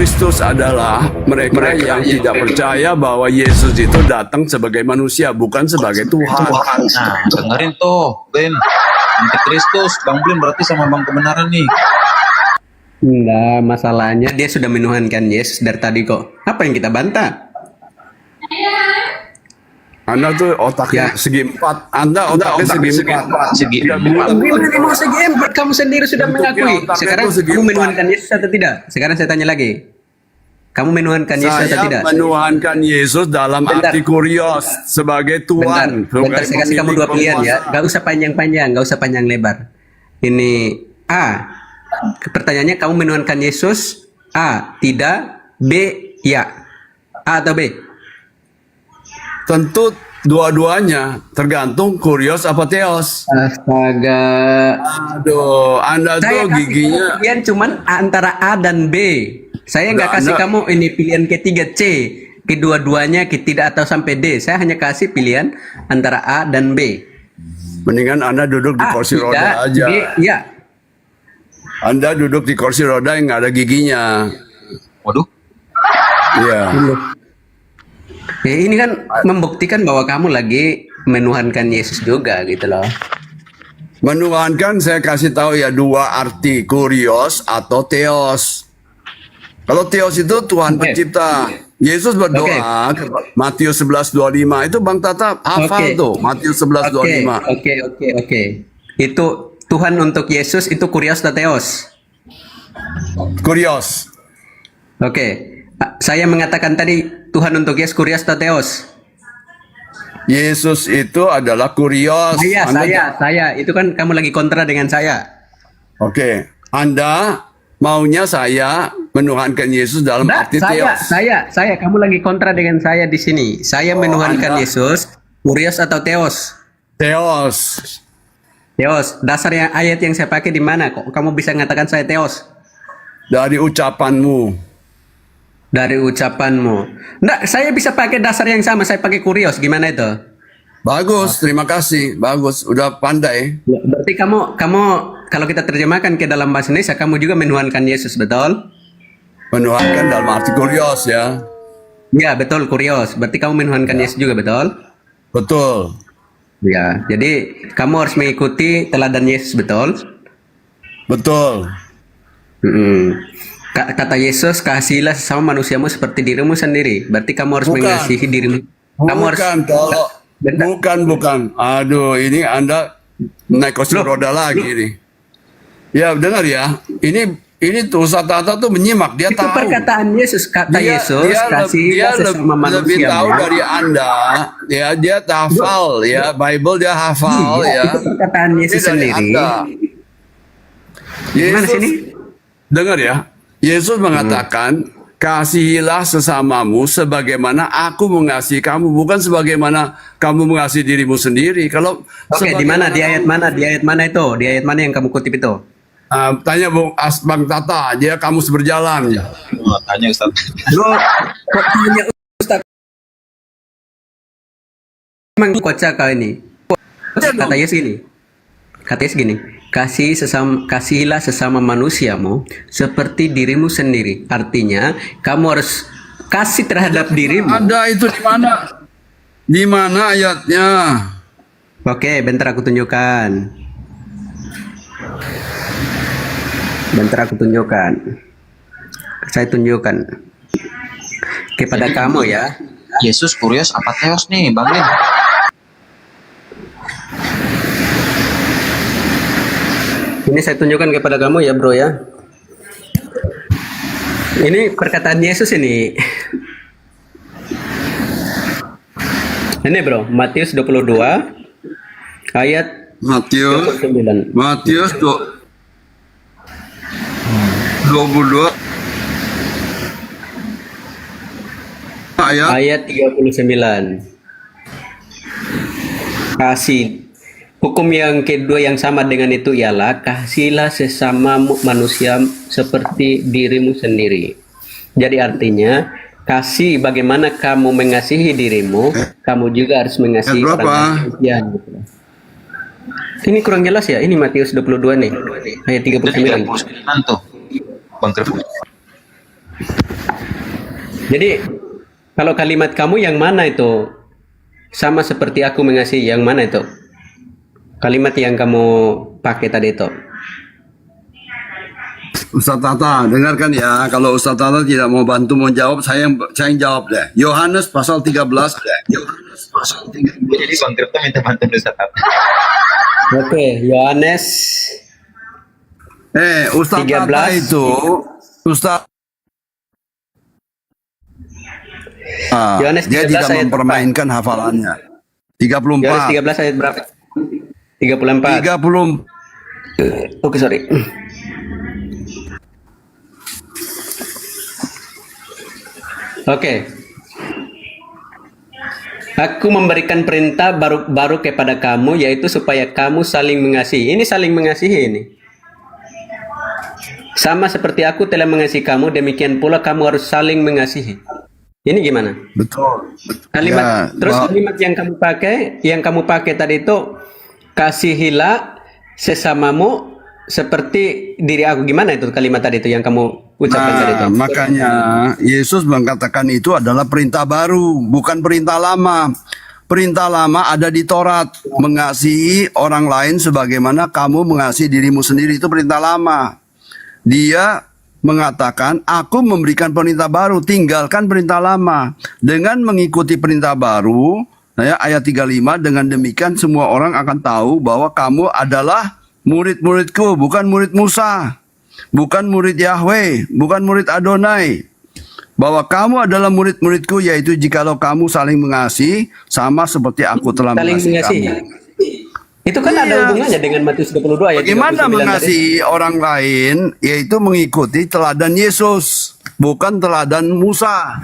antikristus adalah mereka yang tidak percaya bahwa Yesus itu datang sebagai manusia, bukan sebagai Tuhan. Nah, dengerin tuh, Blin. Antikristus, Bang Blin berarti sama Bang kebenaran nih. Enggak, masalahnya dia sudah menuhankan Yesus dari tadi kok. Apa yang kita bantah? Anda tuh otaknya Ya. segi empat. Anda otaknya segi empat. Gimana mau segi empat? Kamu sendiri sudah Bentuknya mengakui. otaknya Sekarang tuh segi kamu empat. menuhankan Yesus atau tidak? Sekarang saya tanya lagi. Kamu menuhankan Yesus atau Saya tidak? menuhankan Yesus dalam Bentar. arti kurios sebagai Tuhan. Bentar, saya kasih kamu dua pilihan ya. penguasa. Gak usah panjang-panjang, gak usah panjang lebar. Ini A. Pertanyaannya, kamu menuhankan Yesus? A. Tidak. B. Ya. A atau B? Tentu dua-duanya tergantung kurios apa teos. Astaga. Aduh, Anda Saya tuh kasih giginya. kamu pilihan cuman antara A dan B. Saya nggak Nggak, kasih Anda- kamu ini pilihan ketiga C. Kedua-duanya tidak atau sampai D. Saya hanya kasih pilihan antara A dan B. Mendingan Anda duduk di A kursi tidak, roda aja. B ya. Anda duduk di kursi roda yang nggak ada giginya. Waduh, Iya. Ya, ini kan membuktikan bahwa kamu lagi menuhankan Yesus juga gitu loh. Menuhankan saya kasih tahu ya dua arti kurios atau teos. Kalau teos itu Tuhan Oke. pencipta. Yesus berdoa ke Matius 11:25 itu Bang Tata hafal Oke. tuh Matius Oke, 11:25. oke. Itu Tuhan untuk Yesus itu kurios atau teos? Kurios. Oke. Saya mengatakan tadi Tuhan untuk Yesus kurios atau teos? Yesus itu adalah kurios. Saya. Itu kan kamu lagi kontra dengan saya. Oke. Anda maunya saya menuhankan Yesus dalam Enggak, arti teos. saya. Kamu lagi kontra dengan saya di sini. Saya menuhankan Anda- Yesus kurios atau teos? Teos. Teos. Dasar yang ayat yang saya pakai di mana? Kok kamu bisa mengatakan saya teos? Dari ucapanmu. Dari ucapanmu. Enggak, saya bisa pakai dasar yang sama. Saya pakai kurios. Gimana itu? Bagus, terima kasih. Bagus, udah pandai. Ya, berarti kamu kalau kita terjemahkan ke dalam bahasa Indonesia, kamu juga menuhankan Yesus, betul? Menuhankan dalam arti kurios ya. Ya, betul, kurios. Berarti kamu menuhankan Yesus juga, betul? Betul. Ya, jadi kamu harus mengikuti teladan Yesus, betul? Betul. Mm-mm. Kata Yesus, kasihilah sesama manusiamu seperti dirimu sendiri. Berarti kamu harus Bukan. mengasihi dirimu. Kamu harus Bukan, kalau Bentar. bukan. Aduh, ini Anda naik kursi Loh, roda lagi nih. Ya, dengar ya. Ini tuh Ustaz Tata tuh menyimak, dia itu tahu. perkataan Yesus. Kata Yesus, dia kasihilah sesama lebih tahu manusiamu. dari Anda. Ya, dia hafal ya, Bible dia hafal Iya, ya. itu perkataan Yesus Ini dari sendiri. Anda. Gimana Yesus, sini? dengar ya. Yesus mengatakan, kasihilah sesamamu sebagaimana aku mengasihi kamu, bukan sebagaimana kamu mengasihi dirimu sendiri. Kalau Oke, di mana? Di ayat kamu- mana? Di ayat mana itu? Di ayat mana yang kamu kutip itu? Tanya Bang Tata, dia kamus berjalan. oh, tanya Ustaz. Bro, kok tanya Ustaz? Emang kocak kau ini. Kata Yesus gini. Kata Yesus gini. Kasihilah sesama manusiamu seperti dirimu sendiri. Artinya, kamu harus kasih terhadap dirimu. Ada itu di mana? Di mana ayatnya? Oke, bentar aku tunjukkan. Saya tunjukkan kepada kamu ya. Yesus kurios apa teos nih, Bang Blin? Ini saya tunjukkan kepada kamu ya, bro ya. Ini perkataan Yesus ini. Ini bro, Matius 22 ayat Matius 9. Matius 22 ayat Ayat 39. Kasih. Hukum yang kedua yang sama dengan itu ialah kasihilah sesama manusia seperti dirimu sendiri. Jadi artinya kasih bagaimana kamu mengasihi dirimu, kamu juga harus mengasihi Ayat berapa? orang lain. Gitu. Ini kurang jelas ya. Ini Matius 22 nih. Ayat 39. Tuh, Bang Krif. Jadi kalau kalimat kamu yang mana itu? Sama seperti aku mengasihi, yang mana itu? Kalimat yang kamu pakai tadi itu. Ustaz Tata, dengarkan ya. Kalau Ustaz Tata tidak mau bantu menjawab, saya yang jawab deh. Yohanes pasal 13. Yohanes pasal 13. Jadi Bang Kripto minta bantuan Ustaz Tata. Oke, Yohanes Ustaz 13. Tata itu, Ustaz Yohanes dia 13 tidak ayat mempermainkan hafalannya. Yohanes 34. 13 ayat berapa? 34. 30. Oke, sorry. Oke. Aku memberikan perintah baru kepada kamu, yaitu supaya kamu saling mengasihi. Ini saling mengasihi ini. Sama seperti aku telah mengasihi kamu, demikian pula kamu harus saling mengasihi. Ini gimana? Betul. Kalimat Ya, terus kalimat yang kamu pakai tadi itu, kasihilah sesamamu seperti diri aku. Gimana itu kalimat tadi itu yang kamu ucapkan tadi itu? Makanya Yesus mengatakan itu adalah perintah baru, bukan perintah lama. Perintah lama ada di Taurat, mengasihi orang lain sebagaimana kamu mengasihi dirimu sendiri, itu perintah lama. Dia mengatakan, aku memberikan perintah baru, tinggalkan perintah lama. Dengan mengikuti perintah baru, ayat 35, dengan demikian semua orang akan tahu bahwa kamu adalah murid-muridku, bukan murid Musa, bukan murid Yahweh, bukan murid Adonai. Bahwa kamu adalah murid-muridku, yaitu jikalau kamu saling mengasihi, sama seperti aku telah Saling mengasihi mengasihi. kamu. Itu kan ada hubungannya dengan Matius 22 ayat 39 Bagaimana tadi. mengasihi orang lain, yaitu mengikuti teladan Yesus, bukan teladan Musa.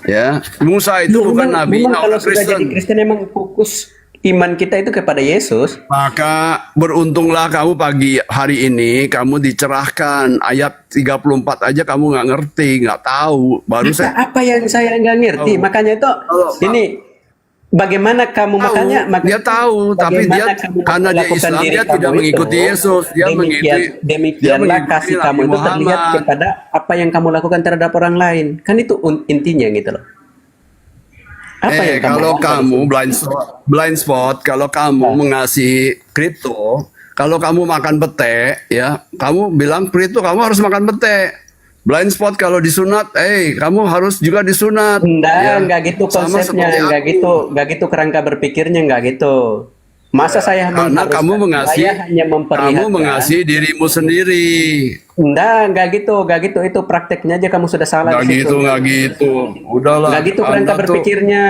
Ya, Musa itu bukan nabi, memang kalau orang sudah jadi Kristen memang fokus iman kita itu kepada Yesus. Maka beruntunglah kamu pagi hari ini, kamu dicerahkan. Ayat 34 aja kamu nggak ngerti, nggak tahu. Baru saya Apa yang saya nggak ngerti? Tahu. Makanya itu ini bagaimana kamu tahu, dia tahu, tapi dia bagaimana kamu karena dia melakukan Islam, diri dia kamu tidak itu, mengikuti Yesus, dia demikianlah mengikuti kasih Nabi kamu itu terlihat Muhammad. kepada apa yang kamu lakukan terhadap orang lain. Kan itu intinya gitu loh. Apa yang Kalau lakukan? kamu blind spot, kalau kamu mengasihi kripto, kalau kamu makan pete, ya, kamu bilang kripto kamu harus makan pete. Blind spot kalau disunat, kamu harus juga disunat. Enggak gitu Sama konsepnya, seperti enggak gitu kerangka berpikirnya, enggak gitu. Masa saya karena mengharuskan, kamu mengasihi, saya hanya memperlihatkan. kamu mengasihi dirimu sendiri. Enggak gitu. Itu prakteknya aja kamu sudah salah di situ. Nggak gitu. Udahlah. Enggak gitu kerangka Anda tuh berpikirnya.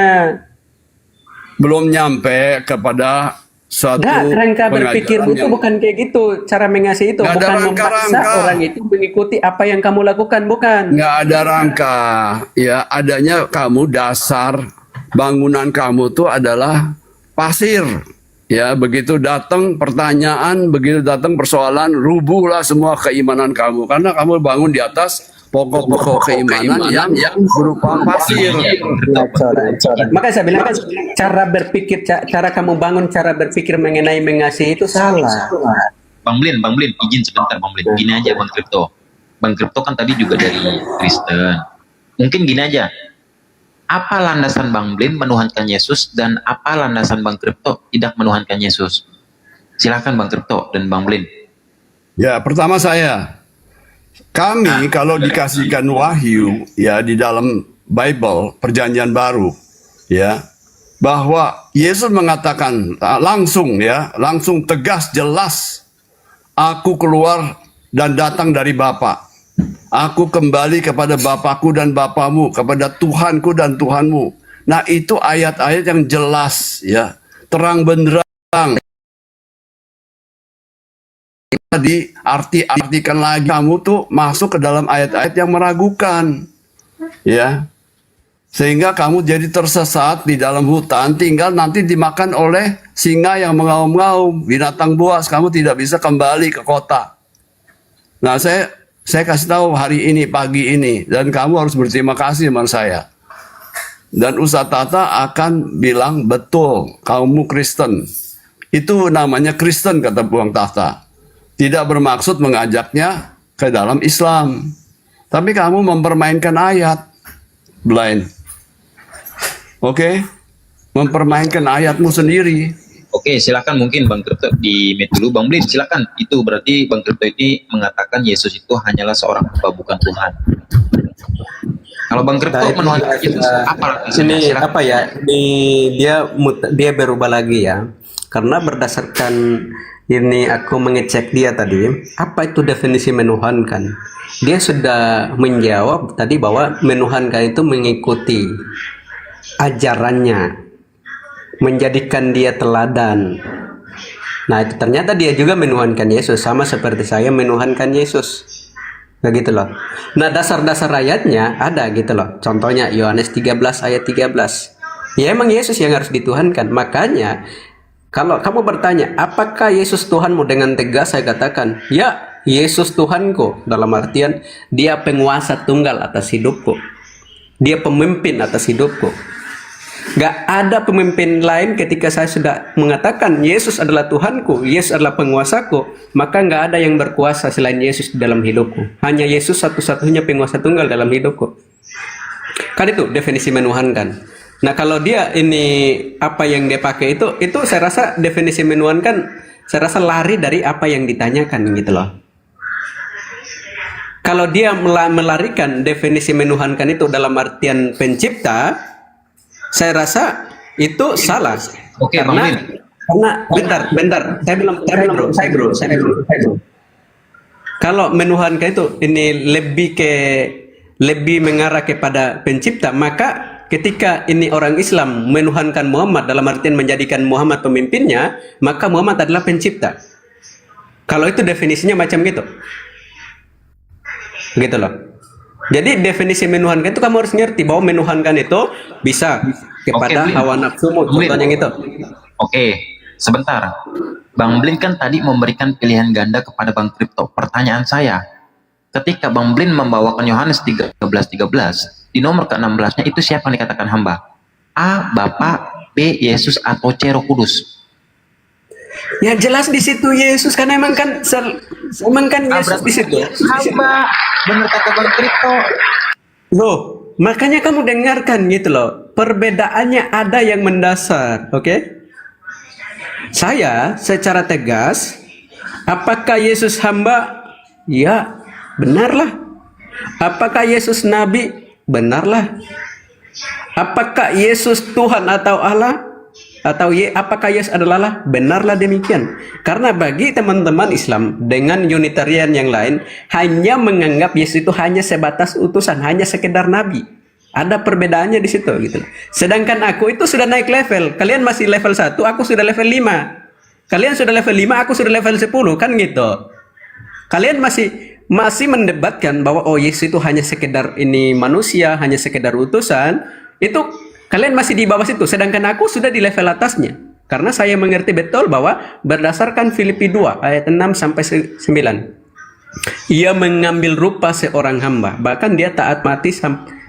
belum nyampe kepada suatu Enggak, kerangka berpikirmu itu yang- bukan kayak gitu. Cara mengasihi itu Nggak ada bukan rangka-rangka. memaksa orang itu mengikuti apa yang kamu lakukan, bukan. nggak ada rangka, ya adanya kamu dasar bangunan kamu tuh adalah pasir. Ya, begitu datang pertanyaan, begitu datang persoalan, rubuhlah semua keimanan kamu karena kamu bangun di atas pokok-pokok keimanan yang berupa pasir. Makanya saya bilang kan cara berpikir, cara kamu bangun cara berpikir mengenai mengasihi itu salah. Bang Blin, izin sebentar Bang Blin. Gini aja Bang Kripto. Bang Kripto kan tadi juga dari Kristen. Mungkin gini aja. Apa landasan Bang Blin menuhankan Yesus dan apa landasan Bang Kripto tidak menuhankan Yesus? Silakan Bang Kripto dan Bang Blin. Ya, pertama kami kalau dikasihkan wahyu ya di dalam Bible Perjanjian Baru ya bahwa Yesus mengatakan langsung tegas jelas, aku keluar dan datang dari Bapa. Aku kembali kepada Bapakku dan Bapamu, kepada Tuhanku dan Tuhanmu. Nah, itu ayat-ayat yang jelas ya, terang benderang. Diartikan lagi, kamu tuh masuk ke dalam ayat-ayat yang meragukan. Ya. Sehingga kamu jadi tersesat di dalam hutan, tinggal nanti dimakan oleh singa yang mengaum-ngaum, binatang buas, kamu tidak bisa kembali ke kota. Nah, saya kasih tahu hari ini, pagi ini, dan kamu harus berterima kasih sama saya. Dan Ustaz Tata akan bilang, betul, kamu Kristen. Itu namanya Kristen, kata Buang Tata. Tidak bermaksud mengajaknya ke dalam Islam. Tapi kamu mempermainkan ayat. Blind. Oke, mempermainkan ayatmu sendiri. Oke, silakan mungkin Bang Kripto di mute dulu. Bang Blin, silakan. Itu berarti Bang Kripto ini mengatakan Yesus itu hanyalah seorang hamba, bukan Tuhan. Kalau Bang Kripto Nah, itu menuhankan juga Yesus, apa ini silakan. apa ya? Dia berubah lagi ya. Karena berdasarkan ini aku mengecek dia tadi, apa itu definisi menuhankan? Dia sudah menjawab tadi bahwa menuhankan itu mengikuti ajarannya, menjadikan dia teladan. Nah, itu ternyata dia juga menuhankan Yesus, sama seperti saya menuhankan Yesus. Begitu loh. Nah, dasar-dasar ayatnya ada gitu loh. Contohnya Yohanes 13 ayat 13. Ya emang Yesus yang harus dituhankan. Makanya kalau kamu bertanya, apakah Yesus Tuhanmu, dengan tegas saya katakan, ya, Yesus Tuhanku. Dalam artian dia penguasa tunggal atas hidupku. Dia pemimpin atas hidupku. Gak ada pemimpin lain ketika saya sudah mengatakan Yesus adalah Tuhanku, Yesus adalah penguasaku, maka gak ada yang berkuasa selain Yesus di dalam hidupku. Hanya Yesus satu-satunya penguasa tunggal dalam hidupku. Kan itu definisi menuhankan. Nah, kalau dia ini apa yang dia pakai itu saya rasa definisi menuhankan, saya rasa lari dari apa yang ditanyakan gitu loh. Kalau dia melarikan definisi menuhankan itu dalam artian pencipta, saya rasa itu salah. Oke, Bang Blin. Karena bentar, saya belum bro. Kalau menuhankan itu ini lebih mengarah kepada pencipta, maka ketika ini orang Islam menuhankan Muhammad dalam artian menjadikan Muhammad pemimpinnya, maka Muhammad adalah pencipta. Kalau itu definisinya macam gitu. Gitu loh. Jadi definisi menuhankan itu kamu harus ngerti bahwa menuhankan itu bisa kepada Oke, Blin. hawa nafsumu, Blin. contohnya gitu. Oke, sebentar. Bang Blin kan tadi memberikan pilihan ganda kepada Bang Kripto. Pertanyaan saya, ketika Bang Blin membawakan Yohanes 13:13, di nomor ke-16-nya itu siapa yang dikatakan hamba? A. Bapa, B. Yesus, atau C. Roh Kudus? Ya jelas di situ Yesus, karena emang kan Yesus di situ. Hamba, benar kata Bang Kripto. Loh, makanya kamu dengarkan gitu loh. Perbedaannya ada yang mendasar, oke? Saya secara tegas, apakah Yesus hamba? Ya, benarlah. Apakah Yesus nabi? Benarlah. Apakah Yesus Tuhan atau Allah? Atau apakah Yesus adalah Allah? Benarlah demikian. Karena bagi teman-teman Islam dengan Unitarian yang lain, hanya menganggap Yesus itu hanya sebatas utusan, hanya sekedar nabi. Ada perbedaannya di situ gitu. Sedangkan aku itu sudah naik level. Kalian masih level 1, aku sudah level 5. Kalian sudah level 5, aku sudah level 10, kan gitu. Kalian masih mendebatkan bahwa oh Yesus itu hanya sekedar ini manusia, hanya sekedar utusan. Itu kalian masih di bawah situ, sedangkan aku sudah di level atasnya. Karena saya mengerti betul bahwa berdasarkan Filipi 2 ayat 6 sampai 9. Ia mengambil rupa seorang hamba, bahkan dia taat mati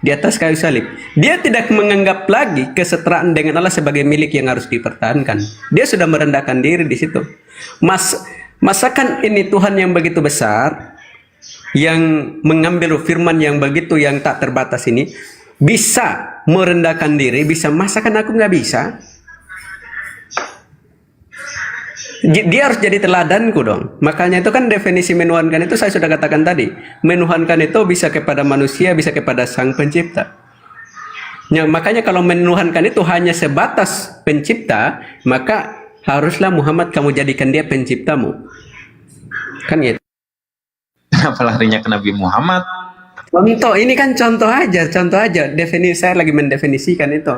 di atas kayu salib. Dia tidak menganggap lagi kesetaraan dengan Allah sebagai milik yang harus dipertahankan. Dia sudah merendahkan diri di situ. Masakan ini Tuhan yang begitu besar, yang mengambil firman yang begitu yang tak terbatas ini, bisa merendahkan diri, bisa masakan aku nggak bisa. Dia harus jadi teladanku dong. Makanya itu kan definisi menuhankan itu saya sudah katakan tadi. Menuhankan itu bisa kepada manusia, bisa kepada sang pencipta. Ya, makanya kalau menuhankan itu hanya sebatas pencipta, maka haruslah Muhammad kamu jadikan dia penciptamu. Kan gitu. Kenapa larinya ke Nabi Muhammad? Contoh, ini kan contoh aja. Definisi saya lagi mendefinisikan itu.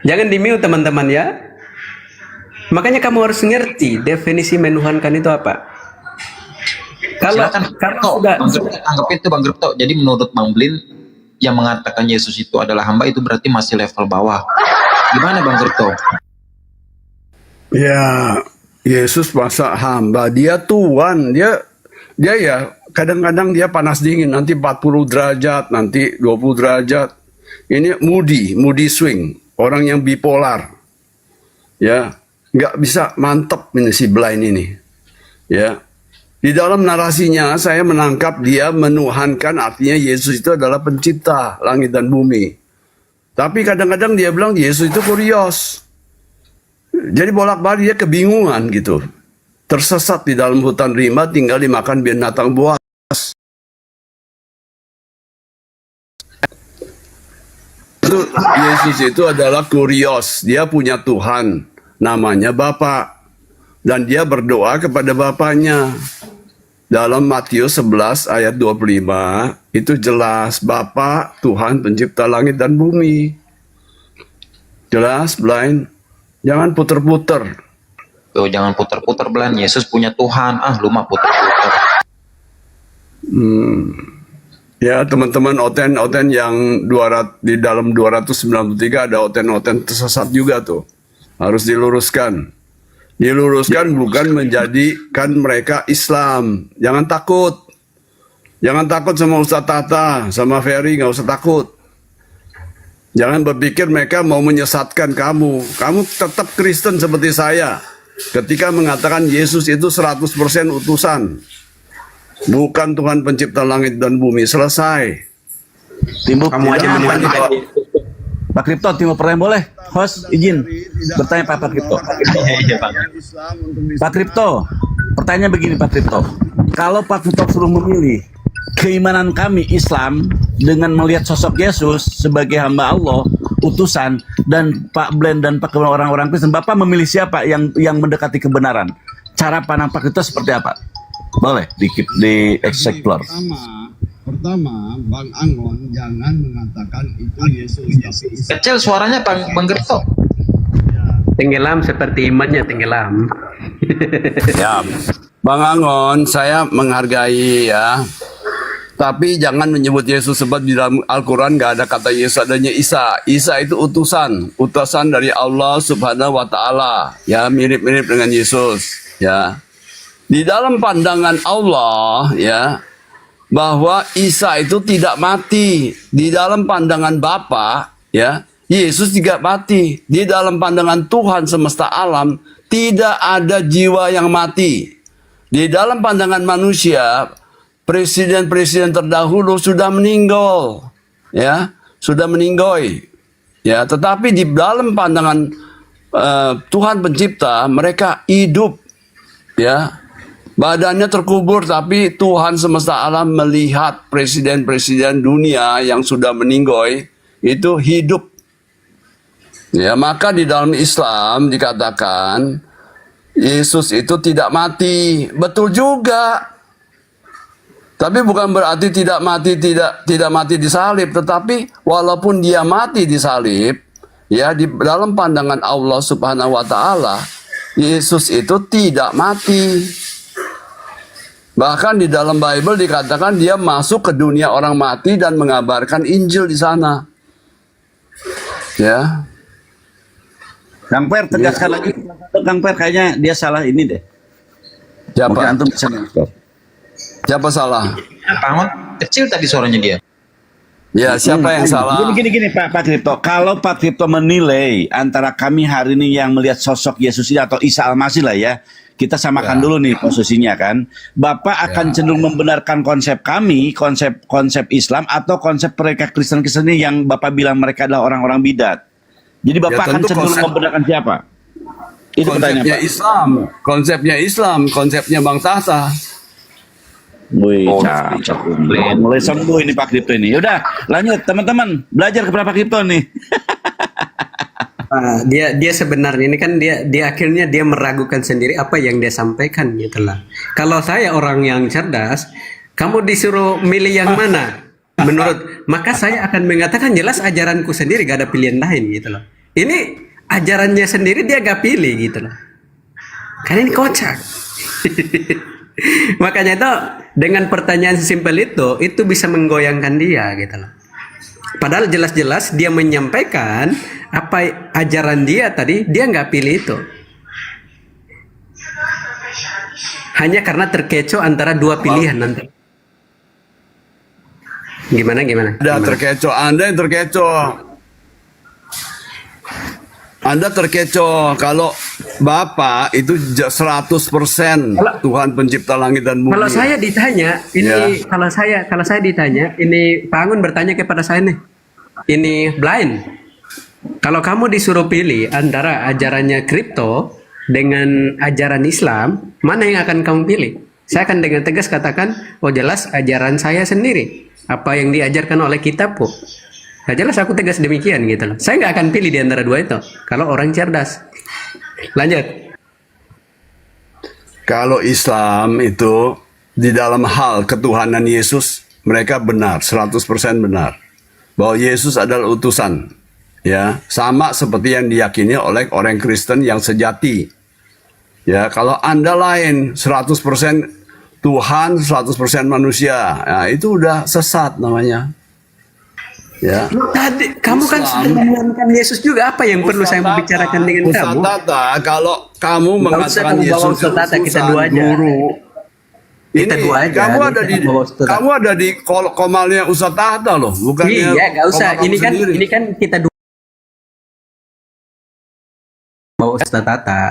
Jangan di-mute teman-teman ya. Makanya kamu harus ngerti definisi menuhankan itu apa. Kalau sudah anggap itu Bang Kripto. Jadi menurut Bang Blin yang mengatakan Yesus itu adalah hamba itu berarti masih level bawah. Gimana Bang Kripto? Ya, Yesus masa hamba, dia Tuhan, dia ya kadang-kadang dia panas dingin, nanti 40 derajat, nanti 20 derajat. Ini moody swing, orang yang bipolar. Ya, nggak bisa mantep ini si blind ini. Ya, Di dalam narasinya saya menangkap dia menuhankan, artinya Yesus itu adalah pencipta langit dan bumi. Tapi kadang-kadang dia bilang Yesus itu kurios. Jadi bolak-balik dia kebingungan gitu. Tersesat di dalam hutan rimba, tinggal dimakan binatang buas. Itu Yesus itu adalah kurios. Dia punya Tuhan, namanya Bapa. Dan dia berdoa kepada Bapaknya. Dalam Matius 11 ayat 25, itu jelas Bapa Tuhan pencipta langit dan bumi. Jelas, Blind. Jangan puter-puter. Tuh, jangan puter-puter Blan. Yesus punya Tuhan. Ah, lu mah puter-puter. Ya, teman-teman oten-oten yang 200, di dalam 293 ada oten-oten tersesat juga tuh. Harus diluruskan. Diluruskan bukan menjadikan mereka Islam. Jangan takut. Jangan takut sama Ustadz Tata, sama Ferry, nggak usah takut. Jangan berpikir mereka mau menyesatkan kamu. Kamu tetap Kristen seperti saya. Ketika mengatakan Yesus itu 100% utusan. Bukan Tuhan pencipta langit dan bumi. Selesai. Timbul Kamu aja apa menuhan nih, Pak? Pak Kripto, timbul pertanyaan boleh? Host, izin bertanya Pak Kripto. Iya, Bang. Pak Kripto, pertanyaan begini Pak Kripto. Kalau Pak Kripto suruh memilih keimanan kami Islam dengan melihat sosok Yesus sebagai hamba Allah, utusan, dan Pak Blen dan Pak orang-orang Kristen, Bapak memilih siapa yang mendekati kebenaran? Cara pandang Pak Kripto seperti apa? Boleh di explore. Pertama, Bang Angon jangan mengatakan itu Yesus. Kecil suaranya Bang Gerto. Tenggelam seperti imannya tenggelam. Ya, Bang Angon, saya menghargai ya. Tapi jangan menyebut Yesus sebab di dalam Al-Quran nggak ada kata Yesus, adanya Isa. Isa itu utusan dari Allah Subhanahu wa Ta'ala. Ya, mirip-mirip dengan Yesus. Ya, di dalam pandangan Allah, ya, bahwa Isa itu tidak mati. Di dalam pandangan Bapa, ya, Yesus tidak mati. Di dalam pandangan Tuhan semesta alam, tidak ada jiwa yang mati. Di dalam pandangan manusia, presiden-presiden terdahulu sudah meninggal, ya, sudah meninggoy, ya. Tetapi di dalam pandangan Tuhan pencipta, mereka hidup, ya. Badannya terkubur, tapi Tuhan semesta alam melihat presiden-presiden dunia yang sudah meninggoy itu hidup. Ya, maka di dalam Islam dikatakan Yesus itu tidak mati. Betul juga. Tapi bukan berarti tidak mati di salib, tetapi walaupun dia mati di salib, ya, di dalam pandangan Allah Subhanahu wa Ta'ala, Yesus itu tidak mati. Bahkan di dalam Bible dikatakan dia masuk ke dunia orang mati dan mengabarkan Injil di sana. Ya. Kang Per, tegaskan lagi. Kang Per kayaknya dia salah ini deh. Mungkin Siapa? antum bisa nge-stop. Siapa salah? Pak Angon, kecil tadi suaranya dia. Ya, siapa yang salah? Gini Pak Kripto. Kalau Pak Kripto menilai antara kami hari ini yang melihat sosok Yesus ini atau Isa Al-Masih lah ya, kita samakan dulu nih posisinya kan. Bapak akan cenderung membenarkan konsep kami, konsep Islam atau konsep mereka Kristen-Kristen ini yang Bapak bilang mereka adalah orang-orang bidat. Jadi Bapak akan tentu cenderung membenarkan siapa? Itu pertanyaan Konsepnya Pak. Islam, konsepnya Bang Tata. Wih, cakep. Mulai sembuh ini Pak Kripto ini. Yaudah, lanjut teman-teman, belajar kepada Pak Kripto nih. Dia sebenarnya ini kan dia akhirnya dia meragukan sendiri apa yang dia sampaikan gitu lah. Kalau saya orang yang cerdas, kamu disuruh milih yang mana? Maka saya akan mengatakan jelas ajaranku sendiri, gak ada pilihan lain gitu loh. Ini ajarannya sendiri dia gak pilih gitu loh. Karena ini kocak. Makanya itu dengan pertanyaan sesimpel itu bisa menggoyangkan dia gitu loh. Padahal jelas-jelas dia menyampaikan apa ajaran dia tadi, dia nggak pilih itu. Hanya karena terkecoh antara dua pilihan nanti. Gimana? Ada terkecoh, Anda yang terkecoh. Anda terkecoh Bapak itu 100% Tuhan pencipta langit dan bumi. Kalau saya ditanya, ini kalau saya ditanya, ini Pak Angun bertanya kepada saya nih. Ini blind. Kalau kamu disuruh pilih antara ajarannya kripto dengan ajaran Islam, mana yang akan kamu pilih? Saya akan dengan tegas katakan, oh jelas ajaran saya sendiri. Apa yang diajarkan oleh kitab kok. Nah, jelas aku tegas demikian gitu loh. Saya nggak akan pilih di antara dua itu. Kalau orang cerdas. Lanjut. Kalau Islam itu di dalam hal ketuhanan Yesus, mereka benar, 100% benar. Bahwa Yesus adalah utusan. Ya, sama seperti yang diyakini oleh orang Kristen yang sejati. Ya, kalau Anda lain 100% Tuhan, 100% manusia, nah, itu udah sesat namanya. Ya. Tadi kamu kan sudah mengenalkan Yesus juga. Apa yang perlu saya membicarakan dengan Ustaz kamu? Tata, kalau kamu Nggak usah mengatakan kamu bawa Yesus Ustaz Tata, kita utusan, dua aja. guru, Kita ini dua aja. kamu Kita ada di bawa Ustaz Tata. kamu ada di komalnya Ustaz Tata loh, bukannya Iya, nggak usah. komal kamu Ini sendiri. kan kita dua bawa Ustaz Tata.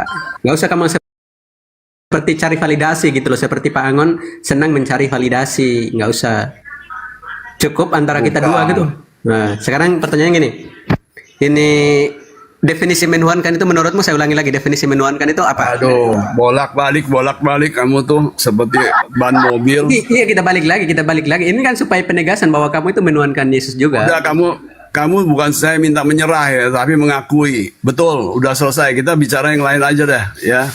Nggak usah kamu seperti cari validasi gitu loh. Seperti Pak Angon senang mencari validasi. Nggak usah. Cukup antara kita Bukan. dua gitu. Nah, sekarang pertanyaannya gini. Ini definisi menuhankan itu menurutmu, saya ulangi lagi, definisi menuhankan itu apa? Aduh, bolak-balik kamu tuh seperti ban mobil. Iya, kita balik lagi. Ini kan supaya penegasan bahwa kamu itu menuhankan Yesus juga. Udah kamu bukan saya minta menyerah ya, tapi mengakui. Betul, udah selesai. Kita bicara yang lain aja deh, ya.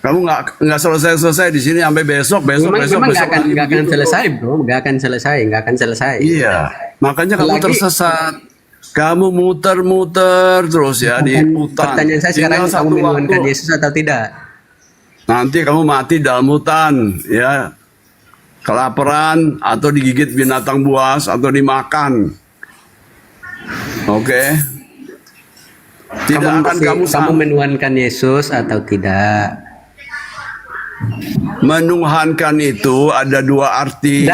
Kamu nggak selesai di sini sampai besok Memang lagi nggak akan begitu. selesai, bro. Nggak akan selesai. Iya, makanya kamu Lagi- tersesat. Kamu muter-muter terus ya di hutan. Pertanyaan saya sekarang, Tinggal kamu satu menuhankan waktu. Yesus atau tidak? Nanti kamu mati dalam hutan, ya. Kelaparan atau digigit binatang buas atau dimakan. Oke. Tidak akan kamu kamu menuhankan Yesus atau tidak? menuhankan itu ada dua arti.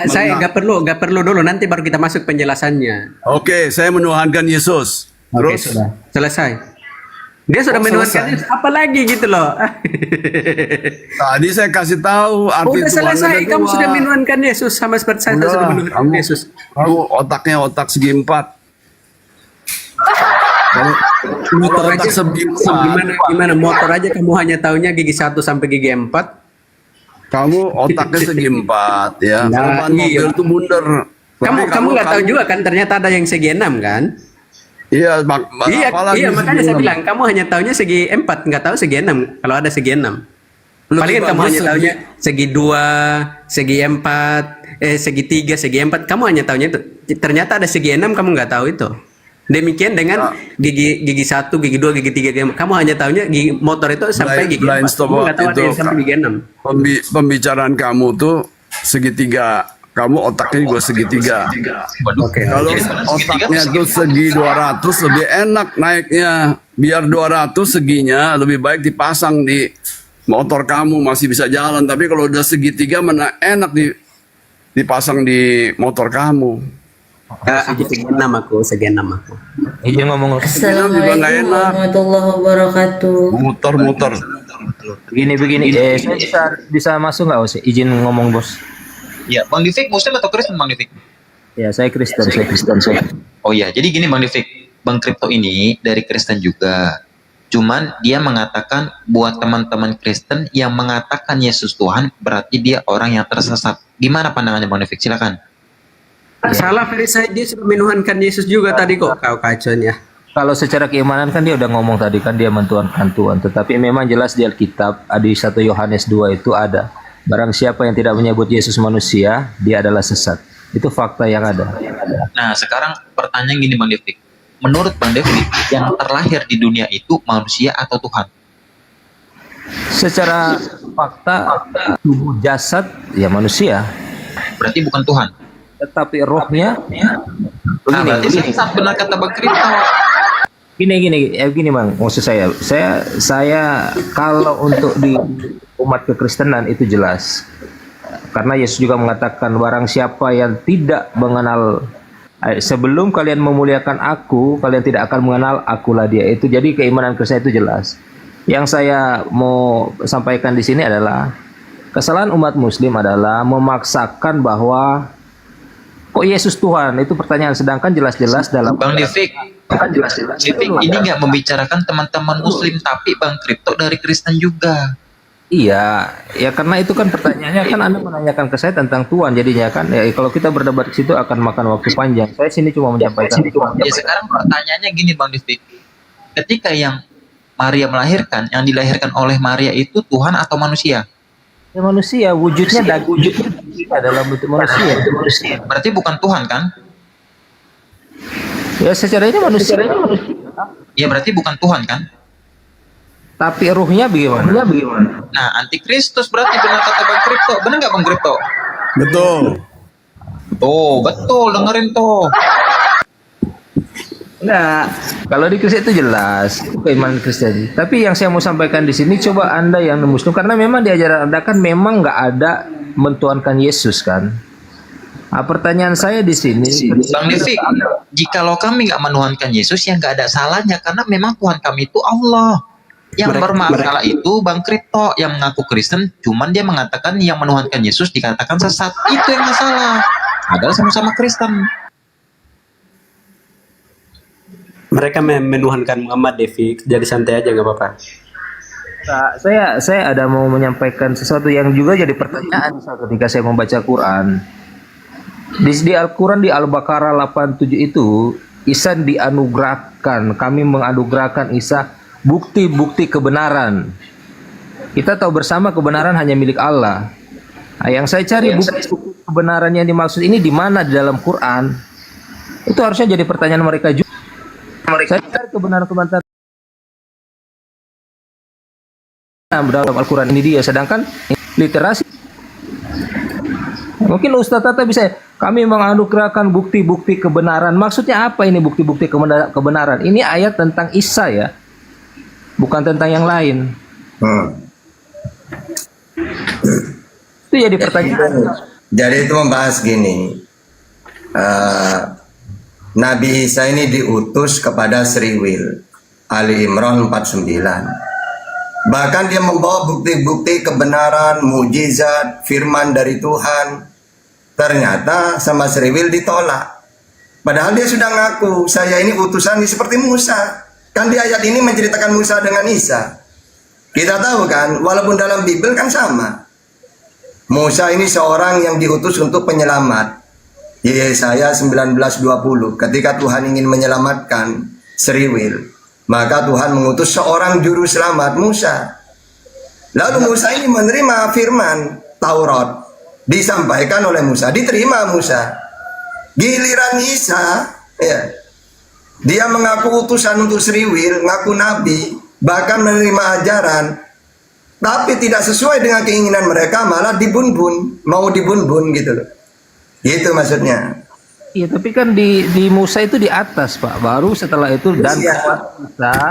Saya nggak perlu dulu. Nanti baru kita masuk penjelasannya. Oke, saya menuhankan Yesus. Oke, Terus sudah selesai. Dia sudah menuhankan selesai? Yesus. Apa lagi gitu loh? tadi saya kasih tahu arti Udah Tuhan selesai. ada Kamu dua. sudah menuhankan Yesus sama seperti saya Udah, sudah menuhankan kamu, Yesus. kamu otaknya otak segi empat. Motor otak aja segi empat, gimana motor aja kamu hanya taunya gigi 1 sampai gigi 4. kamu otaknya segi empat ya. Nah, Kalau ban iya. mobil itu bundar. Kamu nggak tahu juga kan ternyata ada yang segi 6 kan? Iya, Iya, makanya saya bilang kamu hanya taunya segi 4, nggak tahu segi 6. Kalau ada segi 6. Palingan kamu hanya taunya segi 2, segi 4, segi 3, segi 4. Kamu hanya taunya itu. Ternyata ada segi 6 kamu nggak tahu itu. Demikian dengan gigi 1, gigi 2, gigi 3, gigi 4. Kamu hanya taunya gigi motor itu sampai gigi 4. Kamu nggak tahu ada yang sampai gigi 6. Pembicaraan kamu tuh segitiga. Kamu otaknya juga segitiga. Waduh, Oke. Kalau jadi segitiga otaknya apa tuh segi 200 lebih enak naiknya. Biar 200 seginya lebih baik dipasang di motor kamu masih bisa jalan. Tapi kalau udah segitiga mana enak dipasang di motor kamu. Segi 6 aku, segi 6 aku. Izin ngomong juga nggak Assalamualaikum enak. warahmatullahi wabarakatuh. Muter-muter. begini. Saya bisa masuk nggak bos? Izin ngomong bos. Ya, Bang Divik Muslim atau Kristen Bang Divik? Ya saya Kristen. Oh iya, jadi gini Bang Divik, Bang Kripto ini dari Kristen juga. Cuman dia mengatakan buat teman-teman Kristen yang mengatakan Yesus Tuhan berarti dia orang yang tersesat. Gimana pandangannya Bang Divik? Silakan. Salah Ferry, dia sudah menuhankan Yesus juga tadi kok. Kau kacaunya. Kalau secara keimanan kan dia udah ngomong tadi kan dia mentuhankan Tuhan. Tetapi memang jelas di Alkitab di 1 Yohanes 2 itu ada. Barang siapa yang tidak menyebut Yesus manusia, dia adalah sesat. Itu fakta yang ada. Nah, sekarang pertanyaan gini Bang Divik. Menurut Bang Divik, yang terlahir di dunia itu manusia atau Tuhan? Secara fakta tubuh jasad ya manusia, Berarti bukan Tuhan. tetapi rohnya Nah, berarti sesat benar kata Bang Kripto. gini bang, maksud saya kalau untuk di umat kekristenan itu jelas karena Yesus juga mengatakan barang siapa yang tidak mengenal sebelum kalian memuliakan aku kalian tidak akan mengenal akulah dia. Itu jadi keimanan Kristen itu jelas. Yang saya mau sampaikan di sini adalah kesalahan umat Muslim adalah memaksakan bahwa kok Yesus Tuhan, itu pertanyaan, sedangkan jelas-jelas dalam Bang Divik, Divik ini nggak membicarakan teman-teman Muslim, tapi Bang Kripto dari Kristen juga. Iya, ya karena itu kan pertanyaannya kan Anda menanyakan ke saya tentang Tuhan, jadinya kan ya kalau kita berdebat di situ akan makan waktu panjang. Saya sini cuma menyampaikan. Ya sekarang pertanyaannya gini Bang Divik, ketika yang Maria melahirkan, yang dilahirkan oleh Maria itu Tuhan atau manusia? Ya manusia, wujudnya dalam bentuk manusia. Berarti bukan Tuhan kan? Ya secara ini manusia. Ya berarti bukan Tuhan kan? Tapi ruhnya bagaimana? Nah, antikristus berarti, benar kata Bang Kripto. Benar nggak Bang Kripto? Betul. Tuh, betul, dengerin tuh. Nah, kalau di Kristen itu jelas itu keimanan Kristen. Tapi yang saya mau sampaikan di sini, coba Anda yang Muslim, karena memang di ajaran Anda kan memang nggak ada mentuhankan Yesus kan. Nah, pertanyaan saya di sini, Bang Divik, jikalau kami nggak menuhankan Yesus, ya nggak ada salahnya, karena memang Tuhan kami itu Allah. Yang bermasalah itu Bang Kripto yang mengaku Kristen, cuman dia mengatakan yang menuhankan Yesus dikatakan sesat. Itu yang masalah. Padahal sama-sama Kristen. Mereka menuhankan Muhammad, Devi. Jadi santai aja, nggak apa-apa. nah, saya ada mau menyampaikan sesuatu yang juga jadi pertanyaan ketika saya membaca Quran. Di Al-Quran di Al-Baqarah 87 itu, Isa dianugerahkan, kami menganugerahkan Isa bukti-bukti kebenaran. Kita tahu bersama kebenaran hanya milik Allah. Nah, yang saya cari bukti kebenaran yang dimaksud ini di mana di dalam Quran? Itu harusnya jadi pertanyaan mereka juga. Saya cari kebenaran-kebenaran dalam Al-Quran ini dia, sedangkan literasi. Mungkin Ustaz Tata bisa, kami menganugerahkan bukti-bukti kebenaran. Maksudnya apa ini bukti-bukti kebenaran? Ini ayat tentang Isa ya, bukan tentang yang lain. Itu jadi pertanyaan. Jadi itu membahas gini, Nabi Isa ini diutus kepada Sriwil, Ali Imran 49. Bahkan dia membawa bukti-bukti kebenaran, mujizat, firman dari Tuhan. Ternyata sama Sriwil ditolak. Padahal dia sudah ngaku, saya ini utusan seperti Musa. Kan di ayat ini menceritakan Musa dengan Isa. Kita tahu kan, walaupun dalam Bible kan sama. Musa ini seorang yang diutus untuk penyelamat. Yesaya 19:20, ketika Tuhan ingin menyelamatkan Sriwil, maka Tuhan mengutus seorang juru selamat, Musa. Lalu Musa ini menerima firman Taurat, disampaikan oleh Musa, diterima Musa. Giliran Isa, ya, dia mengaku utusan untuk Sriwil, ngaku nabi, bahkan menerima ajaran, tapi tidak sesuai dengan keinginan mereka, malah dibun-bun, mau dibun-bun gitu loh. Gitu maksudnya. Iya, tapi kan di Musa itu di atas, Pak. Baru setelah itu dan Iya. Musa. Nah,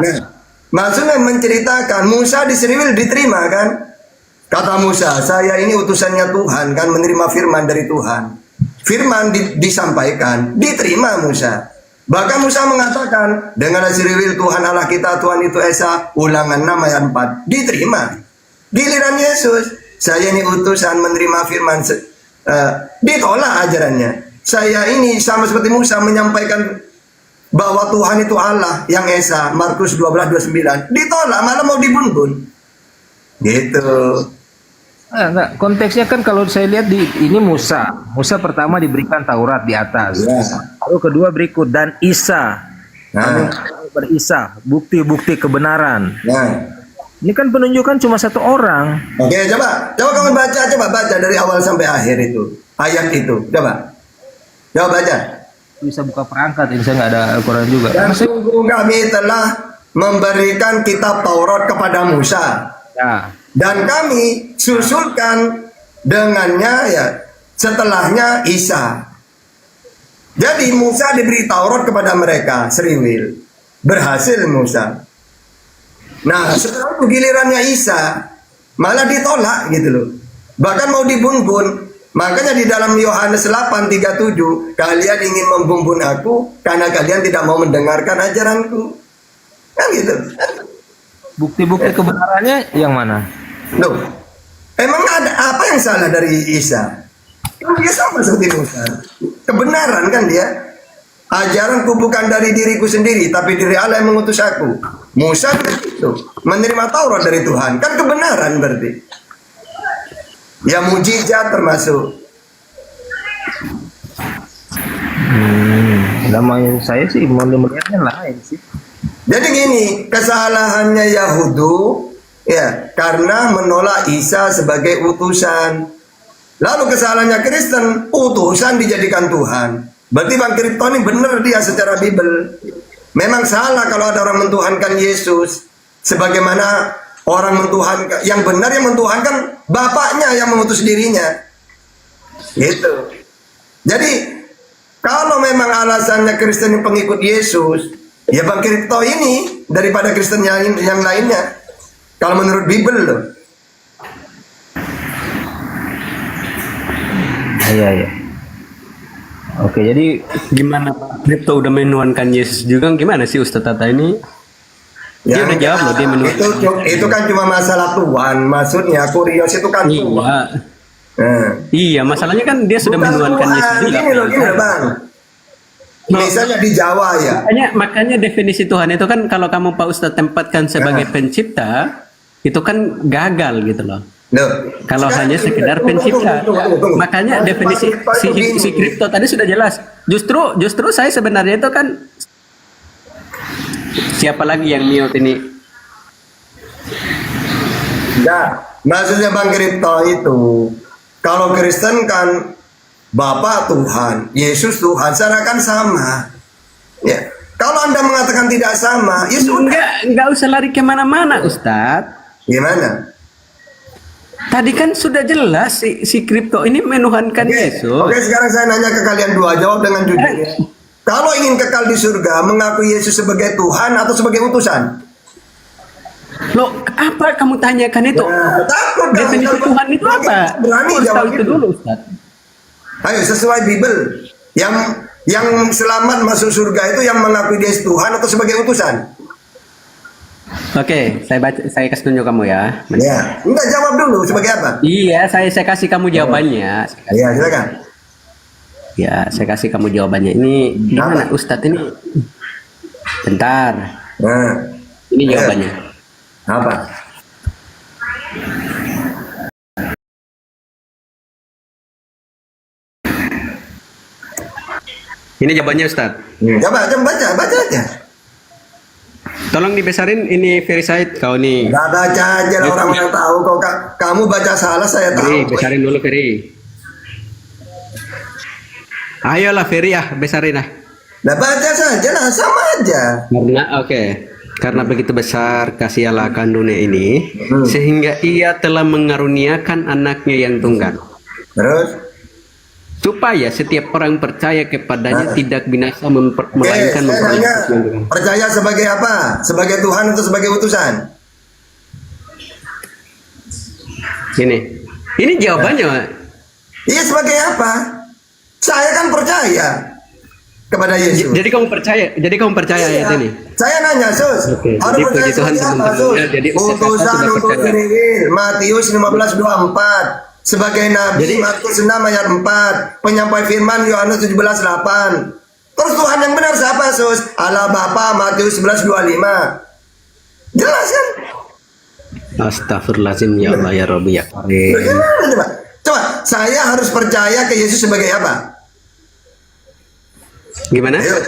maksudnya menceritakan Musa di Sriwil diterima kan? Kata Musa, saya ini utusannya Tuhan kan, menerima firman dari Tuhan. Firman disampaikan, diterima Musa. Bahkan Musa mengatakan, dengan Sriwil Tuhan Allah kita, Tuhan itu Esa, Ulangan 6 ayat 4, diterima. Giliran Yesus, saya ini utusan menerima firman, ditolak ajarannya. Saya ini sama seperti Musa menyampaikan bahwa Tuhan itu Allah yang Esa, Markus 12:29, ditolak, malah mau dibun-bun. Gitu. Enggak, konteksnya kan kalau saya lihat ini Musa pertama diberikan Taurat di atas. Ya. Lalu kedua berikut dan Isa. Nah, Isa, bukti-bukti kebenaran. nah. Ini kan penunjukan cuma satu orang. Oke, coba kamu baca dari awal sampai akhir itu. Ayat itu, coba baca. Bisa buka perangkat, ini saya nggak ada Al-Quran juga. Dan sungguh kami telah memberikan kitab Taurat kepada Musa. Ya. Dan kami susulkan dengannya ya setelahnya Isa. Jadi Musa diberi Taurat kepada mereka, Sriwil. Berhasil Musa. Nah, setelah itu gilirannya Isa malah ditolak gitu loh. Bahkan mau dibun-bun. Makanya di dalam Yohanes 8:37, kalian ingin membumbun aku karena kalian tidak mau mendengarkan ajaranku. Kan gitu. Bukti-bukti kebenarannya yang mana? Loh, emang ada apa yang salah dari Isa? Kan dia sama seperti Musa. Kebenaran kan dia. Ajaranku bukan dari diriku sendiri, tapi dari Allah yang mengutus aku. Musa itu menerima Taurat dari Tuhan. Kan kebenaran berarti. Ya mujizat termasuk. Namanya saya sih mau melihatnya lain sih. Jadi gini, kesalahannya Yahudu ya karena menolak Isa sebagai utusan. Lalu kesalahannya Kristen, utusan dijadikan Tuhan. Berarti Bang Kripto ini benar dia secara Bible. Memang salah kalau ada orang mentuhankan Yesus. Sebagaimana orang mentuhankan, yang benar yang mentuhankan Bapaknya yang mengutus dirinya. Gitu. Jadi kalau memang alasannya Kristen yang pengikut Yesus, ya Bang Kripto ini daripada Kristen yang lainnya. Kalau menurut Bible loh. Iya, iya. Oke, jadi Gimana Pak Kripto udah menuhankan Yesus juga, gimana sih Ustadz Tata ini? Dia udah jawab loh, dia menuhankan. Itu kan cuma masalah Tuhan. Maksudnya kurios itu kan Tuhan. Iya, masalahnya kan dia sudah Bukan menuhankan Tuhan. Yesus juga. Gini loh Bang. Misalnya di Jawa ya. Makanya definisi Tuhan itu kan kalau kamu Pak Ustadz tempatkan sebagai pencipta, itu kan gagal gitu loh. Loh, Kalau sekarang hanya gini, sekedar tunggu, pencipta. tunggu. Makanya Mas definisi Kripto itu gini. si Kripto tadi sudah jelas. Justru saya sebenarnya itu kan siapa lagi yang mute ini? Nah, maksudnya Bang Kripto itu kalau Kristen kan Bapa Tuhan, Yesus Tuhan, secara kan sama. Ya, kalau Anda mengatakan tidak sama, ya sudah. Enggak usah lari kemana-mana, Ustadz. Gimana? Tadi kan sudah jelas si Kripto ini menuhankan Yesus. Oke, sekarang saya nanya ke kalian dua, jawab dengan jujur ya. Kalau ingin kekal di surga, mengakui Yesus sebagai Tuhan atau sebagai utusan? Loh, apa kamu tanyakan itu? Nah, takut kan? Definisi Kalau- Tuhan itu apa? Berani Harus jawab tahu itu itu. dulu, Ustadz. Ayo sesuai Bible. Yang selamat masuk surga itu yang mengakui dia Tuhan atau sebagai utusan? Oke, saya kasih tunjuk kamu ya. Ya, enggak jawab dulu sebagai apa? Iya, saya kasih kamu jawabannya. Ya, silakan. Ya, saya kasih kamu jawabannya. Ini gimana, Ustadz ini? Bentar. Nah, Ini jawabannya. apa? Ini jawabannya, Ustadz. Coba baca aja. Tolong dibesarin ini verified kau nih. Enggak baca aja lah, orang-orang tahu kok kamu baca salah saya Ferry, tahu. besarin dulu Ferry. Ayolah Ferry besarin ah. Nah, baca saja lah, sama aja. Karena begitu besar kasih Allah akan dunia ini, sehingga Ia telah mengaruniakan anaknya yang tunggal, Terus? supaya setiap orang percaya kepadanya tidak binasa Oke, melainkan saya memperoleh nanya, hidup yang kekal. percaya sebagai apa? Sebagai Tuhan atau sebagai utusan? Ini jawabannya. Iya, sebagai apa? Saya kan percaya kepada Yesus. Jadi kamu percaya Iya. ayat ini? Saya nanya, Sus. Oke, Harus jadi percaya puji Tuhan, sebagai apa, teman-teman. Sus? Ya, jadi saya Utusan sudah untuk percaya. Sriwil, Matius 15:24. Sebagai nabi, Jadi- Markus 6 ayat 4. Penyampai firman, Yohanes 17:8. Terus Tuhan yang benar siapa, Sus? Allah Bapa, Matius 11:25. Jelas kan? Astagfirullahaladzim, ya Allah ya Rabbi ya Karim. Gimana coba? Coba, saya harus percaya ke Yesus sebagai apa? Gimana? Ayo.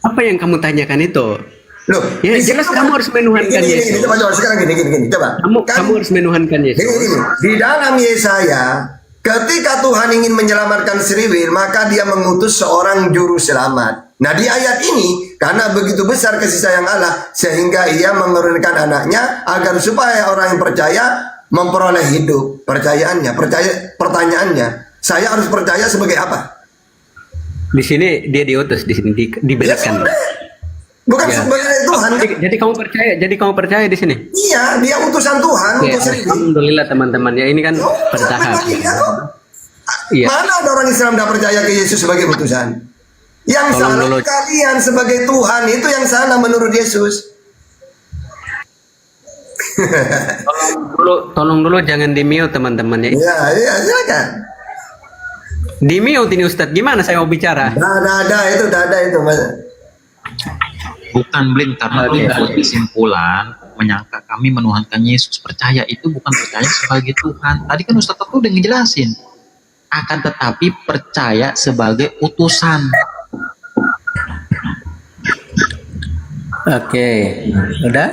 Apa yang kamu tanyakan itu? Loh, Ya, di jelas situ kamu kan- harus menuhankan Gini, Yesus. coba sekarang gini, coba. Kamu harus menuhankan Yesus. Gini. Di dalam Yesaya, ketika Tuhan ingin menyelamatkan Sriwil, maka Dia mengutus seorang juru selamat. Nah, di ayat ini, karena begitu besar kasih sayang Allah, sehingga Ia menurunkan anaknya agar supaya orang yang percaya memperoleh hidup. Pertanyaannya, saya harus percaya sebagai apa? Di sini dia diutus, di sini dibedakan. Bukan Ya. sebagai Tuhan. kan? Jadi kamu percaya di sini? Iya, Dia utusan Tuhan Ya, untuk Sriwil. alhamdulillah teman-teman ya, ini kan Oh, bertahap. memang iya kok. Iya. Mana ada orang Islam tidak percaya ke Yesus sebagai utusan? Yang Tolong salah dulu. kalian sebagai Tuhan, itu yang salah menurut Yesus. Tolong dulu jangan di mute teman-teman ya. Ya, iya, silakan. Di mute ini Ustadz, gimana saya mau bicara? Dah ada itu, Mas. Bukan Blin, karena lu membuat kesimpulan menyangka kami menuhankan Yesus. Percaya itu bukan percaya sebagai Tuhan. Tadi kan Ustadz tuh udah ngejelasin. Akan tetapi percaya sebagai utusan. Oke, udah.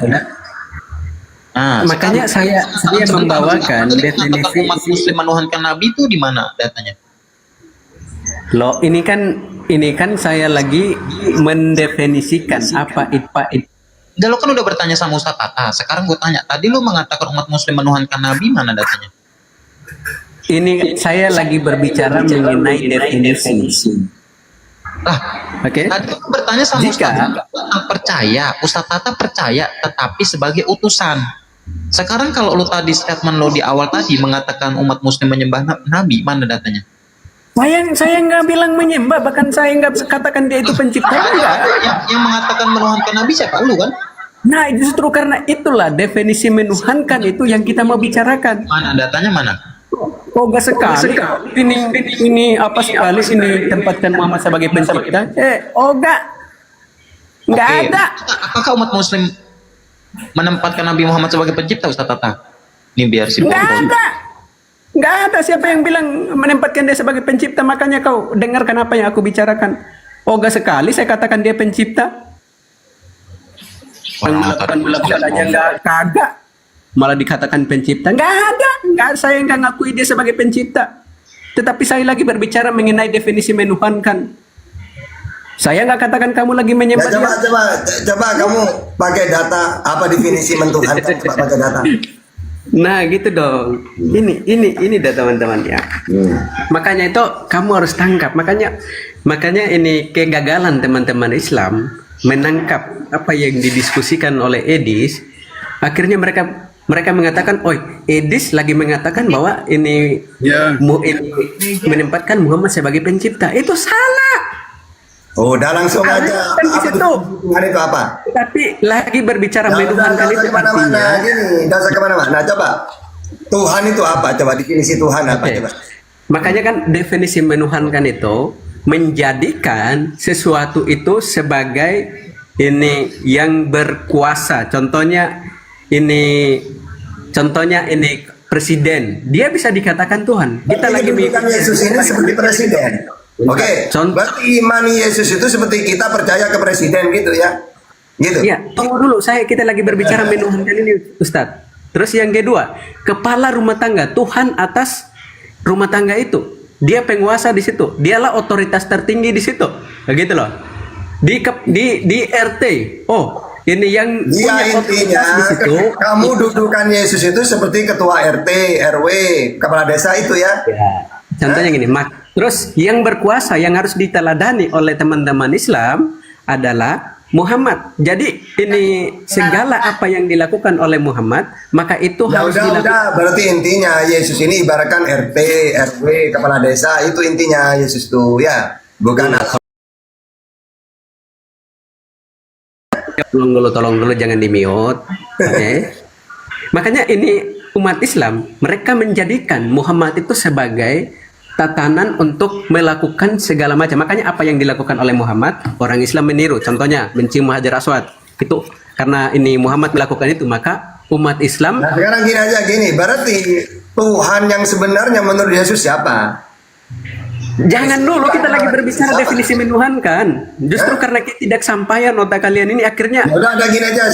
Nah, Makanya saya membawakan definisi umat Muslim menuhankan Nabi itu di mana datanya? Loh, ini kan saya lagi mendefinisikan apa itu. Udah, lo kan udah bertanya sama Ustadz Tata. Sekarang gue tanya, tadi lo mengatakan umat Muslim menuhankan Nabi, mana datanya? Ini saya lagi berbicara mengenai definisi. Lah, Oke. tadi lo bertanya sama Jika- Ustadz Tata percaya, Ustadz Tata percaya, tetapi sebagai utusan. Sekarang kalau lo tadi statement lo di awal tadi mengatakan umat Muslim menyembah Nabi, mana datanya? Saya nggak bilang menyembah, bahkan saya nggak katakan dia itu pencipta, enggak. Yang mengatakan menuhankan Nabi siapa? Lu kan? Nah, justru karena itulah definisi menuhankan itu yang kita mau bicarakan. Mana datanya mana? Oh, enggak sekali. Ini apa sekali ini tempatkan Muhammad sebagai pencipta? Enggak Oke. ada. Apakah umat Muslim menempatkan Nabi Muhammad sebagai pencipta, Ustaz Tata? Ini biar simpel. Enggak ada siapa yang bilang menempatkan dia sebagai pencipta, makanya kau dengarkan apa yang aku bicarakan. Oh, enggak sekali saya katakan dia pencipta. Melakukan aja enggak kagak. Malah dikatakan pencipta. Enggak ada. Saya enggak ngakui dia sebagai pencipta. Tetapi saya lagi berbicara mengenai definisi menuhankan. Saya enggak katakan kamu lagi menyembah Ya, coba kamu pakai data apa definisi mentuhankan, coba pakai data. Nah, gitu dong. Ini dah teman-teman ya. Makanya itu kamu harus tangkap. Makanya ini kegagalan teman-teman Islam menangkap apa yang didiskusikan oleh Edis. Akhirnya mereka mengatakan, "Oh, Edis lagi mengatakan bahwa ini ini menempatkan Muhammad sebagai pencipta." Itu salah. Udah langsung aja. Kan di situ. Tuhan itu apa? Tapi lagi berbicara menuhankan itu kemana-mana artinya. gini, dasar kemana-mana. Nah, coba Tuhan itu apa? Coba definisi Tuhan apa? Oke. Coba. Makanya kan definisi menuhankan itu menjadikan sesuatu itu sebagai ini yang berkuasa. Contohnya ini presiden. Dia bisa dikatakan Tuhan. Kita lagi bukan Yesus ini seperti presiden. Oke, berarti iman Yesus itu seperti kita percaya ke presiden gitu ya? Gitu. Iya, tunggu dulu. Kita lagi berbicara menuhankan ini, Ustadz. Terus yang kedua, kepala rumah tangga, Tuhan atas rumah tangga itu. Dia penguasa di situ. Dialah otoritas tertinggi di situ. Begitu loh. Di RT. Oh, ini yang Dia punya intinya otoritas di situ. kamu dudukan Yesus itu seperti ketua RT, RW, kepala desa itu ya? Ya, contohnya gini, terus yang berkuasa yang harus diteladani oleh teman-teman Islam adalah Muhammad. Jadi ini segala apa yang dilakukan oleh Muhammad, maka itu harus dilakukan. Udah, berarti intinya Yesus ini ibaratkan RT, RW, kepala desa, itu intinya Yesus tuh ya, bukan Tolong dulu jangan di mute. Oke. Makanya ini umat Islam, mereka menjadikan Muhammad itu sebagai tatanan untuk melakukan segala macam. Makanya apa yang dilakukan oleh Muhammad, orang Islam meniru. Contohnya mencium Hajar Aswad. Itu karena ini Muhammad melakukan itu, maka umat Islam. Nah, sekarang gini aja berarti Tuhan yang sebenarnya menurut Yesus siapa? Jangan dulu, kita lagi berbicara definisi menuhankan. Justru karena ketidaksampaian nota kalian ini akhirnya. Ya udah gini aja,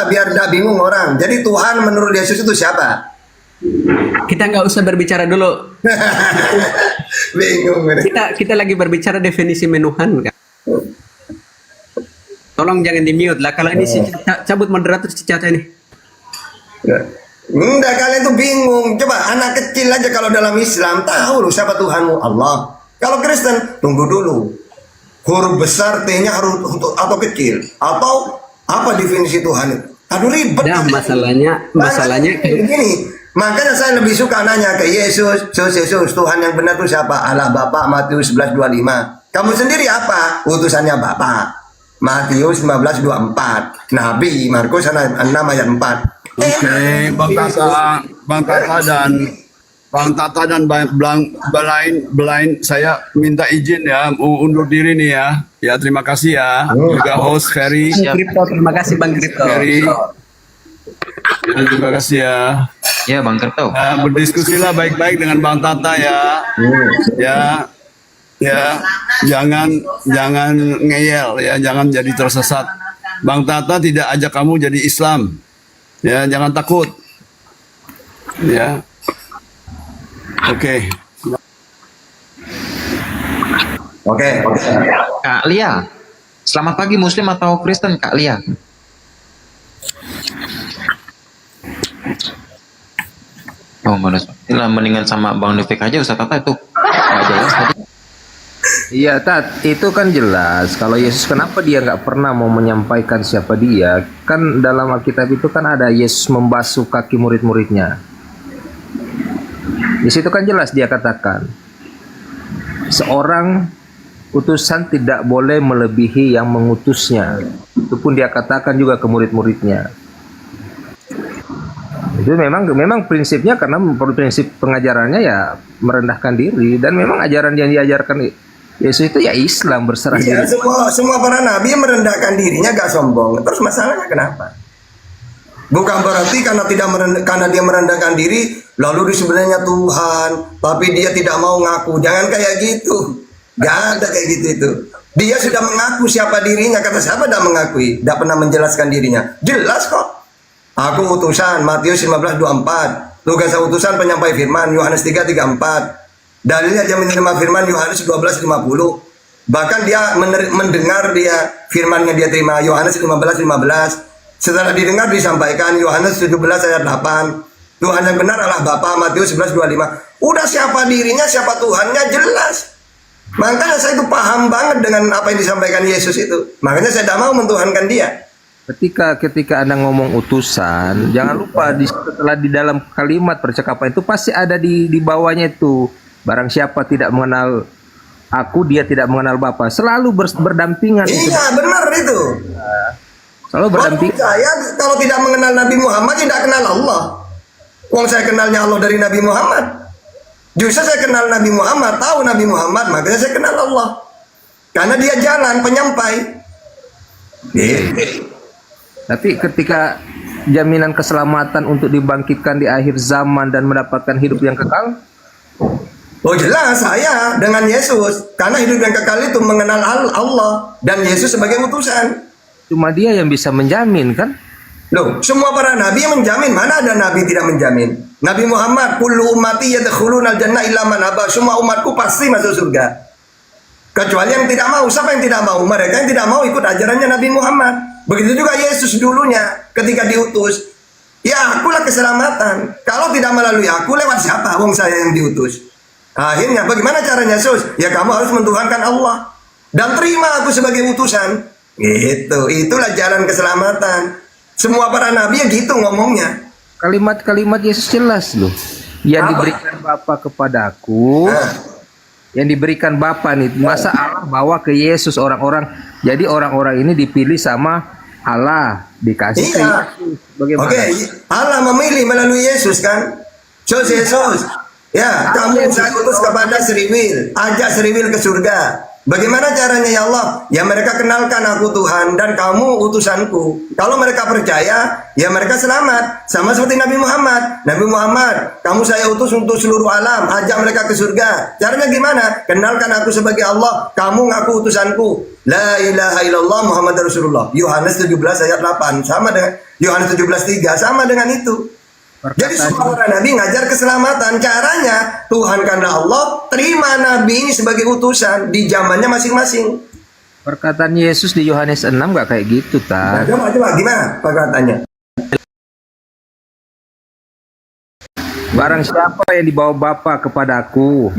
biar tidak bingung orang. Jadi Tuhan menurut Yesus itu siapa? Kita nggak usah berbicara dulu. Bingung. Kita lagi berbicara definisi menuhankan. Tolong jangan di mute lah. Kalau ini cabut moderator si Caca ini. Enggak, kalian tuh bingung. Coba anak kecil aja kalau dalam Islam tahu loh siapa Tuhanmu, Allah. Kalau Kristen tunggu dulu. Huruf besar T-nya harus atau kecil atau apa definisi Tuhan itu? Aduh ribet. Nah, masalahnya begini. Makanya saya lebih suka nanya ke Yesus, Tuhan yang benar itu siapa? Allah Bapa, Matius 11:25. Kamu sendiri apa? Utusannya Bapa. Matius 15:24. Nabi Markus 6 ayat 4. Oke, Bang Tata dan Belain, saya minta izin ya, undur diri nih ya. Ya, terima kasih ya. Juga host Ferry. Siap. Kripto, terima kasih Bang Kripto. Ferry. Ya, terima kasih ya. Ya, Bang Kripto. Nah, berdiskusilah baik-baik dengan Bang Tata ya. Ya, jangan ngeyel ya, jangan jadi tersesat. Bang Tata tidak ajak kamu jadi Islam. Ya, jangan takut. Ya. Oke. Oke. Kak Lia. Selamat pagi Muslim atau Kristen, Kak Lia? Oh, mana? Inilah mendingan sama Bang Nufik aja Ustaz Tata itu. Nggak jelas tadi. Iya, Tat, itu kan jelas. Kalau Yesus kenapa dia nggak pernah mau menyampaikan siapa dia? Kan dalam Alkitab itu kan ada Yesus membasuh kaki murid-muridnya. Di situ kan jelas dia katakan, seorang utusan tidak boleh melebihi yang mengutusnya. Itu pun dia katakan juga ke murid-muridnya. Itu memang prinsipnya, karena prinsip pengajarannya ya merendahkan diri, dan memang ajaran yang diajarkan Yesus itu ya Islam, berserah Iya, diri. semua para nabi merendahkan dirinya, gak sombong. Terus masalahnya kenapa? Bukan berarti karena dia merendahkan diri lalu di sebelahnya Tuhan, tapi dia tidak mau ngaku. Jangan kayak gitu. Gak ada kayak gitu itu. Dia sudah mengaku siapa dirinya. Kata siapa tidak mengakui? Tidak pernah menjelaskan dirinya. Jelas kok. Aku utusan, Matius 15:24. Tugas utusan penyampai firman, Yohanes 3:34. Dalilnya dia menerima firman, Yohanes 12:50. Bahkan dia mendengar firmannya dia terima, Yohanes 15:15. Setelah didengar disampaikan, Yohanes 17 ayat 8. Tuhan yang benar adalah Bapa, Matius 11:25. Udah siapa dirinya, siapa Tuhannya, jelas. Makanya saya itu paham banget dengan apa yang disampaikan Yesus itu. Makanya saya tidak mau mentuhankan dia. Ketika Anda ngomong utusan, jangan lupa setelah di dalam kalimat percakapan itu pasti ada di bawahnya itu. Barang siapa tidak mengenal aku, dia tidak mengenal Bapa. Selalu berdampingan itu. Iya, benar itu. Selalu berdampingan. Saya kalau tidak mengenal Nabi Muhammad, tidak kenal Allah. Wong saya kenalnya Allah dari Nabi Muhammad. Justru saya kenal Nabi Muhammad, tahu Nabi Muhammad, makanya saya kenal Allah. Karena dia jalan penyampai. Tapi ketika jaminan keselamatan untuk dibangkitkan di akhir zaman dan mendapatkan hidup yang kekal, Oh jelas saya dengan Yesus. Karena hidup yang kekal itu mengenal Allah dan Yesus sebagai utusan. cuma dia yang bisa menjamin kan? Loh, semua para nabi menjamin. Mana ada nabi tidak menjamin? Nabi Muhammad, kullu ummati yadkhulunal jannah illa man aba. Semua umatku pasti masuk surga. Kecuali yang tidak mau. Siapa yang tidak mau? Mereka yang tidak mau ikut ajarannya Nabi Muhammad. Begitu juga Yesus dulunya ketika diutus. Ya, akulah keselamatan. Kalau tidak melalui aku, lewat siapa? Wong saya yang diutus. Akhirnya bagaimana caranya Yesus? Ya kamu harus mentuhankan Allah dan terima aku sebagai utusan. Gitu. Itulah jalan keselamatan. Semua para nabi ya gitu ngomongnya. Kalimat-kalimat Yesus jelas loh. Yang Apa? diberikan Bapa kepada aku, yang diberikan Bapa nih, masa Allah bawa ke Yesus orang-orang. Jadi orang-orang ini dipilih sama Allah, dikasih ke Iya. Yesus. Bagaimana? Oke, Allah memilih melalui Yesus kan? Yesus. Ya, kamu saya utus kepada Seriwil, ajak Seriwil ke surga. Bagaimana caranya ya Allah? Ya mereka kenalkan aku Tuhan dan kamu utusanku. Kalau mereka percaya, ya mereka selamat. Sama seperti Nabi Muhammad. Nabi Muhammad, kamu saya utus untuk seluruh alam, ajak mereka ke surga. Caranya gimana? Kenalkan aku sebagai Allah, kamu ngaku utusanku. La ilaha illallah Muhammad Rasulullah. Yohanes 17 ayat 8 sama dengan Yohanes 17:3 sama dengan itu. Jadi semua para nabi ngajar keselamatan. Caranya tuhankanlah Allah, terima nabi ini sebagai utusan di zamannya masing-masing. Perkataan Yesus di Yohanes 6 nggak kayak gitu, Nah, Tan. coba gimana perkataannya? Barang siapa yang dibawa Bapa kepada aku,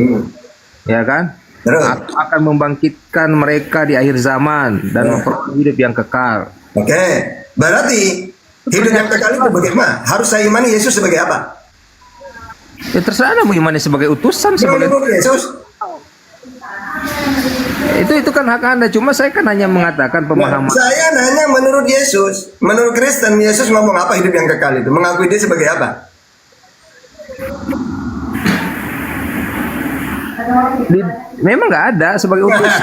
ya kan? Terus, Aku akan membangkitkan mereka di akhir zaman dan memperoleh hidup yang kekal. oke. Berarti hidup yang kekal itu bagaimana? Harus saya imani Yesus sebagai apa? Ya terserah Anda mau imani sebagai utusan, sebagai Sebagai Yesus. Itu kan hak Anda. Cuma saya kan hanya mengatakan pemahaman. Saya nanya menurut Yesus, menurut Kristen, Yesus ngomong apa hidup yang kekal itu? Mengakui dia sebagai apa? Memang nggak ada sebagai utusan.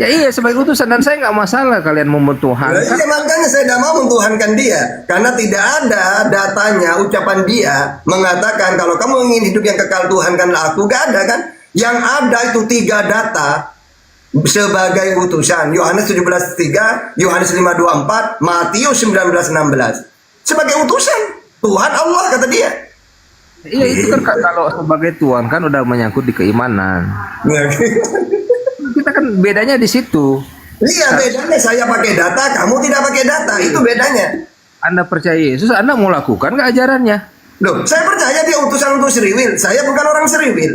Ya iya sebagai utusan, dan saya nggak masalah kalian mau Nah, mentuhankan. iya, makanya saya tidak mau mentuhankan dia, karena tidak ada datanya, ucapan dia mengatakan kalau kamu ingin hidup yang kekal, tuhankanlah aku. Gak ada kan? Yang ada itu 3 data sebagai utusan. Yohanes 17:3, Yohanes 5:24, Matius 19:16. Sebagai utusan Tuhan Allah, kata dia. Iya itu kan kalau sebagai Tuhan kan udah menyangkut di keimanan. Kita kan bedanya di situ. Iya, bedanya saya pakai data, kamu tidak pakai data. Itu bedanya. Anda percaya Yesus, Anda mau lakukan nggak ajarannya? Loh, saya percaya dia utusan untuk Seriwil. Saya bukan orang Seriwil.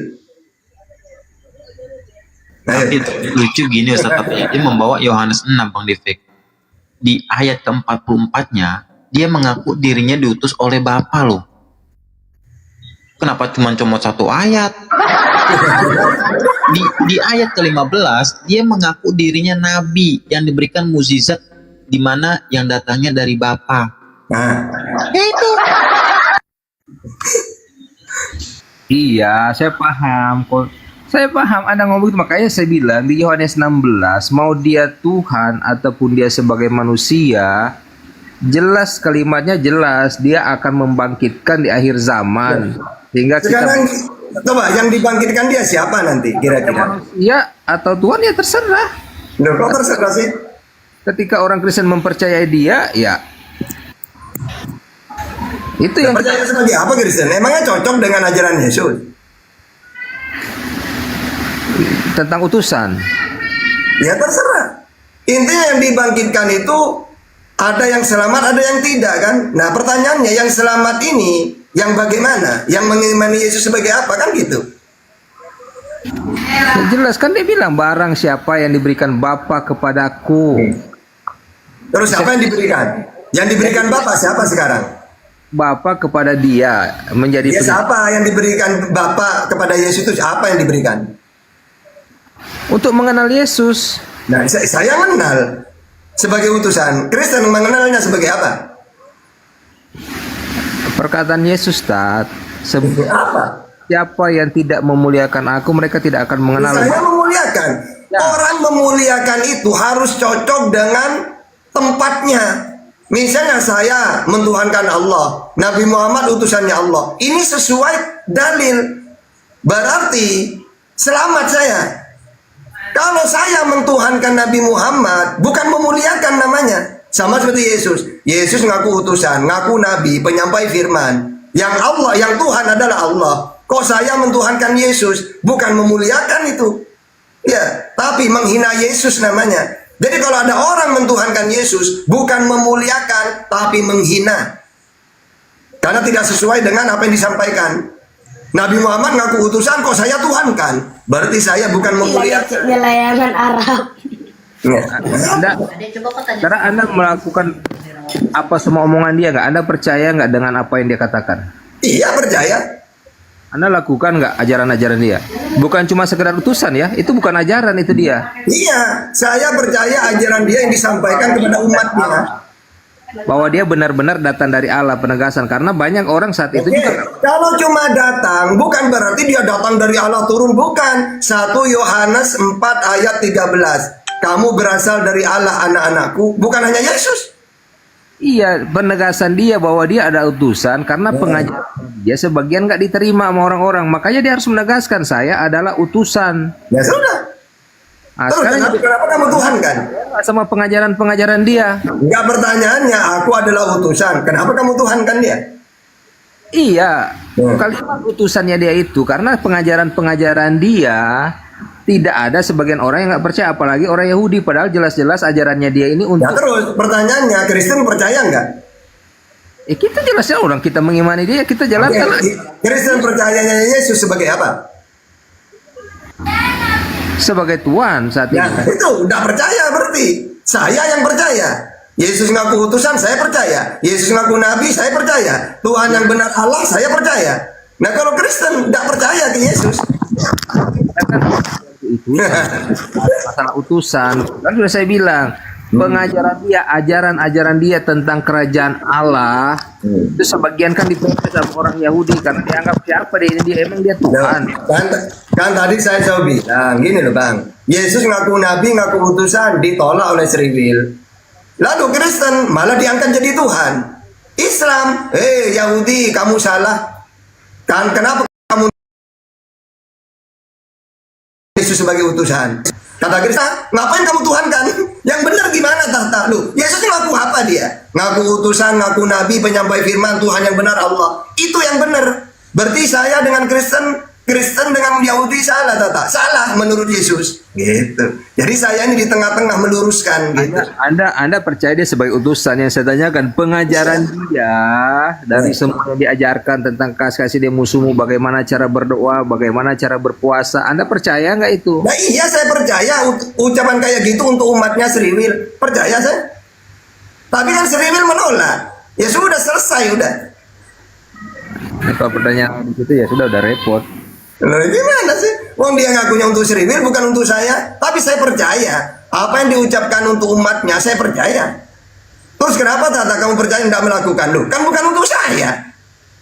Tapi lucu gini Ustaz, katanya dia membawa Yohanes 6 Bang Defek. Di ayat ke-44-nya dia mengaku dirinya diutus oleh Bapa loh. Kenapa cuma comot 1 ayat? Di ayat ke-15 dia mengaku dirinya nabi yang diberikan mukjizat di mana yang datangnya dari Bapa. Nah, Itu. Iya, saya paham kok. Saya paham Anda ngomong itu, makanya saya bilang di Yohanes 16, mau dia Tuhan ataupun dia sebagai manusia, jelas kalimatnya jelas, dia akan membangkitkan di akhir zaman. Sehingga sekarang kita coba yang dibangkitkan dia siapa nanti kira-kira? manusia atau Tuhan ya terserah. Loh, kok terserah sih? Ketika orang Kristen mempercayai dia, ya itu yang Percaya sebagai apa Kristen? Emangnya cocok dengan ajaran Yesus? tentang utusan. Ya terserah. Intinya yang dibangkitkan itu ada yang selamat, ada yang tidak kan? Nah pertanyaannya yang selamat ini yang bagaimana? Yang mengimani Yesus sebagai apa kan gitu? Ya, jelas kan dia bilang barang siapa yang diberikan Bapa kepadaku. Terus siapa yang diberikan? Yang diberikan Bapa siapa sekarang? Bapa kepada dia menjadi Ya siapa yang diberikan Bapa kepada Yesus itu apa yang diberikan? untuk mengenal Yesus. Nah saya mengenal sebagai utusan. Kristen mengenalnya sebagai apa? Perkataan Yesus Tat, Apa? siapa yang tidak memuliakan aku, mereka tidak akan mengenal. Saya memuliakan. Ya. Orang memuliakan itu harus cocok dengan tempatnya. Misalnya saya mentuhankan Allah, Nabi Muhammad utusannya Allah. Ini sesuai dalil. Berarti selamat saya. Kalau saya mentuhankan Nabi Muhammad, bukan memuliakan namanya. Sama seperti Yesus. Yesus ngaku utusan, ngaku nabi, penyampai firman. Yang Allah, yang Tuhan adalah Allah. Kok saya mentuhankan Yesus? Bukan memuliakan itu. Ya, tapi menghina Yesus namanya. Jadi kalau ada orang mentuhankan Yesus, bukan memuliakan, tapi menghina. Karena tidak sesuai dengan apa yang disampaikan. Nabi Muhammad ngaku utusan, kok saya tuhankan? Berarti saya bukan memuliakan. Layangan Arab. Karena Anda melakukan apa semua omongan dia nggak? Anda percaya nggak dengan apa yang dia katakan? Iya percaya. Anda lakukan nggak ajaran-ajaran dia? Bukan cuma sekedar utusan ya, itu bukan ajaran itu dia. Iya, saya percaya ajaran dia yang disampaikan kepada umatnya. Bahwa dia benar-benar datang dari Allah, penegasan. Karena banyak orang saat itu Oke, juga. kalau cuma datang, bukan berarti dia datang dari Allah turun, bukan. 1 Yohanes 4 ayat 13. Kamu berasal dari Allah anak-anakku, bukan hanya Yesus. Iya, penegasan dia bahwa dia ada utusan karena pengajaran dia sebagian nggak diterima sama orang-orang. Makanya dia harus menegaskan saya adalah utusan. Ya sudah. Nah, Terus sekarang kenapa kamu Tuhan kan? sama pengajaran-pengajaran dia. Enggak, pertanyaannya, aku adalah utusan. Kenapa kamu Tuhan kan dia? Iya, kalimat utusannya dia itu karena pengajaran-pengajaran dia tidak ada sebagian orang yang nggak percaya, apalagi orang Yahudi. Padahal jelas-jelas ajarannya dia ini Ya untuk. terus pertanyaannya, Kristen percaya enggak? Kita jelasnya orang kita mengimani dia, kita jalankan. Kristen percayanya Yesus sebagai apa? Sebagai Tuhan saat Ya ini. itu udah percaya berarti. Saya yang percaya. Yesus ngaku utusan, saya percaya. Yesus ngaku nabi, saya percaya. Tuhan yang benar Allah, saya percaya. Nah kalau Kristen tidak percaya ke Yesus. masalah utusan. Kan sudah saya bilang, pengajaran dia, ajaran-ajaran dia tentang kerajaan Allah itu sebagian kan diprotes sama orang Yahudi karena dianggap siapa dia emang dia Tuhan. Kan tadi saya coba bilang gini loh Bang, Yesus ngaku nabi, ngaku utusan, ditolak oleh Seriwil. Lalu Kristen malah diangkat jadi Tuhan. Islam, Yahudi kamu salah. Kan kenapa kamu Yesus sebagai utusan? Kata Kristen, ngapain kamu Tuhan kan? Yang benar gimana tahta lu? Yesus ngaku apa dia? Ngaku utusan, ngaku nabi, penyampai firman, Tuhan yang benar Allah. Itu yang benar. Berarti saya dengan Kristen dengan Yahudi salah tata. Salah menurut Yesus. Gitu. Jadi saya ini di tengah-tengah meluruskan gitu. Anda percaya dia sebagai utusan. Yang saya tanyakan pengajaran dia dari semua yang diajarkan tentang kasih dia musuhmu, bagaimana cara berdoa, bagaimana cara berpuasa. Anda percaya nggak itu? Nah iya saya percaya ucapan kayak gitu untuk umatnya Seriwil. Percaya saya. Tapi kan Seriwil menolak. Ya sudah selesai udah. Kalau pertanyaan itu ya sudah repot. Loh gimana sih? Wong dia ngakunya untuk Seriwil bukan untuk saya. Tapi saya percaya apa yang diucapkan untuk umatnya saya percaya. Terus kenapa tata kamu percaya tidak melakukan? Loh kan bukan untuk saya.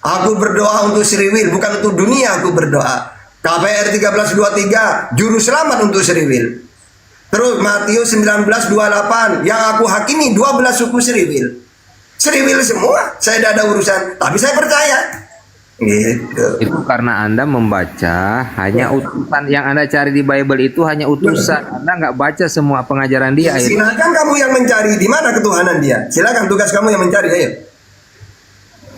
Aku berdoa untuk Seriwil bukan untuk dunia aku berdoa. KPR 1323 juru selamat untuk Seriwil. Terus Matius 19:28 yang aku hakimi 12 suku Seriwil. Seriwil semua saya tidak ada urusan. Tapi saya percaya. Gitu. Itu karena Anda membaca hanya utusan yang Anda cari di Bible itu hanya utusan. Anda nggak baca semua pengajaran dia. Silakan kamu yang mencari di mana ketuhanan dia. Silakan tugas kamu yang mencari, ayo.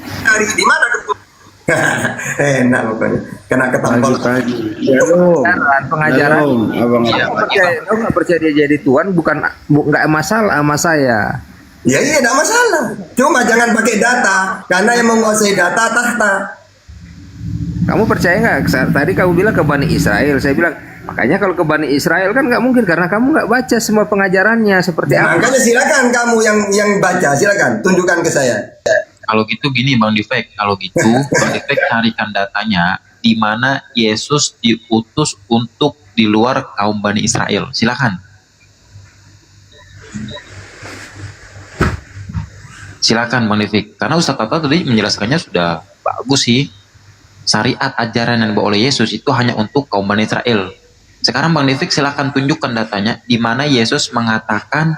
Cari di mana ketuhanan. Enak pokoknya. Kena ketampol. Pengajaran. Kamu nggak percaya dia jadi Tuhan nggak masalah sama saya. Ya iya tidak masalah. Cuma jangan pakai data karena yang menguasai data tahta. Kamu percaya nggak? Tadi kamu bilang ke Bani Israel. Saya bilang, makanya kalau ke Bani Israel kan nggak mungkin karena kamu nggak baca semua pengajarannya seperti apa. Makanya silakan kamu yang baca, silakan tunjukkan ke saya. Kalau gitu gini Bang Difek, kalau gitu Bang Difek carikan datanya di mana Yesus diutus untuk di luar kaum Bani Israel. Silakan. Silakan Bang Difek. Karena Ustaz Tata tadi menjelaskannya sudah bagus sih. Syariat ajaran yang dibawa oleh Yesus itu hanya untuk kaum Bani Israel. Sekarang Bang Difek silakan tunjukkan datanya di mana Yesus mengatakan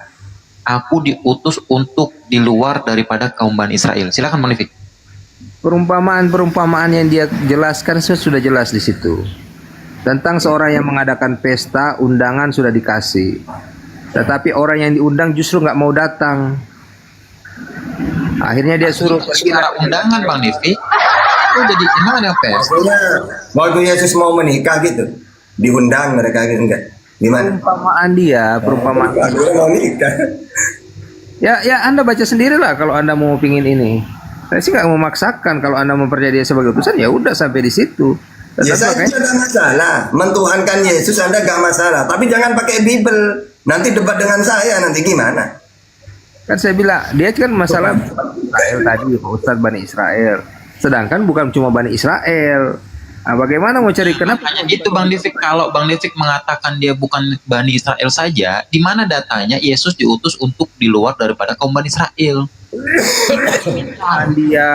aku diutus untuk di luar daripada kaum Bani Israel. Silakan Bang Difek. Perumpamaan yang dia jelaskan sudah jelas di situ. Tentang seorang yang mengadakan pesta, undangan sudah dikasih. Tetapi orang yang diundang justru nggak mau datang. Akhirnya dia suruh secara undangan Bang Difek. Jadi emang ada pesta? Maksudnya waktu Yesus mau menikah gitu, diundang mereka gitu enggak? Gimana? Perumpamaan mau nikah. Ya Anda baca sendirilah kalau Anda mau pingin ini. Saya sih nggak memaksakan kalau Anda mempercayai dia sebagai utusan ya udah sampai di situ. Ya saya tidak ada masalah, mentuhankan Yesus Anda gak masalah, tapi jangan pakai Bible. Nanti debat dengan saya nanti gimana? Kan saya bilang dia kan masalah Israel tadi, Ustadz Bani Israel. Sedangkan bukan cuma Bani Israel. Nah, bagaimana mau cari kenapa? Makanya itu Bang Difek, kalau Bang Difek mengatakan dia bukan Bani Israel saja, di mana datanya Yesus diutus untuk di luar daripada kaum Bani Israel? Dia.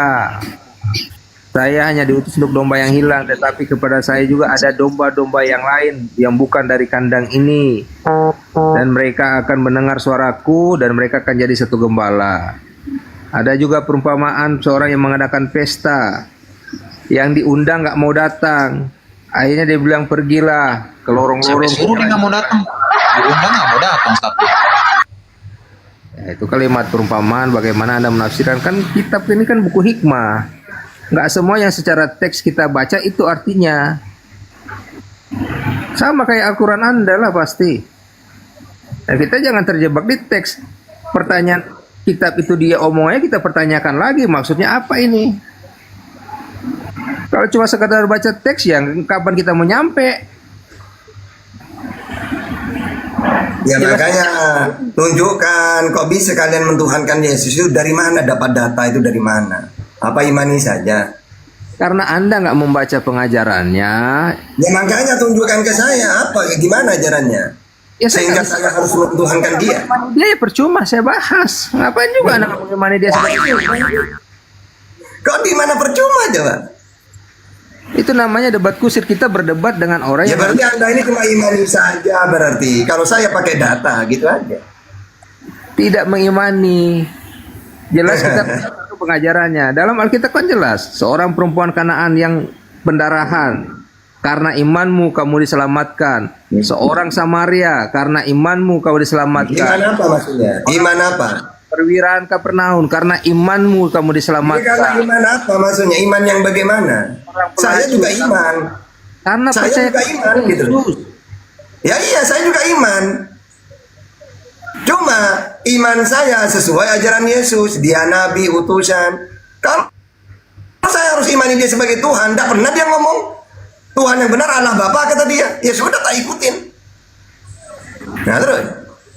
Saya hanya diutus untuk domba yang hilang, tetapi kepada saya juga ada domba-domba yang lain yang bukan dari kandang ini. Dan mereka akan mendengar suaraku dan mereka akan jadi satu gembala. Ada juga perumpamaan seorang yang mengadakan pesta, yang diundang nggak mau datang. Akhirnya dia bilang pergilah ke lorong-lorong. Sampai suruh dia nggak mau datang, diundang nggak mau datang satu. Ya, itu kalimat perumpamaan. Bagaimana Anda menafsirkan? Kan kitab ini kan buku hikmah. Nggak semua yang secara teks kita baca itu artinya. Sama kayak Al-Quran Anda lah pasti. Nah, kita jangan terjebak di teks. Pertanyaan kitab itu dia omongnya kita pertanyakan lagi maksudnya apa ini. Kalau cuma sekadar baca teks yang kapan kita mau nyampe? Ya makanya tunjukkan kok bisa kalian mentuhankan Yesus itu dari mana, dapat data itu dari mana? Apa imani saja? Karena Anda nggak membaca pengajarannya, Ya makanya tunjukkan ke saya apa, gimana ajarannya. ya saya Sehingga nggak bisa saya harus mentuhankan dia. mengimani dia, ya percuma saya bahas. Ngapain juga Anda nggak mengimani dia sebagai Tuhan? Kok di mana percuma coba? Itu namanya debat kusir. Kita berdebat dengan orang Ya yang berarti Anda ini cuma imani saja berarti. Kalau saya pakai data gitu aja. tidak mengimani. Jelas kita tahu pengajarannya. Dalam Alkitab kan jelas, seorang perempuan Kanaan yang pendarahan, karena imanmu kamu diselamatkan. Seorang Samaria, karena imanmu kamu Iman diselamatkan. apa maksudnya? Iman apa? Perwiraan Kapernaum, karena imanmu kamu Ini karena diselamatkan. iman apa maksudnya? Iman yang bagaimana? Saya juga iman. Karena Saya percaya juga iman gitu. Ya iya, saya juga iman. Cuma iman saya sesuai ajaran Yesus. Dia nabi, utusan. Kalau saya harus imani dia sebagai Tuhan, tidak pernah dia ngomong Tuhan yang benar Allah Bapa kata dia. Ya sudah, tak ikutin. Nah terus,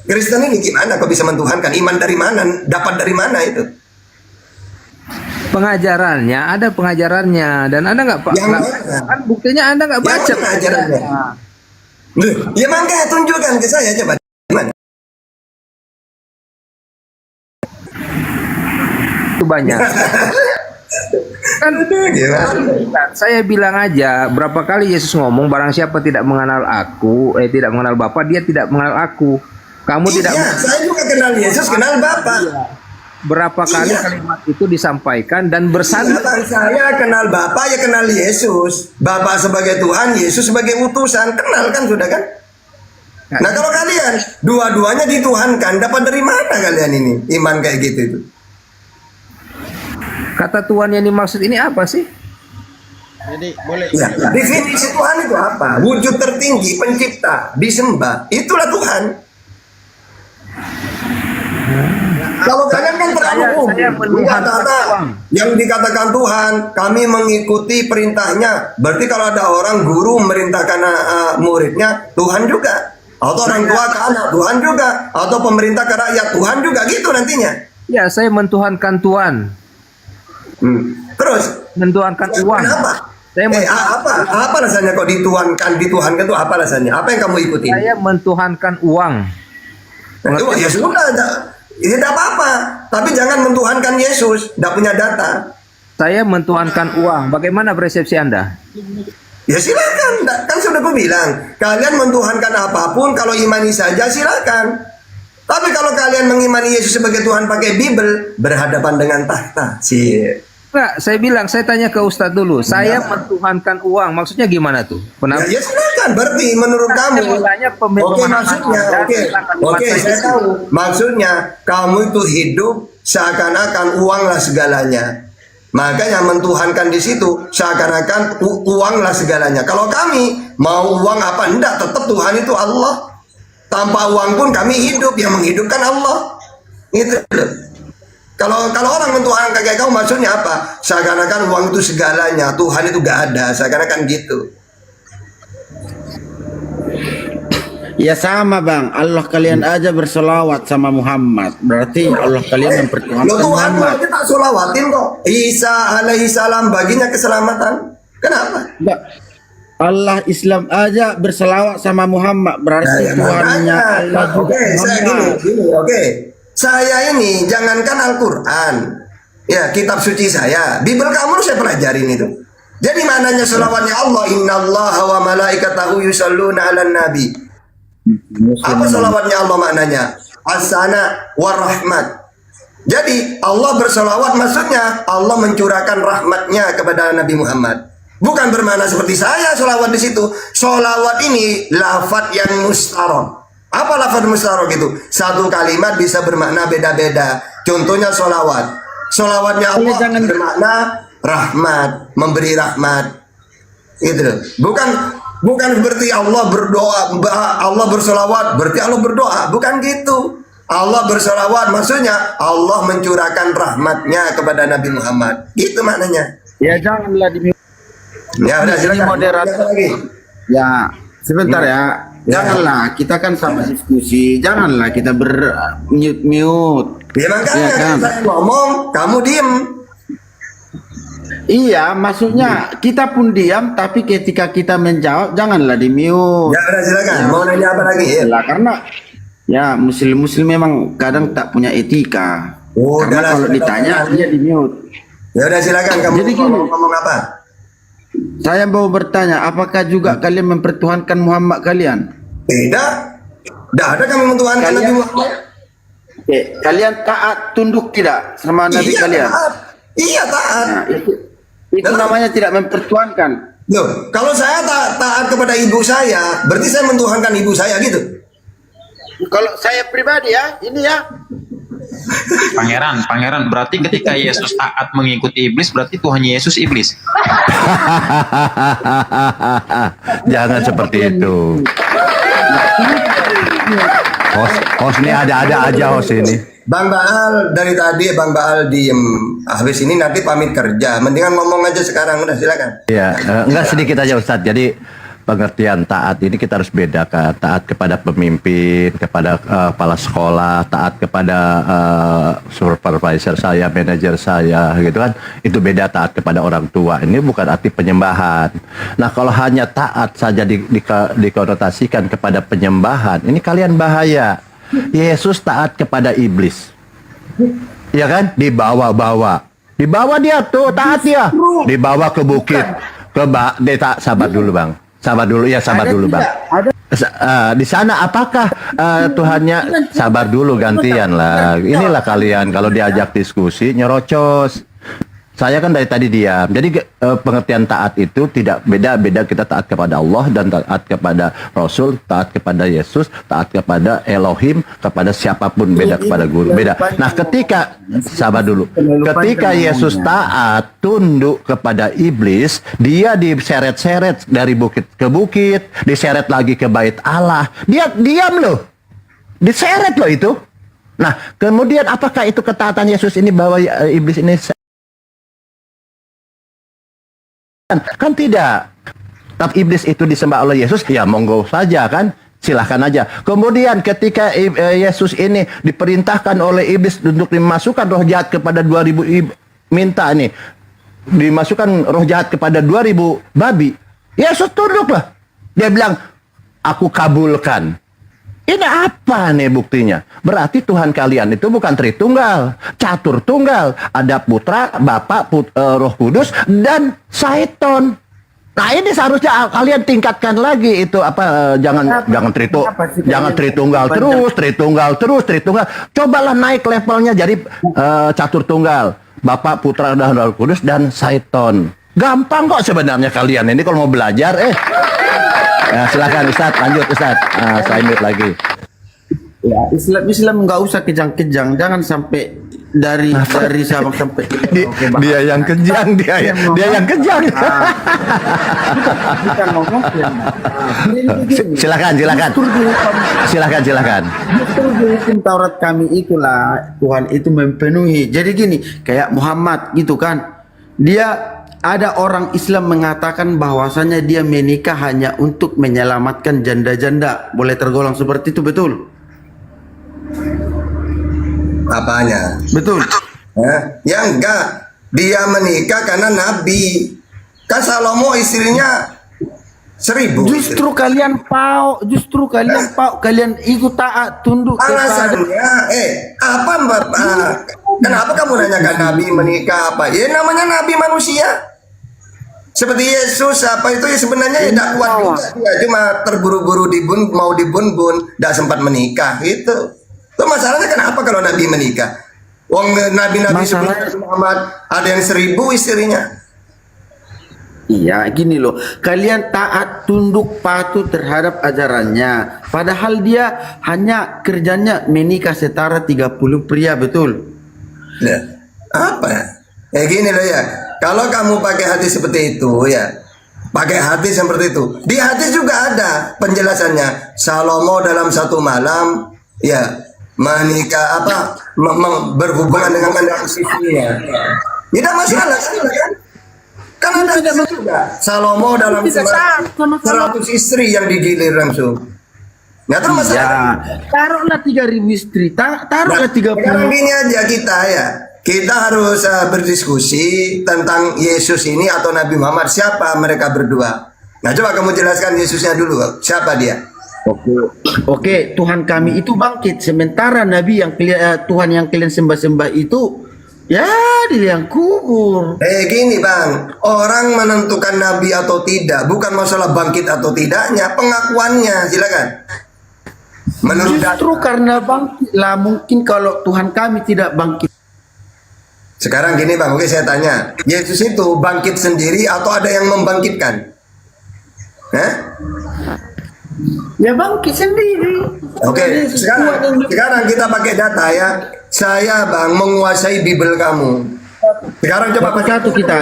Kristen ini gimana kok bisa mentuhankan? Iman dari mana? Dapat dari mana itu? pengajarannya, ada pengajarannya, dan Anda nggak Yang nggak- mana? kan buktinya Anda nggak Yang baca mana ajarannya? Loh, ya makanya tunjukkan ke saya coba. Gimana? itu banyak. Kan Gimana? saya bilang aja, berapa kali Yesus ngomong, barang siapa tidak mengenal aku, tidak mengenal Bapa, dia tidak mengenal aku. Kamu tidak Iya, saya juga kenal Yesus, kenal Bapa. berapa kali Iya. kalimat itu disampaikan dan bersandar. Saya kenal Bapa, ya kenal Yesus. Bapa sebagai Tuhan, Yesus sebagai utusan. Kenal kan sudah kan? Nah kalau kalian dua-duanya dituhankan, dapat dari mana kalian ini iman kayak gitu itu? Kata Tuhan yang dimaksud ini apa sih? Ya, definisi Tuhan itu apa? Wujud tertinggi, pencipta, disembah. Itulah Tuhan. Kalau kalian kan terlalu saya menuhankan Tuhan. yang dikatakan Tuhan, kami mengikuti perintahnya. Berarti kalau ada orang guru merintahkan muridnya, Tuhan juga. Atau orang tua ke anak, Tuhan juga. Atau pemerintah ke rakyat, Tuhan juga. Gitu nantinya. Ya, saya mentuhankan Tuhan, Terus, mentuhankan uang. kenapa? Saya Apa rasanya kok dituhankan itu apa rasanya? Apa yang kamu ikuti? Saya mentuhankan uang. Ya sudah, tidak apa-apa. Tapi jangan mentuhankan Yesus, tidak punya data. Saya mentuhankan uang. Bagaimana persepsi Anda? Ya silakan, kan sudah aku bilang, kalian mentuhankan apapun, kalau imani saja silakan. Tapi kalau kalian mengimani Yesus sebagai Tuhan pakai Bible, berhadapan dengan tahta. Enggak, saya bilang, saya tanya ke Ustadz dulu. Saya mentuhankan uang. Maksudnya gimana tuh? Kenapa? Ya silakan, berarti menurut kamu. Oke, maksudnya, oke, saya tahu. Maksudnya, kamu itu hidup seakan-akan uanglah segalanya. Makanya mentuhankan di situ seakan-akan uanglah segalanya. Kalau kami mau uang apa enggak, tetap Tuhan itu Allah. Tanpa uang pun kami hidup, yang menghidupkan Allah. Itu. Kalau orang mentuhankan kayak kamu maksudnya apa? Seakan-akan uang itu segalanya, Tuhan itu gak ada, seakan-akan gitu. Ya sama bang, Allah kalian aja bersolawat sama Muhammad. Berarti Allah kalian mempertuhankan Loh Tuhan Muhammad. kita solawatin kok. Isa alaihi salam baginya keselamatan. Kenapa? Enggak. Allah Islam aja berselawat sama Muhammad. Berarti Tuhannya Allah juga Oke, saya Muhammad. gini, oke. Saya ini jangankan Al-Quran, ya kitab suci saya, Bible kamu saya pelajarin itu. Jadi maknanya selawatnya Allah, Innallaha wa malaikatahu yusalluna 'alan nabi. Apa selawatnya Allah maknanya? As-sana warahmat. Jadi Allah berselawat maksudnya Allah mencurahkan rahmatnya kepada Nabi Muhammad. Bukan bermakna seperti saya selawat di situ. Selawat ini lafaz yang mustarok. Apa lafaz mustarok itu? Satu kalimat bisa bermakna beda-beda. Contohnya selawat. Selawatnya Allah bermakna rahmat, memberi rahmat. Gitu loh. Bukan berarti Allah berdoa, Allah berselawat, berarti Allah berdoa. Bukan gitu. Allah berselawat maksudnya Allah mencurahkan rahmatnya kepada Nabi Muhammad. Gitu maknanya. Ya janganlah di Ya udah silakan. moderator lagi. Ya sebentar ya. Janganlah kita kan sama diskusi. Janganlah kita mute. Ya makanya Ya kan? saya ngomong, kamu diem. Iya, maksudnya kita pun diam, tapi ketika kita menjawab janganlah di mute. Ya udah silakan. Mau nanya apa lagi? Ya. Lah, karena ya muslim memang kadang tak punya etika. Udah Karena lah, kalau silakan. ditanya dia di mute. Ya udah silakan kamu Jadi gini. mau ngomong apa? Saya mau bertanya, apakah juga kalian mempertuhankan Muhammad kalian? Tidak. Tidak ada kami mentuhankan Kalian- Nabi Muhammad. Kalian taat tunduk tidak sama Nabi Iya kalian? taat. Iya taat. Nah, itu namanya tidak mempertuhankan. Loh, kalau saya taat kepada ibu saya, berarti saya mentuhankan ibu saya gitu. Kalau saya pribadi ya, ini ya. Pangeran, berarti ketika Yesus taat mengikuti iblis, berarti Tuhan Yesus iblis. Jangan seperti itu. Host ini ada aja host ini. Bang Baal dari tadi Bang Baal diem. Habis ini nanti pamit kerja. Mendingan ngomong aja sekarang, udah silakan. Ya, enggak sedikit aja Ustadz. Jadi pengertian taat ini kita harus bedakan. Taat kepada pemimpin, kepada kepala sekolah, taat kepada supervisor saya, manajer saya, gitu kan. Itu beda taat kepada orang tua. Ini bukan arti penyembahan. Nah, kalau hanya taat saja dikonotasikan kepada penyembahan, ini kalian bahaya. Yesus taat kepada iblis. Ya kan? Dibawa dia tuh, taat dia. Dibawa ke bukit. Sabar dulu Bang. Sabar dulu Bang. Di sana apakah Tuhannya, sabar dulu gantian lah. Inilah kalian kalau diajak diskusi nyerocos. Saya kan dari tadi diam. Jadi pengertian taat itu tidak beda kita taat kepada Allah dan taat kepada Rasul, taat kepada Yesus, taat kepada Elohim, kepada siapapun, beda kepada guru, beda. Nah, ketika sabar dulu. Ketika Yesus taat tunduk kepada iblis, dia diseret-seret dari bukit ke bukit, diseret lagi ke bait Allah. Dia diam loh. Diseret loh itu. Nah, kemudian apakah itu ketaatan Yesus ini bahwa iblis ini kan tidak. Tapi iblis itu disembah oleh Yesus, ya monggo saja kan, silahkan aja. Kemudian ketika Yesus ini diperintahkan oleh iblis untuk dimasukkan roh jahat kepada 2000 minta nih dimasukkan roh jahat kepada 2000 babi, Yesus tunduklah. Dia bilang, aku kabulkan. Ini apa nih buktinya? Berarti Tuhan kalian itu bukan Tritunggal, catur tunggal. Ada Putra, Bapa, Roh Kudus, dan Syaiton. Nah ini seharusnya kalian tingkatkan lagi itu apa? Jangan Tritunggal terus. Cobalah naik levelnya jadi catur tunggal, Bapa, Putra, dan Roh Kudus, dan Syaiton. Gampang kok sebenarnya kalian ini kalau mau belajar. Nah, silakan Ustadz, lanjut Ustadz. Saya mute lagi. Ya, Islam nggak usah kejang-kejang, jangan sampai dari Sabang sampai Dia yang kejang, dia yang kejang. Bukan ngomong. Silakan. Justru di hukum Taurat kami itulah Tuhan itu memenuhi. Jadi gini, kayak Muhammad gitu kan. Dia ada orang Islam mengatakan bahwasanya dia menikah hanya untuk menyelamatkan janda-janda. Boleh tergolong seperti itu, betul? Apanya? Betul. Ya enggak. Dia menikah karena Nabi. Kan Salomo istrinya 1000. Justru kalian kalian ikut taat tunduk kepada Alasannya, apa Bapak? Kenapa kamu nanyakan Nabi menikah apa? Ya namanya Nabi manusia. Seperti Yesus apa itu ya sebenarnya ya tidak kuat juga. Dia cuma terburu-buru mau dibun-bun, tidak sempat menikah itu. Itu masalahnya kenapa kalau Nabi menikah? Wong Nabi-Nabi sebelum Muhammad ada yang 1000 istrinya. Iya, gini loh. Kalian taat tunduk patuh terhadap ajarannya. Padahal dia hanya kerjanya menikah setara 30 pria, betul? Ya, apa ya? Kayak gini loh ya. Kalau kamu pakai hati seperti itu ya, pakai hati seperti itu. Di hati juga ada penjelasannya. Salomo dalam satu malam ya menikah berhubungan dengan istrinya. Tidak masalah kan? Kan ada juga. Salomo dalam 100 istri yang digilir langsung. Nggak tahu masalah. Ya, taruhlah 3000 istri, taruhlah 30. Sekarang gini aja kita ya. kita harus berdiskusi tentang Yesus ini atau Nabi Muhammad. Siapa mereka berdua? Nah, coba kamu jelaskan Yesusnya dulu. Siapa dia? Oke, Tuhan kami itu bangkit. Sementara Nabi yang Tuhan yang kalian sembah-sembah itu ya di liang kubur. Gini bang, orang menentukan Nabi atau tidak bukan masalah bangkit atau tidaknya, pengakuannya. Silakan. Menurut Justru karena bangkit lah, mungkin kalau Tuhan kami tidak bangkit. Sekarang gini bang, oke saya tanya, Yesus itu bangkit sendiri atau ada yang membangkitkan? Hah? Ya bangkit sendiri. Oke, sekarang kita pakai data ya. Saya bang menguasai Bible kamu. Sekarang coba Satu-satu kita.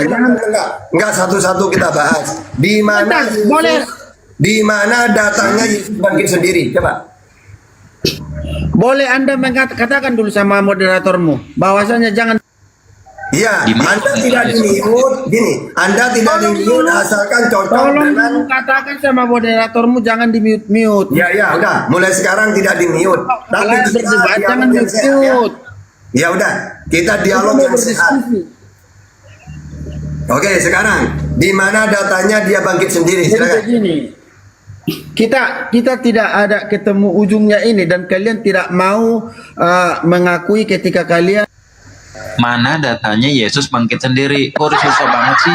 Enggak satu-satu kita bahas. Di mana Boleh. Di mana datanya Yesus bangkit sendiri? Coba. Boleh Anda katakan dulu sama moderatormu bahwasanya jangan. Iya, Di mana? Anda tidak di-mute. Gini, Anda tidak di-mute asalkan cocok Tolong dengan. katakan sama moderatormu jangan di mute. Ya, udah. Mulai sekarang tidak di-mute. Tapi Kalau kita berdebat jangan dialog yang sehat, ya. mute. Ya udah, kita dialog yang sehat. Oke, sekarang di mana datanya dia bangkit sendiri? Jadi Silakan. begini, kita tidak ada ketemu ujungnya ini dan kalian tidak mau mengakui ketika kalian Mana datanya Yesus bangkit sendiri? Kok susah banget sih?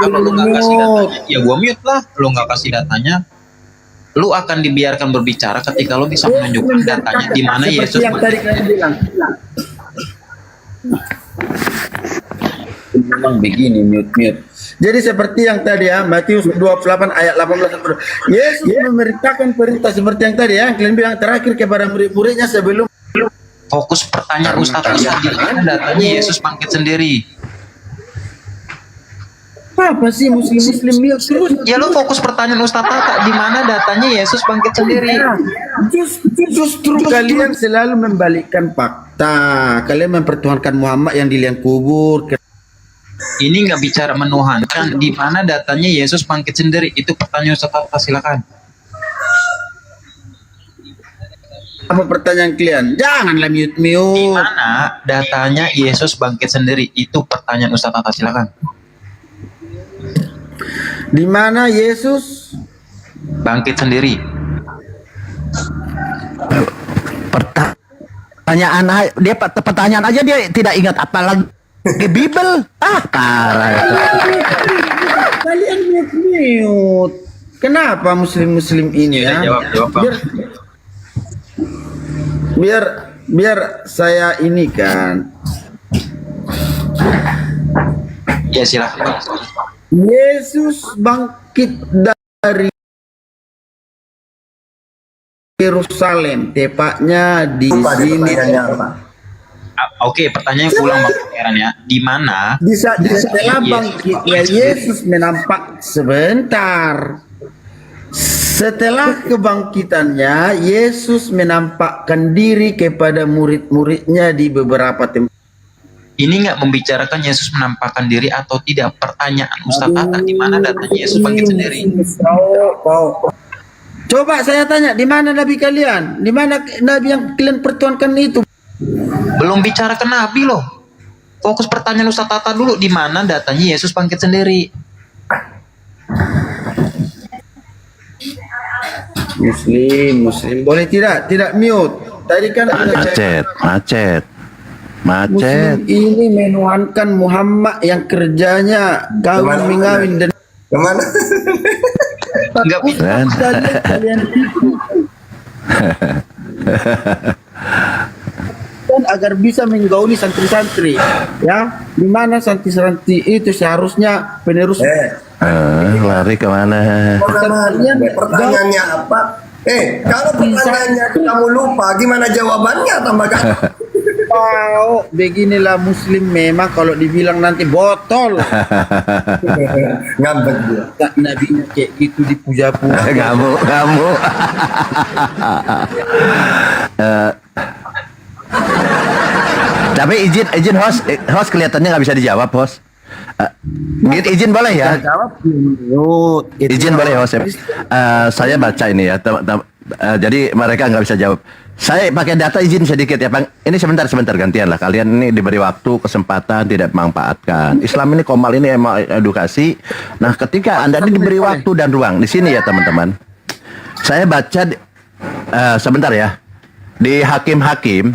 Kalau lu nggak kasih datanya, ya gua mute lah. Lu nggak kasih datanya, lu akan dibiarkan berbicara ketika lu bisa menunjukkan datanya di mana seperti Yesus yang tadi kalian bilang. Memang begini mute. Jadi seperti yang tadi ya, Matius 28 ayat 18 sampai 20. Yesus memerintahkan perintah seperti yang tadi ya, kalian bilang terakhir kepada murid-muridnya sebelum. Fokus pertanyaan Ustadz Ustadz, di mana datanya Yesus bangkit sendiri? Apa sih muslim mute terus? Ya lu fokus pertanyaan Ustadz Tata, di mana datanya Yesus bangkit sendiri? Justru kalian selalu membalikkan fakta. Kalian mempertuhankan Muhammad yang di liang kubur. Ini nggak bicara menuhankan, di mana datanya Yesus bangkit sendiri? Itu pertanyaan Ustadz Tata, silakan. Apa pertanyaan kalian? Janganlah Di mute. mana datanya Yesus bangkit sendiri? Itu pertanyaan Ustadz Tata, silakan. Di mana Yesus Bangkit sendiri. Pertanyaan aja dia tidak ingat, apalagi Bible. Parah. kalian mute. Kenapa muslim ini ya? Jawab, Bang. Biar saya ini kan. Ya silakan. Yesus bangkit dari Yerusalem, tepatnya di sini. Pertanyaannya apa? Oke, pertanyaannya ulang Bang Heran ya. Di mana? Setelah bangkitnya Yesus menampak sebentar. Setelah kebangkitannya, Yesus menampakkan diri kepada murid-muridnya di beberapa tempat. Ini nggak membicarakan Yesus menampakkan diri atau tidak. Pertanyaan Ustadz Tata, di mana datanya Yesus bangkit sendiri? Coba saya tanya, di mana nabi kalian? Di mana nabi yang kalian pertuhankan itu? Belum bicara ke Nabi loh. Fokus pertanyaan Ustadz Tata dulu, di mana datanya Yesus bangkit sendiri? Muslim boleh tidak mute. Tadi kan Macet. Muslim ini menuhankan Muhammad yang kerjanya kawin mengawin dan Kemana? Enggak bisa. kalian dan agar bisa menggauli santri-santri ya, di mana santri-santri itu seharusnya penerus. Lari kemana? Pertanyaannya apa? Kalau pertanyaannya kamu lupa, gimana jawabannya? Tambahkan. Wow, beginilah Muslim memang kalau dibilang nanti botol. Ngambek dia. Tak nabinya kayak gitu dipuja-puja. Kamu. Tapi izin host kelihatannya nggak bisa dijawab host. Izin boleh ya? Jawab Izin boleh host. Saya baca ini ya. Jadi mereka nggak bisa jawab. Saya pakai data izin sedikit ya, Bang. Ini sebentar gantian lah. Kalian ini diberi waktu, kesempatan, tidak memanfaatkan. Islam ini Komal ini emang edukasi. Nah, ketika Anda ini diberi waktu dan ruang di sini ya, teman-teman. Saya baca sebentar ya. Di Hakim-Hakim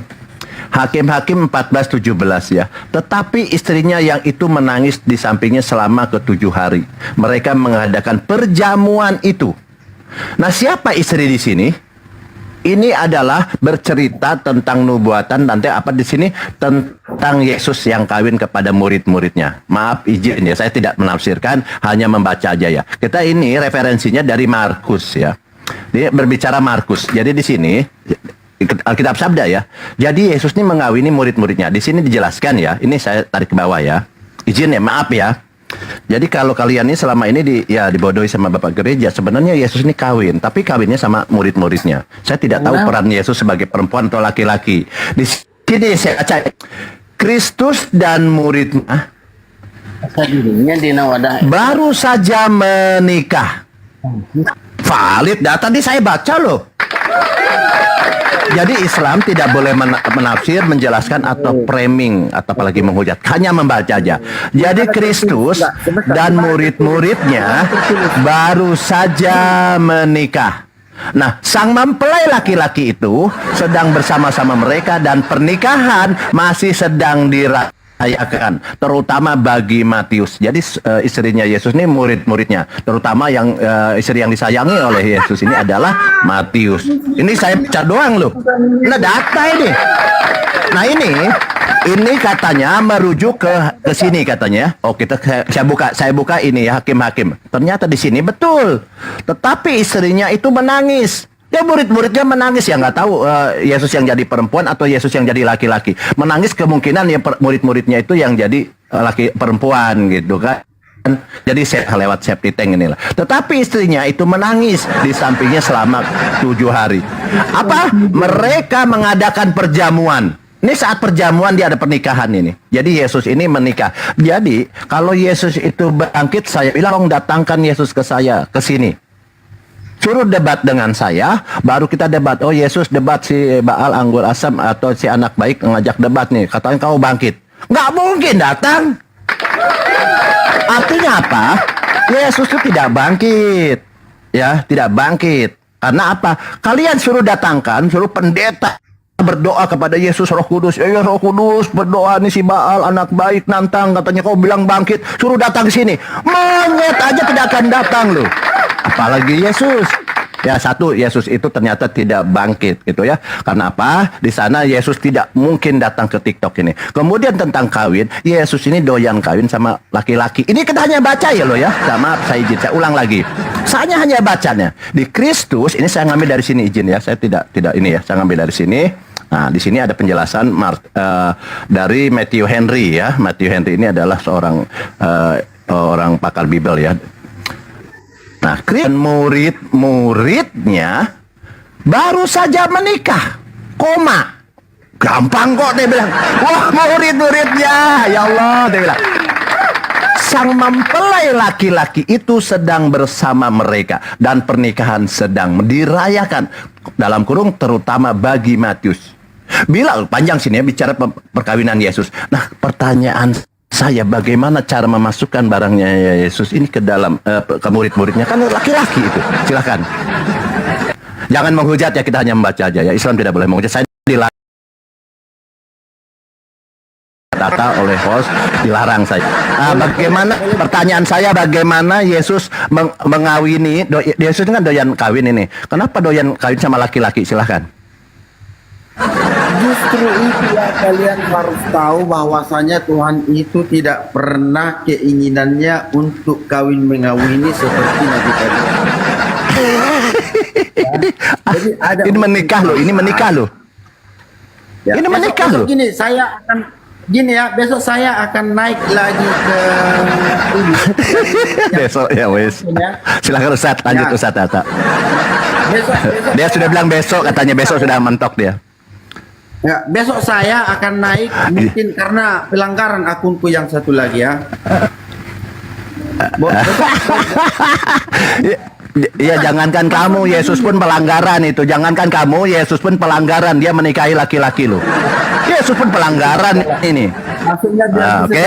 14:17 ya. Tetapi istrinya yang itu menangis di sampingnya selama ke-7 hari. Mereka mengadakan perjamuan itu. Nah, siapa istri di sini? Ini adalah bercerita tentang nubuatan nanti apa di sini tentang Yesus yang kawin kepada murid-muridnya. Maaf izin ya, saya tidak menafsirkan, hanya membaca aja ya. Kita ini referensinya dari Markus ya. Dia berbicara Markus. Jadi di sini Alkitab Sabda ya. Jadi Yesus ini mengawini murid-muridnya. Di sini dijelaskan ya. Ini saya tarik ke bawah ya. Izin ya, maaf ya. Jadi kalau kalian ini selama ini dibodohi sama Bapak Gereja, sebenarnya Yesus ini kawin, tapi kawinnya sama murid-muridnya. Saya tidak tahu peran Yesus sebagai perempuan atau laki-laki. Di sini saya baca Kristus dan muridnya baru saja menikah. Valid data tadi saya baca loh. Jadi Islam tidak boleh menafsir, menjelaskan atau framing atau apalagi menghujat, hanya membaca aja. Jadi Kristus dan murid-muridnya baru saja menikah. Nah, sang mempelai laki-laki itu sedang bersama-sama mereka dan pernikahan masih sedang dirayakan, terutama bagi Matius. Jadi istrinya Yesus ini murid-muridnya, terutama yang istri yang disayangi oleh Yesus ini adalah Matius. Ini saya baca doang loh. Nah, data ini. Nah, ini katanya merujuk ke sini katanya. Oh, saya buka ini ya, Hakim-Hakim. Ternyata di sini betul. Tetapi istrinya itu menangis. Ya murid-muridnya menangis ya, nggak tahu Yesus yang jadi perempuan atau Yesus yang jadi laki-laki. Menangis kemungkinan ya murid-muridnya itu yang jadi perempuan gitu kan. Jadi lewat safety tank inilah. Tetapi istrinya itu menangis di sampingnya selama 7 hari. Apa? Mereka mengadakan perjamuan. Ini saat perjamuan dia ada pernikahan ini. Jadi Yesus ini menikah. Jadi kalau Yesus itu bangkit, saya bilang datangkan Yesus ke saya, ke sini. Suruh debat dengan saya, baru kita debat. Oh, Yesus debat si Baal Anggur Asam atau si anak baik ngajak debat nih. Katanya kau bangkit. Nggak mungkin datang. Artinya apa? Yesus itu tidak bangkit. Ya, tidak bangkit. Karena apa? Kalian suruh datangkan, suruh pendeta berdoa kepada Yesus Roh Kudus. Ya Roh Kudus berdoa nih si Baal anak baik nantang, katanya kau bilang bangkit, suruh datang ke sini. Monyet aja tidak akan datang loh. Apalagi Yesus. Ya, satu, Yesus itu ternyata tidak bangkit gitu ya. Karena apa? Di sana Yesus tidak mungkin datang ke TikTok ini. Kemudian tentang kawin, Yesus ini doyan kawin sama laki-laki. Ini kita hanya baca ya loh ya. Maaf, saya izin, saya ulang lagi. Saya hanya bacanya. Di Kristus, ini saya ngambil dari sini izin ya. Saya tidak ini ya, saya ngambil dari sini. Nah, di sini ada penjelasan dari Matthew Henry ya. Matthew Henry ini adalah seorang orang pakar Bible ya. Nah, murid-muridnya baru saja menikah, koma. Gampang kok dia bilang. Wah, murid-muridnya, ya Allah, dia bilang. Sang mempelai laki-laki itu sedang bersama mereka dan pernikahan sedang dirayakan. Dalam kurung terutama bagi Matius. Bila panjang sini ya bicara perkawinan Yesus. Nah, pertanyaan saya, bagaimana cara memasukkan barangnya Yesus ini ke dalam ke murid-muridnya? Kan laki-laki itu. Silakan. Jangan menghujat ya, kita hanya membaca aja ya. Islam tidak boleh menghujat. Saya dilarang data oleh host, dilarang saya. Bagaimana pertanyaan saya, bagaimana Yesus mengawini? Yesus kan doyan kawin ini. Kenapa doyan kawin sama laki-laki? Silakan. Justru itu ya, kalian harus tahu bahwasanya Tuhan itu tidak pernah keinginannya untuk kawin mengawini seperti Nabi tadi. Jadi ada ini menikah loh, ini menikah loh. Ya, ini menikah loh. Gini, saya akan besok saya akan naik lagi ke ini. Besok ya wes. Silakan Ustaz, lanjut ya. Ustaz. Besok, dia sudah bilang besok, katanya besok sudah mentok dia. Ya, besok saya akan naik mungkin karena pelanggaran akunku yang satu lagi ya. Iya, jangankan kamu, Yesus pun pelanggaran itu. Jangankan kamu, Yesus pun pelanggaran. Dia menikahi laki-laki loh. Yesus pun pelanggaran ini. Maksudnya dia Oke,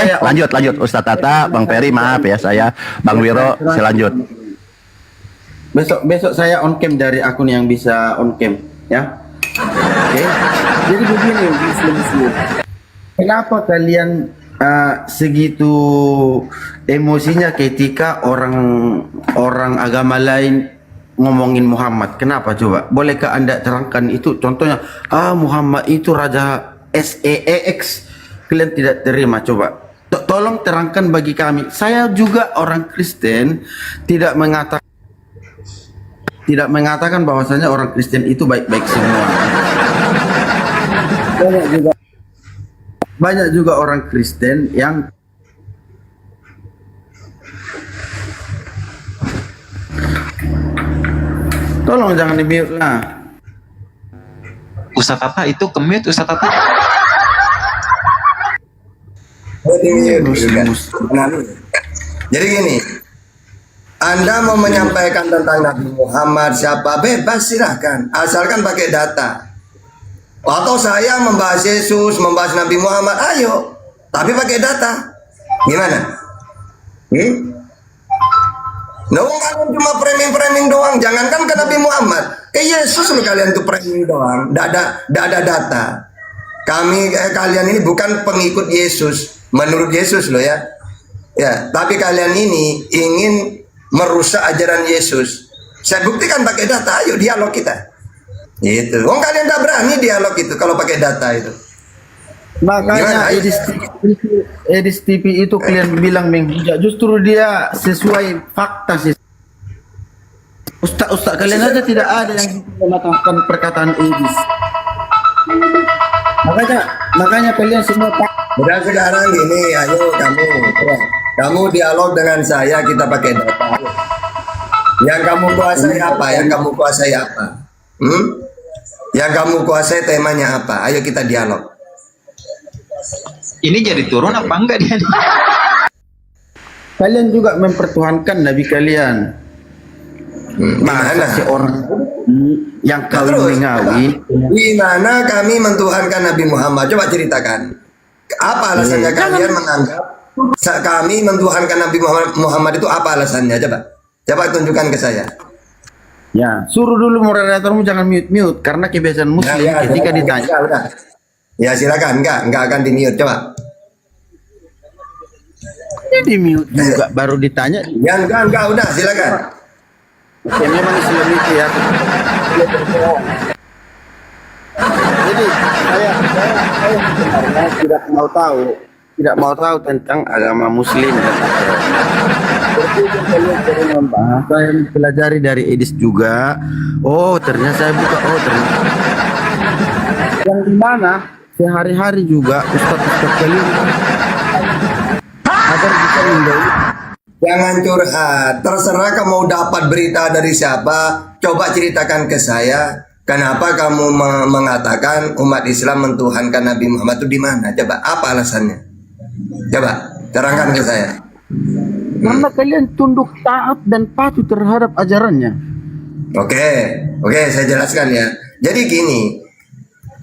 lanjut Ustadz Tata, Bang Peri, maaf ya saya, Bang Wiro, selanjut. besok saya on cam dari akun yang bisa on cam, ya. Oke. Jadi begini, Muslim. Kenapa kalian segitu emosinya ketika orang agama lain ngomongin Muhammad? Kenapa coba? Bolehkah Anda terangkan itu? Contohnya, Muhammad itu raja SEEX. Kalian tidak terima, coba. Tolong terangkan bagi kami. Saya juga orang Kristen, tidak mengatakan bahwasanya orang Kristen itu baik-baik semua. Banyak juga orang Kristen yang tolong jangan di-mute lah. Ustadz Tata itu ke-mute Ustadz Tata. Jadi gini, Anda mau menyampaikan tentang Nabi Muhammad siapa, bebas silahkan, asalkan pakai data. Atau saya membahas Yesus, membahas Nabi Muhammad, ayo, tapi pakai data. Gimana? Nah, kalian cuma framing doang, jangankan ke Nabi Muhammad, ke Yesus loh kalian tuh framing doang, tidak ada data. Kalian ini bukan pengikut Yesus, menurut Yesus loh ya. Ya, tapi kalian ini ingin merusak ajaran Yesus. Saya buktikan pakai data, ayo dialog kita. Gitu. Kalian tidak berani dialog itu kalau pakai data itu. Makanya Edis TV itu kalian bilang menghujat, justru dia sesuai fakta sih. Ustaz kalian aja tidak ada yang mematahkan perkataan Edis. Makanya kalian semua udah sekarang gini, ayo kamu dialog dengan saya, kita pakai data. Yang kamu kuasai apa? Yang kamu kuasai temanya apa? Ayo kita dialog. Ini jadi turun apa enggak dia? Kalian juga mempertuhankan Nabi kalian. Masa seorang yang kawin mengawi? Di mana kami mentuhankan Nabi Muhammad? Coba ceritakan. Apa alasannya kalian menganggap kami mentuhankan Nabi Muhammad itu apa alasannya? Coba tunjukkan ke saya. Ya, suruh dulu moderatormu jangan mute karena kebiasaan Muslim ketika ditanya. Ya silakan, enggak akan di mute, coba. Ini di mute juga baru ditanya. Ya enggak, udah silakan. Ya memang Islam itu ya. Jadi saya sebenarnya tidak mau tahu tentang agama Muslim. Kalian membahas, saya pelajari dari Edis juga. Oh ternyata saya buka. Oh ternyata yang dimana sehari-hari juga ustaz-ustaz kalian agar bisa menjauhi. Jangan curhat, terserah kamu mau dapat berita dari siapa. Coba ceritakan ke saya. Kenapa kamu mengatakan umat Islam mentuhankan Nabi Muhammad itu di mana? Coba, apa alasannya? Coba, terangkan ke saya. Karena kalian tunduk taat dan patuh terhadap ajarannya. Oke, saya jelaskan ya. Jadi gini,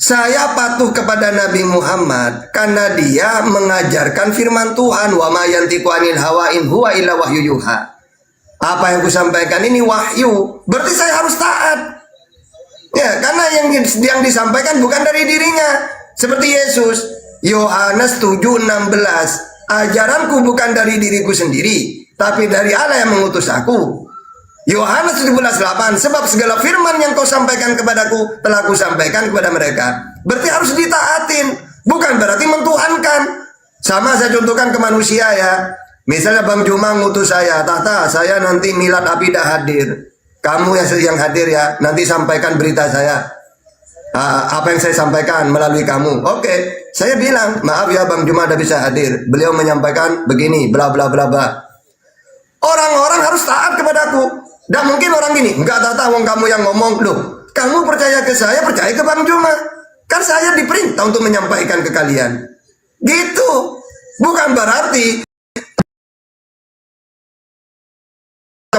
saya patuh kepada Nabi Muhammad karena dia mengajarkan firman Tuhan, wa ma yantiqu anil hawa in huwa illa wahyu yuha. Apa yang kusampaikan ini wahyu, berarti saya harus taat. Ya, karena yang disampaikan bukan dari dirinya. Seperti Yesus, Yohanes 7:16. Ajaranku bukan dari diriku sendiri, tapi dari Allah yang mengutus aku. Yohanes 17:8. Sebab segala firman yang kau sampaikan kepadaku telah ku sampaikan kepada mereka. Berarti harus ditaatin, bukan berarti mentuhankan. Sama saya contohkan ke manusia ya. Misalnya Bang Juma ngutus saya, Tata, saya nanti milad Abidah hadir. Kamu yang hadir ya, nanti sampaikan berita saya. Apa yang saya sampaikan melalui kamu. Oke, saya bilang, maaf ya Bang Juma tidak bisa hadir. Beliau menyampaikan begini, bla bla bla bla. Orang-orang harus taat kepadaku. Dan mungkin orang gini, enggak tahu kamu yang ngomong. Loh, kamu percaya ke saya, percaya ke Bang Juma. Kan saya diperintah untuk menyampaikan ke kalian. Gitu. Bukan berarti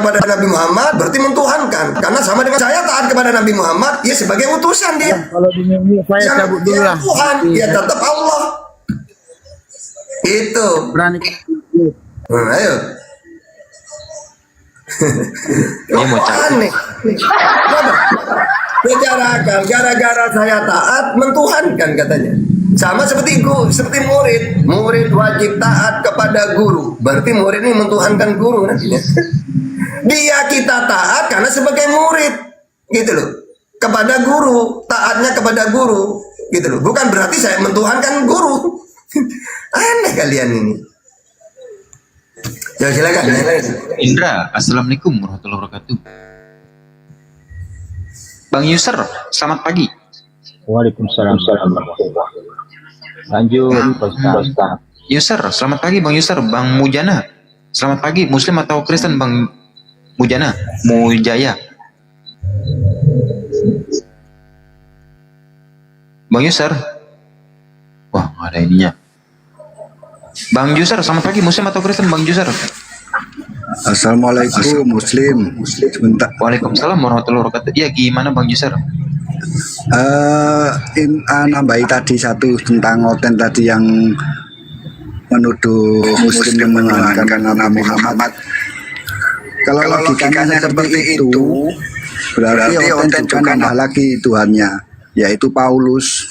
kepada Nabi Muhammad berarti mentuhankan. Karena sama dengan saya taat kepada Nabi Muhammad, ya sebagai utusan dia. Kalau di minggu saya cabut dulu lah. Tuhan, dia tetap Allah. Itu. Berani. Ayo. Dia mau cari. Aneh. Kenapa? Secara akal, gara-gara saya taat mentuhankan katanya. Sama seperti murid. Murid wajib taat kepada guru. Berarti murid ini mentuhankan guru nantinya. Dia kita taat karena sebagai murid. Gitu loh. Kepada guru, taatnya kepada guru. Gitu loh. Bukan berarti saya mentuhankan guru. Aneh kalian ini. Ya silakan. Indra, assalamualaikum warahmatullahi wabarakatuh. Bang Yusr, selamat pagi. Waalaikumsalam. Lanjut, Ustaz. Yusr, selamat pagi Bang Yusr. Bang Mujana, selamat pagi. Muslim atau Kristen Bang Mujana? Mujaya. Bang Yusr. Wah, nggak ada ininya. Bang Yusr, selamat pagi. Muslim atau Kristen Bang Yusr? Assalamualaikum Muslim sebentar. Waalaikumsalam warahmatullahi wabarakatuh. Ya, gimana Bang Yusr? Nambahi tadi satu tentang Oten tadi yang menuduh Muslim mengamankan Nabi Muhammad. Kalau logikanya seperti itu, berarti Oten juga nambah lagi Tuhannya, yaitu Paulus.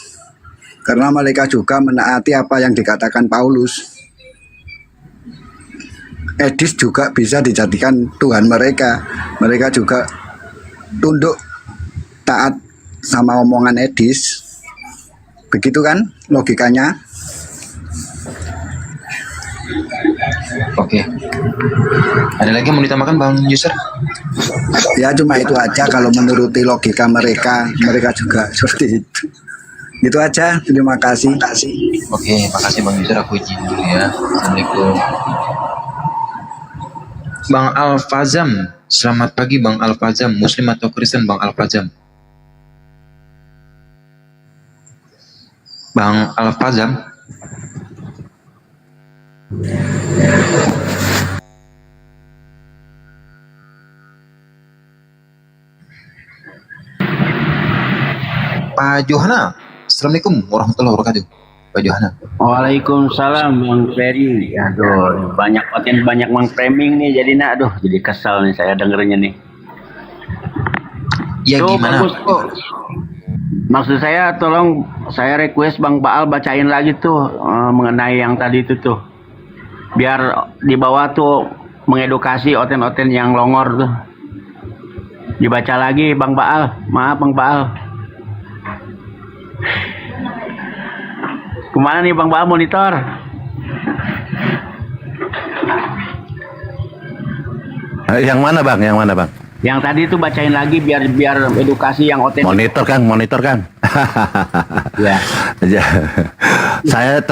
Karena mereka juga menaati apa yang dikatakan Paulus. Edis juga bisa dijadikan Tuhan mereka. Mereka juga tunduk taat sama omongan Edis. Begitu kan logikanya? Oke. Ada lagi yang mau ditambahkan Bang Yusr? Ya cuma itu aja, kalau menuruti logika mereka juga seperti itu. Itu aja, terima kasih. Oke, makasih Bang Yusr, aku izin dulu ya. Assalamualaikum. Bang Al-Fazam, selamat pagi Bang Al-Fazam. Muslim atau Kristen Bang Al-Fazam? Bang Al-Fazam. Pak Johana, assalamualaikum warahmatullahi wabarakatuh. Pak Johana. Waalaikumsalam Bang Ferry. Aduh, banyak Bang framing nih, jadi jadi kesal nih saya dengernya nih. Ya Tuh, gimana? bagus kok. Maksud saya tolong saya request Bang Baal bacain lagi tuh mengenai yang tadi itu tuh. Biar di bawah tuh mengedukasi oten-oten yang longor tuh. Dibaca lagi Bang Baal. Maaf Bang Baal. Kemana nih Bang Baal monitor? Yang mana Bang? Yang tadi tuh bacain lagi biar edukasi yang otentik. Monitor kan. Ya. Saya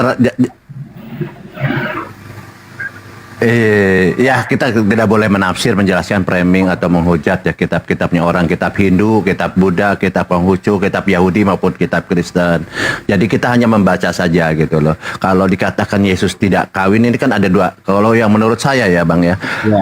ya kita tidak boleh menafsir, menjelaskan, framing atau menghujat ya kitab-kitabnya orang, kitab Hindu, kitab Buddha, kitab Konghucu, kitab Yahudi maupun kitab Kristen. Jadi kita hanya membaca saja gitu loh. Kalau dikatakan Yesus tidak kawin, ini kan ada dua. Kalau yang menurut saya ya Bang ya,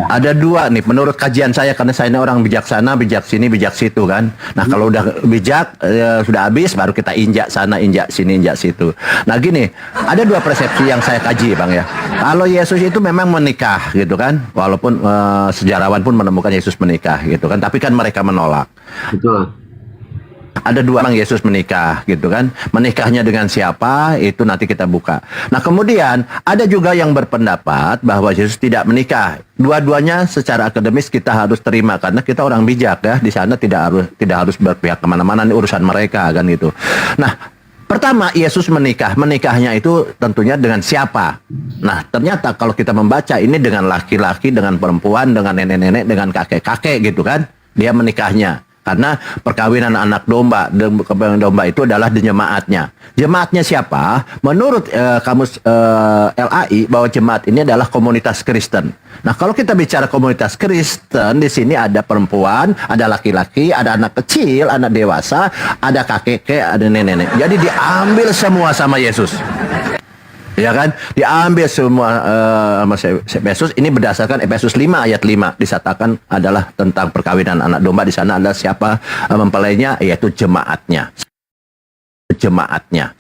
ada dua nih menurut kajian saya, karena saya ini orang bijaksana, bijak sini, bijak situ kan. Nah kalau udah bijak sudah habis, baru kita injak sana, injak sini, injak situ. Nah gini, ada dua persepsi yang saya kaji Bang ya. Kalau Yesus itu memang menikah gitu kan, walaupun sejarawan pun menemukan Yesus menikah gitu kan, tapi kan mereka menolak. Betul. Ada dua orang Yesus menikah gitu kan, menikahnya dengan siapa itu nanti kita buka. Nah kemudian ada juga yang berpendapat bahwa Yesus tidak menikah. Dua-duanya secara akademis kita harus terima karena kita orang bijak ya, di sana tidak harus berpihak kemana-mana, ini urusan mereka kan gitu. Nah pertama, Yesus menikahnya itu tentunya dengan siapa? Nah, ternyata kalau kita membaca ini dengan laki-laki, dengan perempuan, dengan nenek-nenek, dengan kakek-kakek gitu kan, dia menikahnya. Karena perkawinan anak domba itu adalah jemaatnya. Jemaatnya siapa? Menurut kamus LAI bahwa jemaat ini adalah komunitas Kristen. Nah, kalau kita bicara komunitas Kristen, di sini ada perempuan, ada laki-laki, ada anak kecil, anak dewasa, ada kakek, ada nenek-nenek. Jadi diambil semua sama Yesus. Ya kan? Diambil semua sama Efesus. Ini berdasarkan Efesus 5 ayat 5 disatakan adalah tentang perkawinan anak domba. Di sana adalah siapa mempelainya, yaitu jemaatnya. Jemaatnya.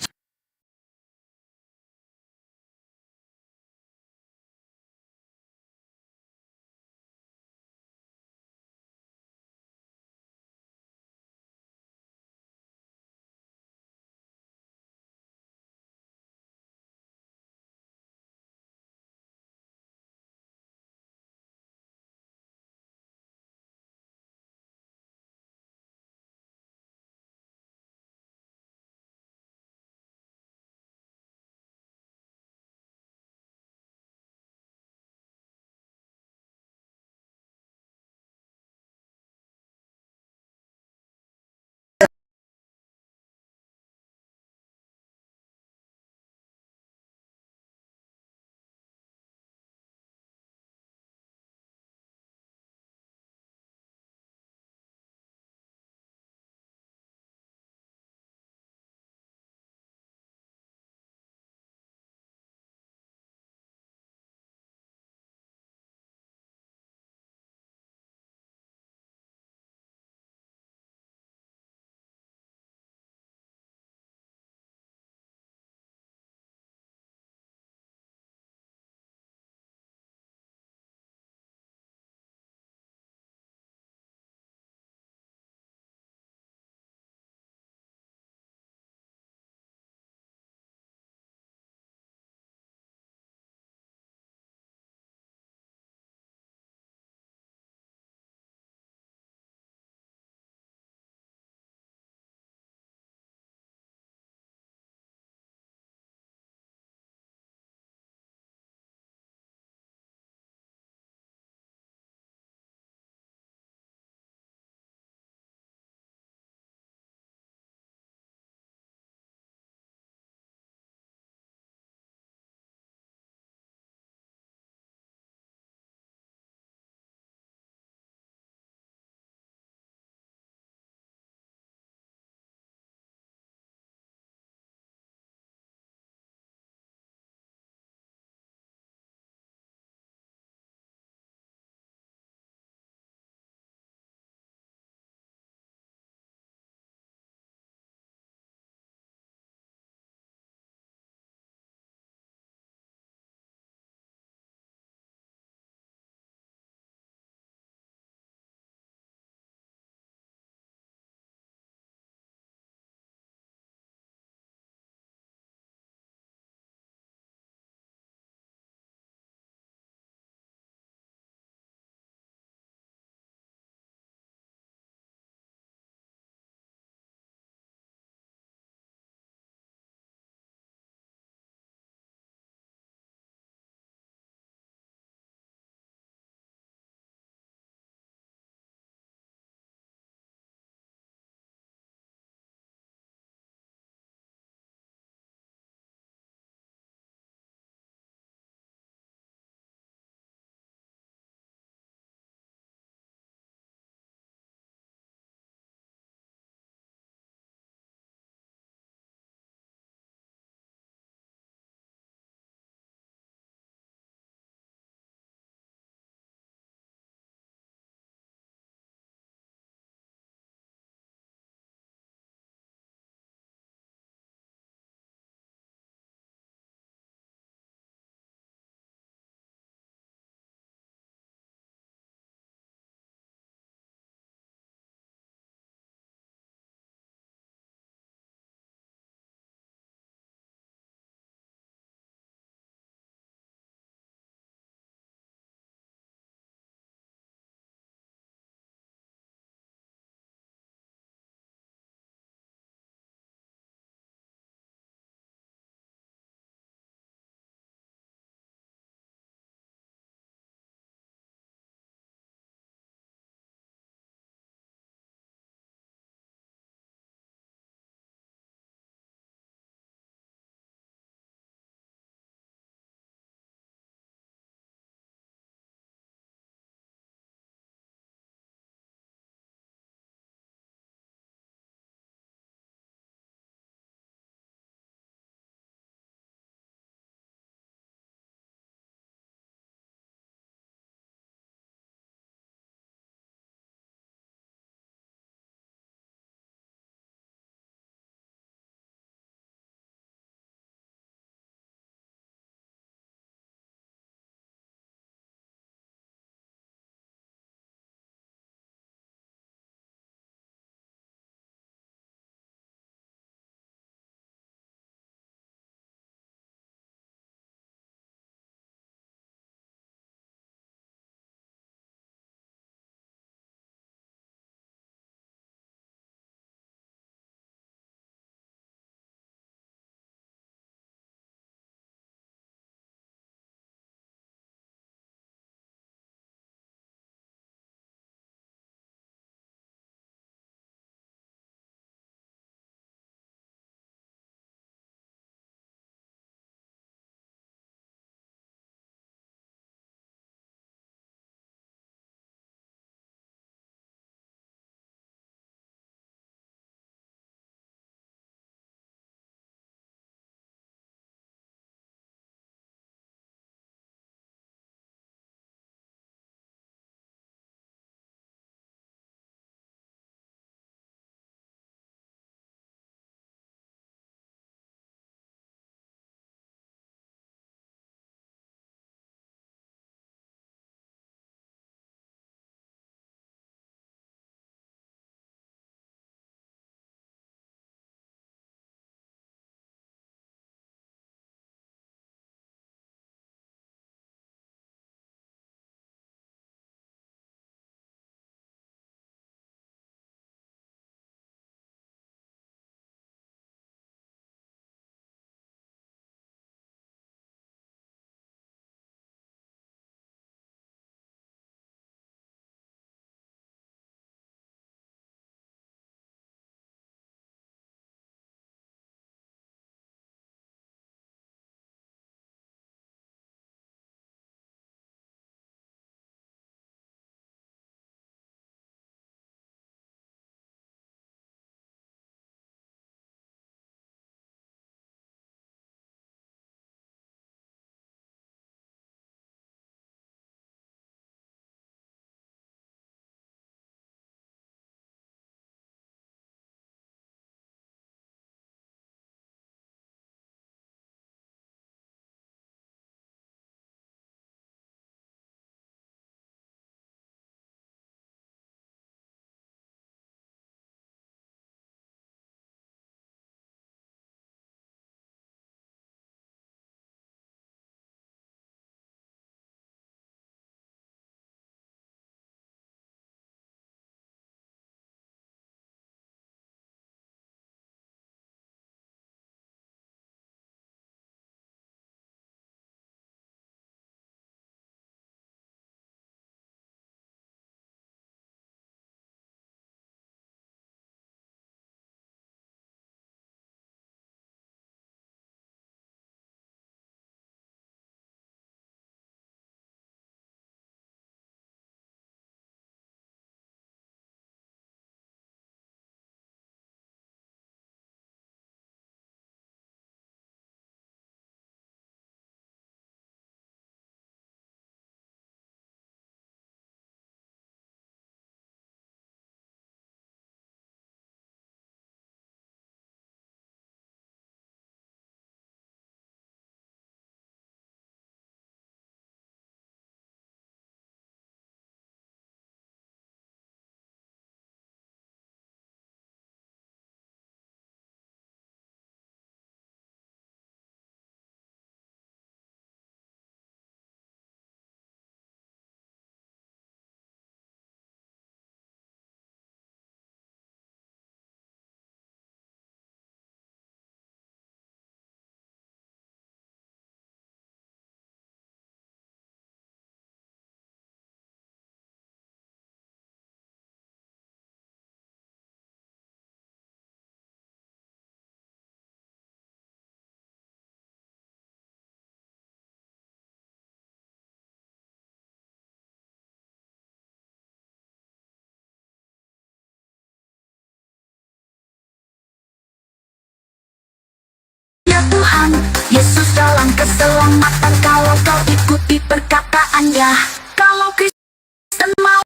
Tuhan. Yesus dalam keselamatan kalau kau ikuti perkataannya. Kalau Kristen mau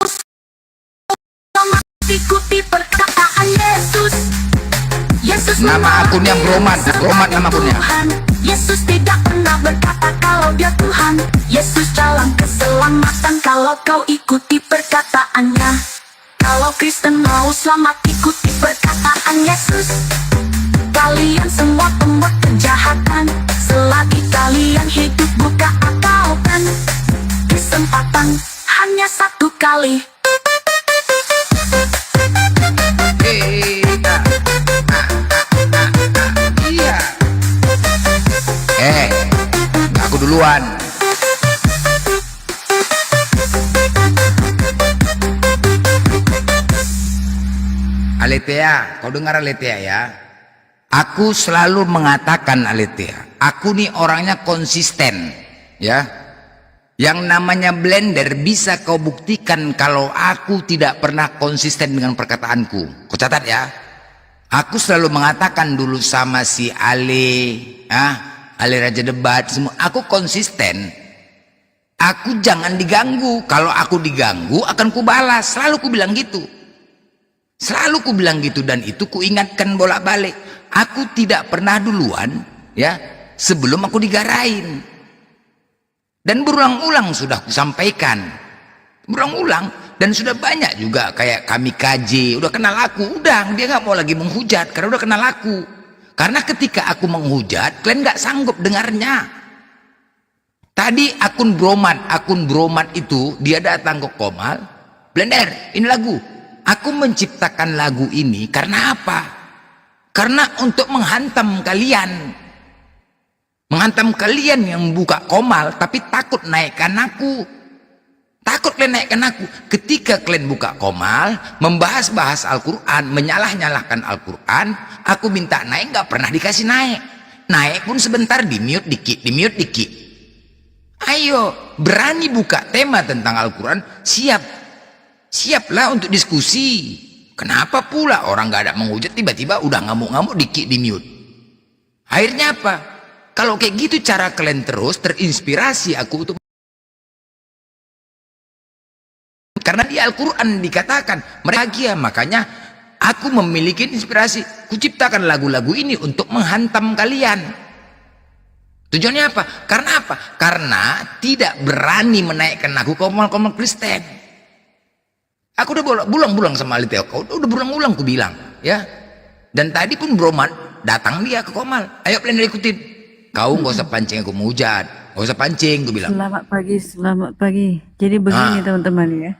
selamat, ikuti perkataan Yesus. Yesus Nama akunnya Bromat nama akunnya. Tuhan. Yesus tidak pernah berkata kalau dia Tuhan. Yesus dalam keselamatan kalau kau ikuti perkataannya. Kalau Kristen mau selamat, ikuti perkataan Yesus. Kalian semua pembuat kejahatan, selagi kalian hidup buka akalkan. Kesempatan hanya satu kali. Iya. Aku duluan. Aletea, kau dengar Aletea ya? Aku selalu mengatakan Aletea, aku nih orangnya konsisten, ya. Yang namanya blender bisa kau buktikan kalau aku tidak pernah konsisten dengan perkataanku. Kau catat ya. Aku selalu mengatakan dulu sama si Ale, Ale Raja Debat, semua. Aku konsisten. Aku jangan diganggu. Kalau aku diganggu akan kubalas. Selalu ku bilang gitu. Selalu ku bilang gitu, dan itu ku ingatkan bolak-balik. Aku tidak pernah duluan, ya, sebelum aku digarain. Dan berulang-ulang sudah kusampaikan, berulang-ulang, dan sudah banyak juga kayak kami kaji, udah kenal aku, udah dia nggak mau lagi menghujat karena udah kenal aku. Karena ketika aku menghujat, kalian nggak sanggup dengarnya. Tadi akun Bromat itu dia datang ke Komal, Blender, ini lagu. Aku menciptakan lagu ini karena apa? Karena untuk menghantam kalian. Menghantam kalian yang buka Komal tapi takut naikkan aku. Takut kalian naikkan aku. Ketika kalian buka Komal, membahas-bahas Al-Quran, menyalah-nyalahkan Al-Quran, aku minta naik, gak pernah dikasih naik. Naik pun sebentar, di-mute dikit, di-mute dikit. Ayo, berani buka tema tentang Al-Quran, siaplah untuk diskusi. Kenapa pula orang gak ada menghujat, tiba-tiba udah ngamuk-ngamuk dikit, di-mute. Akhirnya apa? Kalau kayak gitu cara kalian terus terinspirasi aku untuk, karena di Al-Quran dikatakan bahagia, makanya aku memiliki inspirasi. Kuciptakan lagu-lagu ini untuk menghantam kalian. Tujuannya apa? Karena apa? Karena tidak berani menaikkan aku Komal-Komal Kristen. Aku udah berulang-ulang sama Ali Teo, udah berulang-ulang ku bilang, ya. Dan tadi pun Bromat datang dia ke Komal, ayo Blender ikutin. Kau nggak usah pancing aku menghujat, nggak usah pancing, gue bilang. Selamat pagi. Jadi begini teman-teman ya,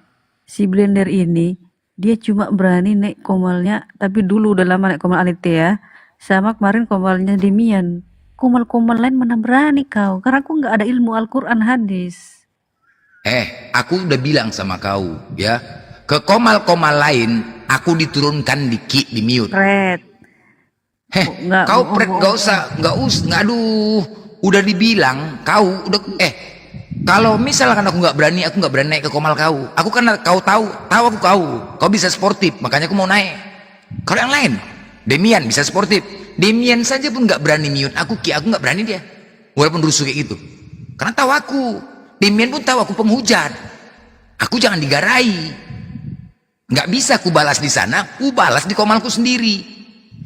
si Blender ini dia cuma berani naik Komalnya, tapi dulu udah lama naik Komal Alitea, sama kemarin Komalnya Demian. Komal-komal lain mana berani kau? Karena aku nggak ada ilmu Al-Quran hadis. Aku udah bilang sama kau, ya, ke Komal-komal lain aku diturunkan di mute. Red. Kau nggak usah, aduh, udah dibilang, kau udah, kalau misalkan aku nggak berani naik ke Komal kau. Aku karena kau tahu aku kau bisa sportif, makanya aku mau naik. Kalau yang lain, Demian bisa sportif, Demian saja pun nggak berani mute aku nggak berani dia, walaupun rusuh kayak gitu, karena tahu aku. Demian pun tahu aku penghujat, aku jangan digarai, nggak bisa aku balas di sana, aku balas di Komalku sendiri.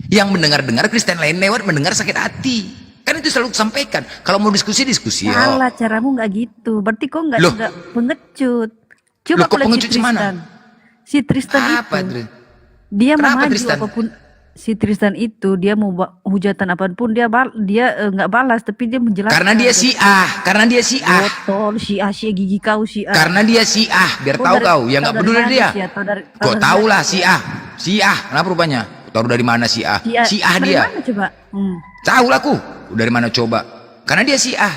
Yang mendengar Kristen lain lewat mendengar sakit hati. Kan itu selalu sampaikan. Kalau mau diskusi Salah, caramu nggak gitu. Berarti kok nggak juga pengecut. Coba kalau si Tristan. Si Tristan itu, dia mau maju apapun. Si Tristan itu dia mau hujatan apapun dia nggak balas, tapi dia menjelaskan. Karena dia Syiah. Botol Syiah gigi kau Syiah. Karena dia Syiah, biar tahu kau yang nggak peduli dia. Kau tahu lah Syiah. Kenapa rupanya? Tahu dari mana Syiah dia? Mana coba? Tahu lah aku dari mana coba? Karena dia Syiah.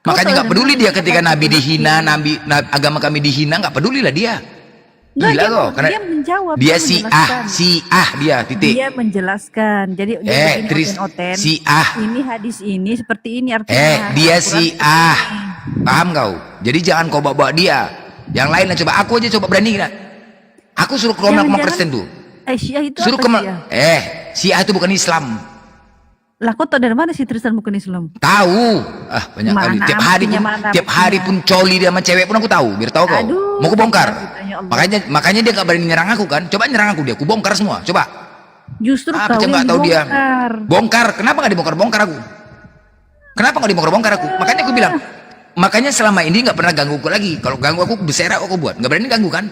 Makanya nggak peduli dia ketika Nabi dihina, agama kami dihina, nggak peduli lah dia. Gila kok, karena dia menjawab. Dia Syiah dia titik. Dia menjelaskan. Jadi oten. Syiah. Ini hadis ini seperti ini artinya. Dia Syiah. Paham kau? Jadi jangan kau bawa dia. Yang lain lah coba. Aku aja coba berani nggak? Aku suruh ke Komal Kristen tuh. Syiah itu suruh apa Syiah? Syiah itu bukan Islam. Lah kau tau dari mana si Tristan bukan Islam? Tahu. Ah, banyak kali. Mana Tiap hari buktinya, pun, mana tiap hari buktinya? pun coli dia sama cewek pun aku tahu. Biar tahu kau. Aduh, Mau aku bongkar. ya Allah. Makanya dia gak berani nyerang aku kan. Coba nyerang aku dia. Aku bongkar semua. Coba. Justru Apa kau coba yang tahu dia? dibongkar. Bongkar. Kenapa gak dibongkar-bongkar aku? Kenapa gak dibongkar-bongkar aku? Makanya aku bilang. Makanya selama ini gak pernah ganggu aku lagi. Kalau ganggu aku berserak aku buat. Gak berani ganggu kan?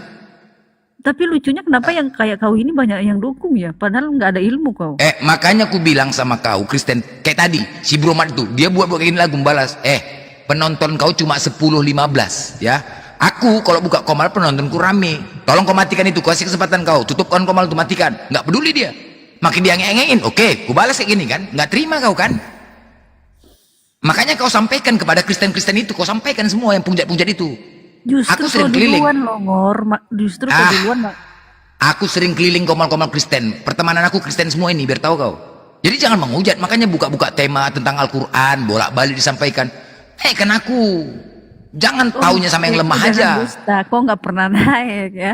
Tapi lucunya kenapa yang kayak kau ini banyak yang dukung ya? Padahal nggak ada ilmu kau. Makanya aku bilang sama kau, Kristen, kayak tadi, si Bromat tuh, dia buat kayak gini lagu balas. Penonton kau cuma 10-15, ya. Aku kalau buka Komal penontonku rame. Tolong kau matikan itu, kasih kesempatan kau. Tutupkan Komal itu, matikan. Nggak peduli dia. Makin dia ngengengin, oke, ku balas kayak gini kan. Nggak terima kau kan. Makanya kau sampaikan kepada Kristen-Kristen itu, kau sampaikan semua yang punjat-punjat itu. Justru Aku kau sering keliling. duluan loh, Ngor. Justru kau duluan. Aku sering keliling Komal-Komal Kristen. Pertemanan aku Kristen semua ini, biar tahu kau. Jadi jangan menghujat. Makanya buka-buka tema tentang Al-Quran, bolak-balik disampaikan. Kan aku. Jangan taunya sama yang lemah aja. Dusta. Kau nggak pernah naik ya?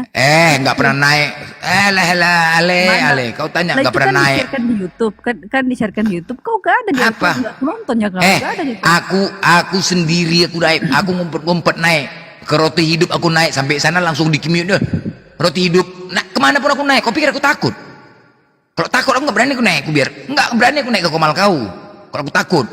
Nggak pernah naik. Ale. Kau tanya Lah nggak itu pernah kan naik. di-sharekan di YouTube, kan di-sharekan di YouTube. Kau gak ada di Apa? Nggak nontonnya kau. Nggak ada di Aku sendiri aku naik. Aku ngumpet-ngumpet naik. Ke roti hidup aku naik. Sampai sana langsung di-commute deh. Roti hidup. Nah, kemana pun aku naik. Kau pikir aku takut? Kalau takut aku nggak berani aku naik. Nggak berani aku naik ke Komal kau. Kalau aku takut.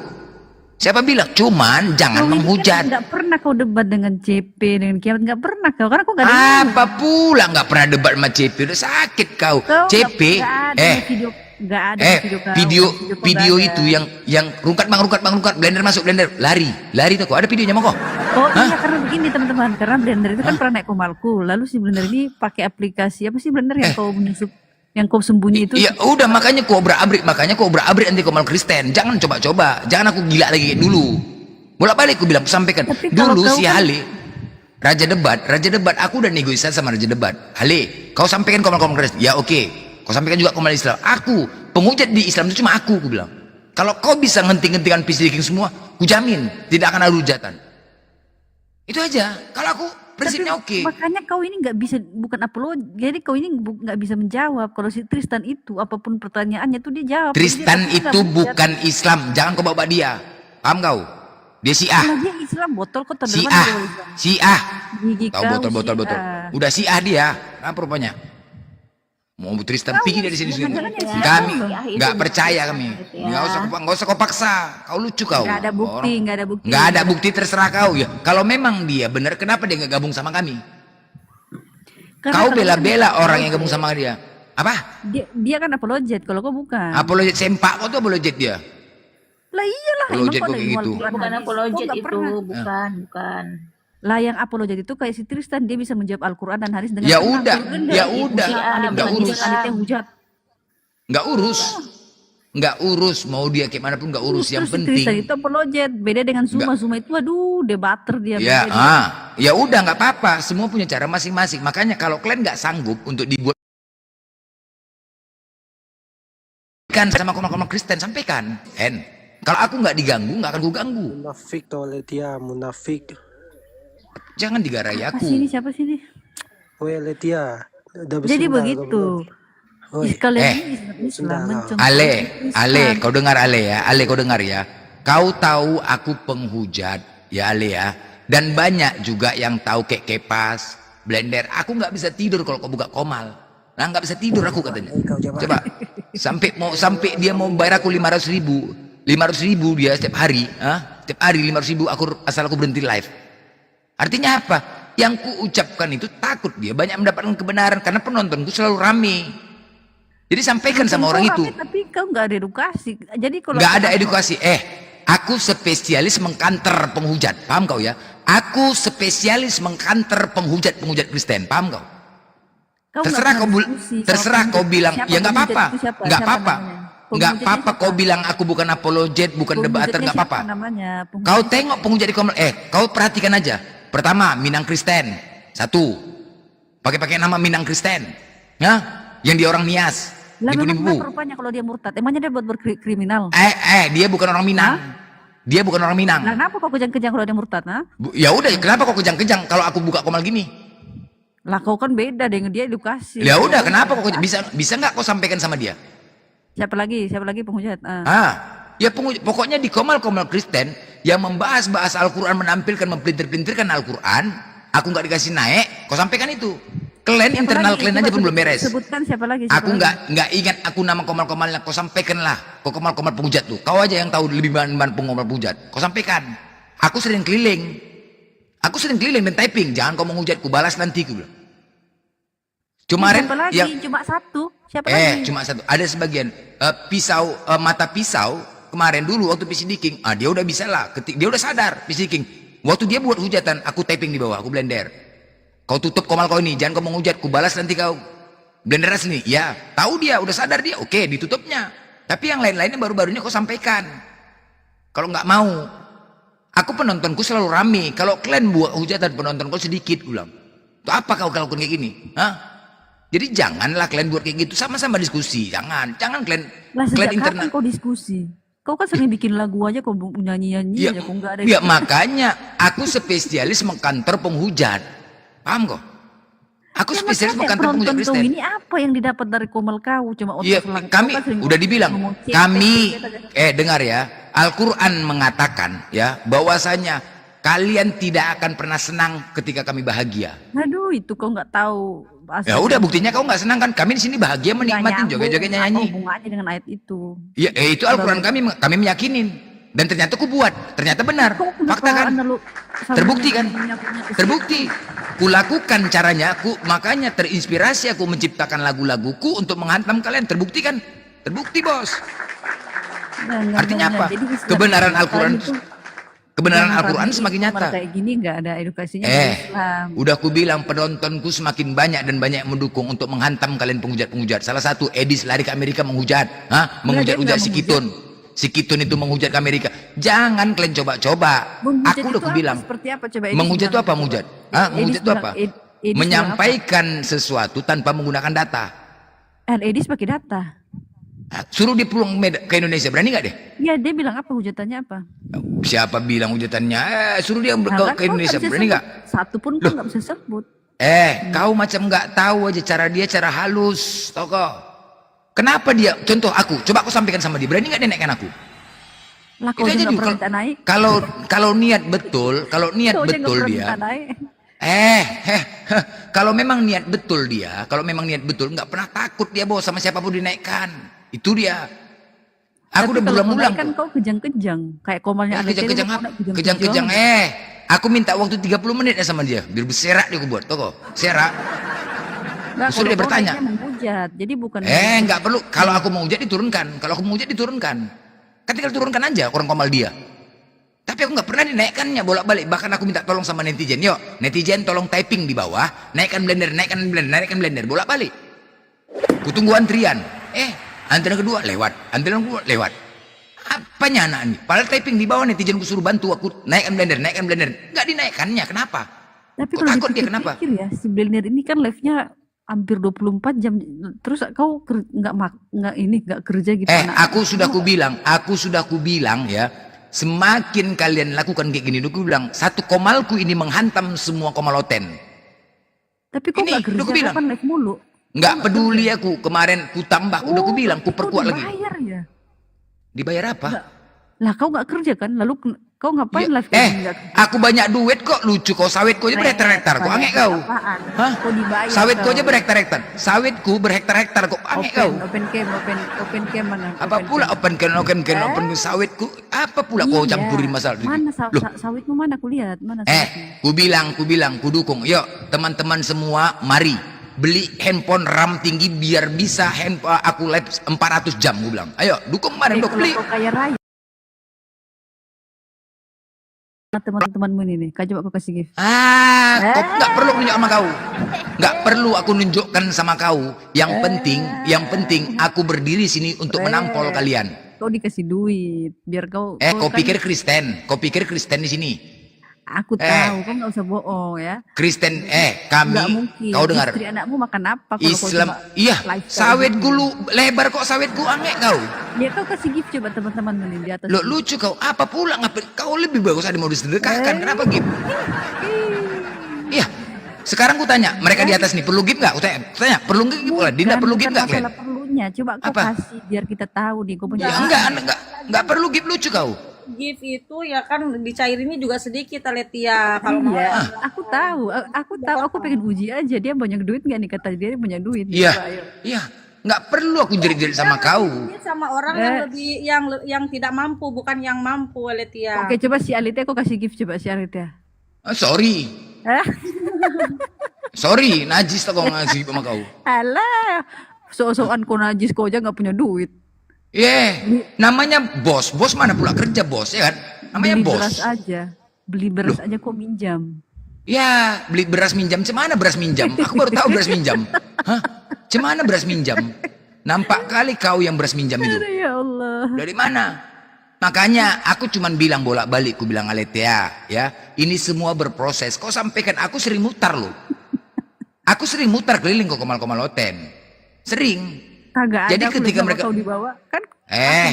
Siapa bilang? Cuman jangan Kau ini menghujat. kan nggak pernah kau debat dengan CP, dengan Kiamat. Nggak pernah kau. Karena kau nggak ada ilmu. Apa pula nggak pernah debat sama CP? Udah sakit kau. Kau CP. nggak ada video. Nggak ada video kau. Video kau nggak itu ada. yang rungkat bang blender masuk blender lari tuh kok ada videonya mau kok. Oh iya, karena begini teman-teman, karena Blender itu kan pernah naik Komalku, lalu si Blender ini pakai aplikasi apa sih Blender yang kau menyusup, yang kau sembunyi itu? Iya udah makanya kau obrak-abrik anti Komal Kristen. Jangan coba-coba, jangan aku gila lagi kayak dulu. Bolak-balik aku bilang, aku sampaikan Tapi kalau dulu kau si kan- Hale Raja debat aku udah negosiasi sama Raja debat. Hale, kau sampaikan Komal Kristen. Ya oke. Kau sampaikan juga Komal Islam. Aku penghujat di Islam itu cuma aku bilang. Kalau kau bisa ngenting-ngentingan peace semua, ku jamin tidak akan ada hujatan. Itu aja. Kalau aku prinsipnya oke. Makanya kau ini nggak bisa, bukan apologi, jadi kau ini nggak bisa menjawab. Kalau si Tristan itu apapun pertanyaannya tuh dia jawab. Tristan Jadi dia itu nggak bukan Islam. Jangan kau bawa dia. Paham kau? Dia Syiah. Kalau dia Islam botol kau tahu dari mana Syiah. dia Islam? Syiah. Gigi Tahu kau botol. Syiah. Udah Syiah dia. Apa rupanya? Mau Tristan pergi dari sini. jangan-jangan ya Kami Syiah nggak percaya kami. Nggak usah kau paksa. Kau lucu kau. Nggak ada bukti, Orang- nggak ada bukti. Nggak ada bukti terserah kau ya. Kalau memang dia benar, kenapa dia nggak gabung sama kami? Karena Kau kalau bela-bela kan- orang yang gabung sama dia. Apa? dia kan apologet, kalau kau bukan. Apologet sempak kau tuh apologet dia. Lah iyalah, Apologet emang kok kau ada kayak ilmu gitu. Al-Quran Bukan hadis. apologet Kau nggak itu, pernah. bukan. Lah yang apologet itu kayak si Tristan, dia bisa menjawab Al-Quran dan hadis dengan Ya tenang. udah, Kalau Blender, ya ih, udah. Alif Nggak hujat, urus. Alif hujat. Nggak urus. Mau dia kayak mana pun nggak urus. Yang Terus si Tristan penting. itu apologet, beda dengan Zuma. Zuma itu aduh debater dia. Ya, beda dia. ya udah nggak apa-apa. Semua punya cara masing-masing. Makanya kalau kalian nggak sanggup untuk dibuat sama Komal Kristen, sampaikan. Kalau aku nggak diganggu, nggak akan ku ganggu. Munafik tuh Letia, munafik. Jangan digarai Apa aku. sih ini, siapa sih ini? Weh Letia, udah Jadi bersunnah, begitu. kau belum? Kalian Eh, ini Islam mencemooh Ale, Islam. kau dengar Ale ya, Ale kau dengar ya. Kau tahu aku penghujat, ya Ale ya. Dan banyak juga yang tahu kayak Kepas, Blender. Aku nggak bisa tidur kalau kau buka Komal. Nah nggak bisa tidur aku katanya. Coba, sampai dia mau bayar aku 500.000, 500.000 dia setiap hari, setiap hari 500.000 asal aku berhenti live. Artinya apa? Yang ku ucapkan itu takut dia banyak mendapatkan kebenaran karena penontonku selalu rame. Jadi sampaikan sama orang itu. Tapi kau nggak ada edukasi. Jadi kalau Nggak ada edukasi. Aku spesialis mengkanter penghujat. Paham kau ya? Aku spesialis mengkanter penghujat Kristen. Paham kau? Terserah kau bilang ya nggak apa-apa. Nggak apa-apa. Nggak apa-apa kau bilang aku bukan apologet, bukan debater, nggak apa-apa. Kau tengok penghujat di Komal. Kau perhatikan aja. Pertama, Minang Kristen. Satu. Pakai nama Minang Kristen. Ya? Yang dia orang Nias. Lah memang Nipu-nipu. rupanya kalau dia murtad, emangnya dia buat berkriminal? Dia bukan orang Minang. Dia bukan orang Minang. Lah kenapa kau kejang-kejang kalau dia murtad? Ya udah, kenapa kok kejang-kejang kalau aku buka Komal gini? Lah kau kan beda dengan dia edukasi. Ya udah, kenapa kok bisa nggak kau sampaikan sama dia? Siapa lagi penghujat? Ya pokoknya di komal-komal Kristen yang membahas-bahas Al-Quran, menampilkan, mempelintir-pelintirkan Al-Quran, aku nggak dikasih naik, kau sampaikan itu. Kalian Siapa internal lagi? kalian Coba aja pun belum beres. Sebutkan siapa lagi? Aku nggak ingat aku nama komal-komalnya, kau sampaikan lah. Kau komal-komal penghujat tuh, kau aja yang tahu lebih banyak pengomal penghujat. Kau sampaikan. Aku sering keliling dan typing. Jangan kau menghujat, ku balas nanti, ku bilang. Kemarin Siapa lagi? yang Cuma satu. Siapa lagi? cuma satu. Ada sebagian mata pisau kemarin dulu waktu PC Diking, dia udah bisa lah. Dia udah sadar PC Diking. Waktu dia buat hujatan, aku typing di bawah, aku blender. Kau tutup komal kau ini, jangan kau menghujat, ku balas nanti kau. Blender sini, ya. Tahu dia, udah sadar dia, oke, ditutupnya. Tapi yang lain-lainnya baru-barunya kau sampaikan. Kalau nggak mau, aku penontonku selalu rame. Kalau kalian buat hujatan penonton kau sedikit, ku bilang. Itu apa kau lakukan kayak gini? Jadi janganlah kalian buat kayak gitu, sama-sama diskusi. Jangan kalian Lah sejak internal. kapan kau diskusi? Kau kan sering bikin lagu aja, kau nyanyi-nyanyi aja, kau nggak ada. Ya makanya aku spesialis mengkantor penghujat. Paham kok? Aku Ya, spesialis makanya mengkantor penghujat penonton kau Kristen. ini apa yang didapat dari komal kau? Cuma Iya, otak selang. kami Kau kan sering udah dibilang. ngomong cetek, Kami cetek. dengar ya, Al-Qur'an mengatakan ya bahwasanya kalian tidak akan pernah senang ketika kami bahagia. Aduh, itu kau nggak tahu. Ya udah, buktinya kau nggak senang kan? Kami di sini bahagia menikmati joget-joget Apa nyanyi. hubungannya dengan ayat itu? Ya, itu Al-Quran kami meyakinin. Dan ternyata ku buat, ternyata benar. Fakta kan? Terbukti kan? Terbukti. Kulakukan caranya, makanya terinspirasi aku menciptakan lagu-laguku untuk menghantam kalian. Terbukti kan? Terbukti, bos. Artinya apa? Kebenaran Al-Quran, kebenaran Al-Quran semakin nyata. Kayak gini nggak ada edukasinya di Islam. Udah ku bilang penontonku semakin banyak dan banyak yang mendukung untuk menghantam kalian penghujat-penghujat. Salah satu Edis lari ke Amerika menghujat, menghujat-hujat si Kitun. Si Kitun itu menghujat ke Amerika. Jangan kalian coba-coba. Menghujat Aku udah itu ku apa? bilang. Seperti apa? Coba Edis Menghujat itu bilang. apa menghujat? Menghujat itu apa? Edis Menyampaikan sesuatu tanpa menggunakan data. Edis pakai data. Suruh dia pulang ke Indonesia, berani nggak deh? Ya, dia bilang apa hujatannya apa? Siapa bilang hujatannya? Suruh dia Nah, kan ke Indonesia, berani nggak? Satu pun kau nggak bisa sebut. Kau macam nggak tahu aja cara dia, cara halus, tau kau? Kenapa dia? Contoh aku, coba aku sampaikan sama dia. Berani nggak dia naikkan aku? Lah kau Itu aja juga dulu. pernah minta naik. Kalau niat betul, kalau niat Kau aja nggak betul pernah dia. minta naik. Kalau memang niat betul dia, kalau memang niat betul, nggak pernah takut dia bos sama siapapun dinaikkan. Itu dia. Aku udah Tapi kalau berulang-ulang. kau naik kan kau kejang-kejang. Kayak komalnya Alex ini, Kejang-kejang kau apa? naik kejang-kejang. Kejang-kejang. Aku minta waktu 30 menit ya sama dia, biar berserak dia aku buat, tau kok? Serak. Nggak, Terus dia kalau kau bertanya. naiknya menghujat. Jadi bukan. Nggak perlu. Kalau aku mau hujat diturunkan. Kalau aku mau hujat diturunkan. Kan tinggal turunkan aja orang komal dia. Tapi aku nggak pernah dinaikkannya bolak-balik. Bahkan aku minta tolong sama netizen. Yuk, netizen tolong typing di bawah. Naikkan blender, naikkan blender, naikkan blender. Bolak-balik. Kutunggu antrian. Antrian kedua lewat. Antrian kedua lewat. Apanya anak ini? Padahal typing di bawah netizen ku suruh bantu aku naikkan blender, naikkan blender. Nggak dinaikkannya. Kenapa? Tapi Kok kalau takut dia kenapa? dipikir ya, si Blender ini kan live-nya hampir 24 jam. Terus kau nggak kerja gitu. Aku sudah kubilang ya, semakin kalian lakukan kayak gini, aku bilang satu komalku ini menghantam semua komaloten. Tapi kok nggak kerja? udah kubilang. Kapan live mulu? Nggak peduli aku, kemarin ku tambah, udah kubilang, ku perkuat lagi. Dibayar ya? Dibayar apa? Lah kau nggak kerja kan? Lalu kau ngapain live? Aku banyak duit kok, lucu kok, sawitku aja berhektar-hektar, kok angek kau. Hah? Kau dibayar? Sawitku kau? aja berhektar-hektar, sawitku berhektar-hektar kok, angek kau. Open cam mana? Apa pula open sawitku? Apa pula kau campurin masalah ini? Mana sawitmu mana? Aku lihat mana? Ku bilang, ku dukung. Yuk, teman-teman semua, mari beli handphone RAM tinggi biar bisa aku live 400 jam. Ku bilang, ayo dukung kemarin, beli. Kau kaya raya. Teman-temanmu ini nih, coba aku kasih gift. Kau nggak perlu nunjuk sama kau, nggak perlu aku nunjukkan sama kau. Yang penting aku berdiri sini untuk menampol kalian. Kau dikasih duit biar kau. Kau pikir Kristen di sini? Aku tahu, kau nggak usah bohong ya. Kristen, Nggak kami, mungkin. kau dengar? Istri anakmu makan apa? Kalau kau Islam, cuma iya, lifestyle sawitku lu lebar kok, sawitku angek kau. Ya kau kasih gift coba teman-teman ini di atas. Lo lucu kau, apa pula ngapain? Kau lebih bagus ada mau disedekahkan, kenapa gift? Iya, sekarang ku tanya, mereka di atas nih perlu gift nggak? Aku tanya, perlu gift nggak? Dinda perlu gift nggak? Masalah perlunya tanya, coba kau Apa? kasih biar kita tahu nih kau punya. Ya enggak perlu give lucu kau. Gift itu ya kan dicairinnya juga sedikit Aletia kalau mau. Iya, aku tahu, aku pengen uji aja dia banyak duit nggak nih, kata dia banyak duit. Iya. Coba, ayo. Iya. Enggak perlu aku jerit-jerit sama kau. Ini sama orang yang lebih yang tidak mampu, bukan yang mampu Aletia. Oke, coba si Alitia aku kasih gift coba si Alitia. Sorry. Hah? Sorry, najis tak kau ngasih sama kau. Alah, so-soan kau najis kau aja nggak punya duit. Namanya bos. Bos mana pula kerja bos, ya kan? Namanya Beli bos. beras aja, beli beras aja kok minjam. Ya, beli beras minjam. Cemana beras minjam? Aku baru tahu beras minjam. Hah? Cemana beras minjam? Nampak kali kau yang beras minjam itu. Ya Allah. Dari mana? Makanya aku cuman bilang bolak-balik, aku bilang Aletia, ya, ini semua berproses. Kau sampaikan, aku sering mutar loh. Aku sering mutar keliling ke Komal-Komal Oten. Sering. Kagak Jadi ada aku ketika lihat nama mereka kau di bawah kan.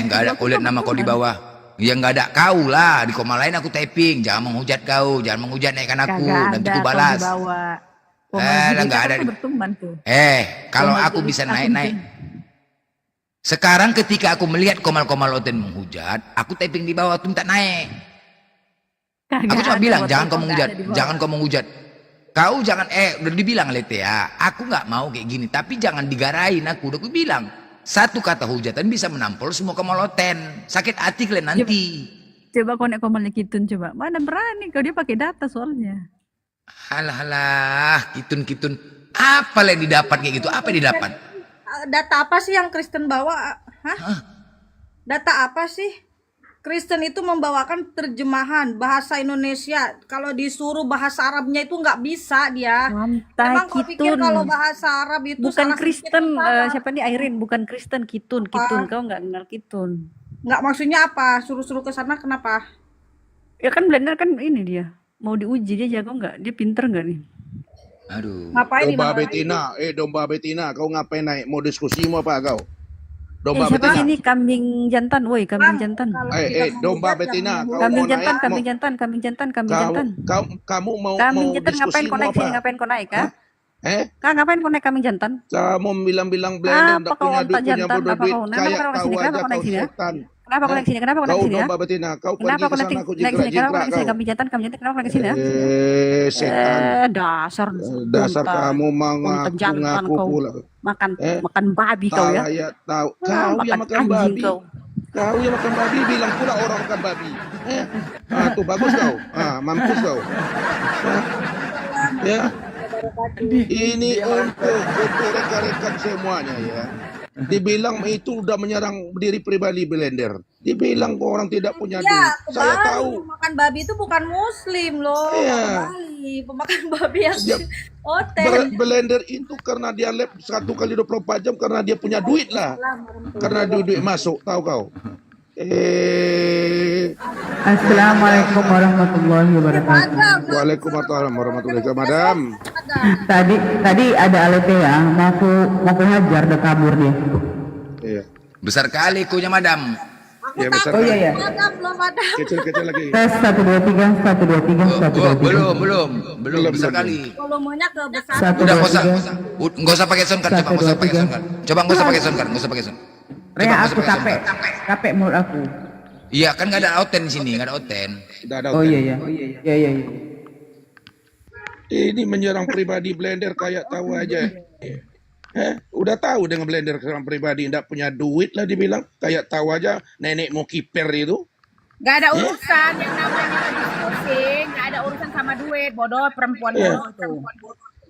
enggak ada aku lihat nama kau di bawah. Ya enggak ada kau lah, di Komal lain aku typing, jangan menghujat kau, jangan menghujat naikkan aku, Kagak nanti ada aku kau balas. di bawah. Enggak ada. Berteman tuh. Kalau Komal aku jadi bisa akun naik-naik. Sekarang ketika aku melihat Komal-Komal Oten menghujat, aku typing di bawah tuh minta naik. Aku cuma bilang jangan kau menghujat, jangan kau menghujat. Kau jangan udah dibilang Letea, aku nggak mau kayak gini, tapi jangan digarain aku. Udah aku bilang, satu kata hujatan bisa menampol semua Komaloten. Sakit hati kalian nanti. Coba konek komalnya Kitun coba. Mana berani kau, dia pakai data soalnya. Halah, kitun. Apa yang didapat kayak gitu? Apa yang didapat? Data apa sih yang Kristen bawa? Hah? Data apa sih? Kristen itu membawakan terjemahan bahasa Indonesia. Kalau disuruh bahasa Arabnya itu nggak bisa dia. Emang kau pikir kalau bahasa Arab itu bukan salah sedikit Kristen, tuh salah? siapa nih Airin, bukan Kristen, Kitun. Kau nggak kenal Kitun. Nggak, maksudnya apa? Suruh-suruh ke sana kenapa? Ya kan Blender kan ini dia. Mau diuji dia jago nggak? Dia pinter nggak nih? Aduh. Ngapain Domba dimarahin? betina, domba betina, kau ngapain naik? Mau diskusi mau apa kau? Domba Siapa betina. sih ini kambing jantan, woi kambing jantan. Domba betina, kau Kambing mau jantan, naik? kambing jantan, kambing jantan, kambing jantan. Kamu mau Kambing mau jantan ngapain diskusi kau mau naik sini? apa? Ngapain kau naik, kah? Kak, ngapain kau naik kambing jantan? Kamu bilang-bilang Blender Apa kau onta jantan? Apa duit, kau? kayak Kenapa kau naik tahu sini? aja Kenapa kau naik kau sini? setan. Kenapa kau naik sini? Kenapa kau naik Kau sini? domba betina, kau pergi Kenapa ke kau naik sana aku sini? Kenapa kau jikrak-jikrak naik sini? kau. Kambing jantan, kenapa kau naik sini? Setan. Dasar Dasar unta. kamu mau Unta jantan ngaku kau. pula. Makan babi kau ya. Salah ya tahu. Kau yang makan anjing babi. kau. Kau yang makan babi bilang pula orang makan babi. Tuh bagus kau. Mampus kau. Ya. Ini untuk rekan-rekan semuanya ya. Dibilang itu udah menyerang diri pribadi Blender. Dibilang orang tidak punya Ya, duit. Saya kebalik. tahu. Pemakan babi itu bukan Muslim loh. Iya. Kebalik. Pemakan babi yang Ya, hotel. Blender itu karena dia lab 1 kali 24 jam karena dia punya duit lah. Karena duit masuk, tahu kau. Assalamualaikum warahmatullahi wabarakatuh. Waalaikumsalam warahmatullahi wabarakatuh. Madam. Tadi ada Aletea mau hajar udah kabur dia. Iya. Besar kali kunya madam. Ya besar. Oh iya ya. Belum ada. Kecil-kecil lagi. Tes 1 2 3 1 2 3 1 2 3. Belum besar kali. Volumenya ke besar. Udah nggak usah pakai sound card, coba nggak usah pakai sound card. Coba nggak usah pakai sound card, nggak usah pakai sound. Rea aku capek mulut aku. Iya kan nggak ada outen di sini, nggak ada outen. Oh iya. Iya. Ini menyerang pribadi Blender kayak tahu aja. Udah tahu dengan Blender serang pribadi tidak punya duit lah dibilang kayak tahu aja nenek mau kiper itu. Gak ada urusan yang namanya diskusi, gak ada urusan sama duit, bodoh perempuan bodoh tuh.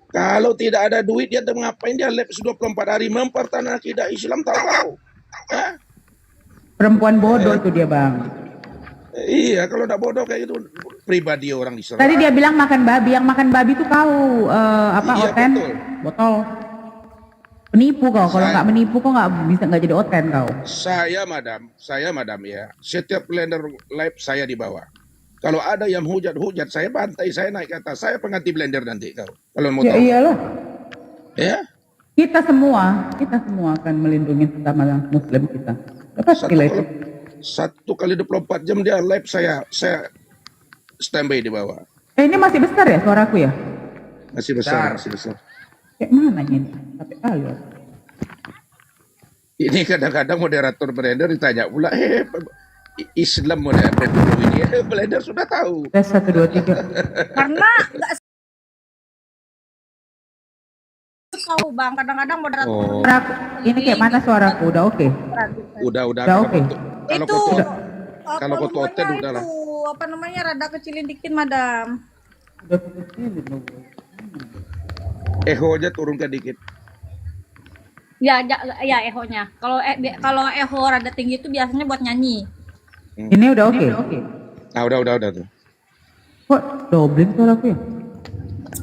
Kalau tidak ada duit dia ngapain dia lab 24 hari mempertahankan akidah Islam tahu kau? Perempuan bodoh itu dia, Bang. Iya, kalau tidak bodoh kayak gitu pribadi orang Islam. Tadi dia bilang makan babi, yang makan babi itu kau Iya, oten? betul. Botol. Penipu kau, kalau nggak menipu kau nggak jadi oten kau. Saya madam ya. Setiap Blender live saya di bawah. Kalau ada yang hujat, saya bantai, saya naik ke atas. Saya pengganti Blender nanti kau. Kalau mau Ya tahu. iyalah. Ya. Kita semua akan melindungi sesama Muslim kita. Lepas gila itu. 1 kali 24 jam dia live saya standby di bawah. Ini masih besar ya suaraku ya? Masih besar. Kayak mana ini? Sampai kali. Ini kadang-kadang moderator Blender ditanya pula, Islam moderator ini, Blender sudah tahu. Tes 1, 2, 3. Karena nggak tahu bang, kadang-kadang moderator Oh, Suaraku, ini kayak mana suaraku? Udah oke? udah. Udah Kalau oke? kalau itu ketua kalau ketua volumenya Oten udah lah. itu apa namanya rada kecilin dikit madam. Udah kecil loh. Echo aja turunkan dikit. Ya, ya ehonya. Kalau eho rada tinggi itu biasanya buat nyanyi. Ini udah oke? Nah, udah tuh. Kok double suaraku ya?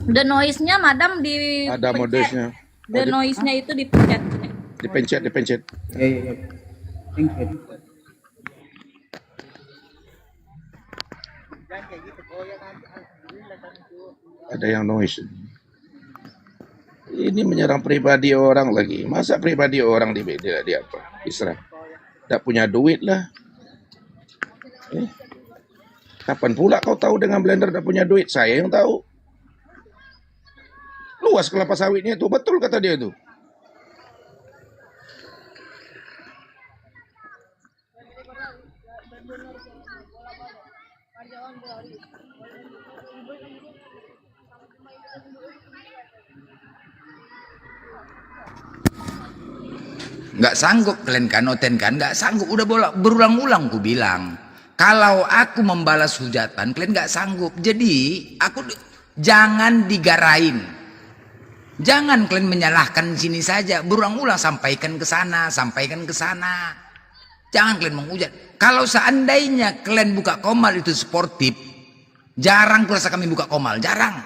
The noise-nya madam di Ada modesnya. The noise-nya itu dipencet. Dipencet. Iya. Thank you. Ada yang noise. Ini menyerang pribadi orang lagi. Masa pribadi orang di apa? Diserang. Tidak punya duit lah. Kapan pula kau tahu dengan Blender tidak punya duit? Saya yang tahu. Luas kelapa sawitnya itu, betul kata dia itu. Nggak sanggup kalian kan, Oten kan, nggak sanggup. Udah berulang-ulang ku bilang, kalau aku membalas hujatan kalian nggak sanggup. Jadi aku jangan digarain, jangan kalian menyalahkan sini saja. Berulang-ulang sampaikan ke sana, jangan kalian menghujat. Kalau seandainya kalian buka komal itu sportif, jarang kurasa kami buka komal, jarang.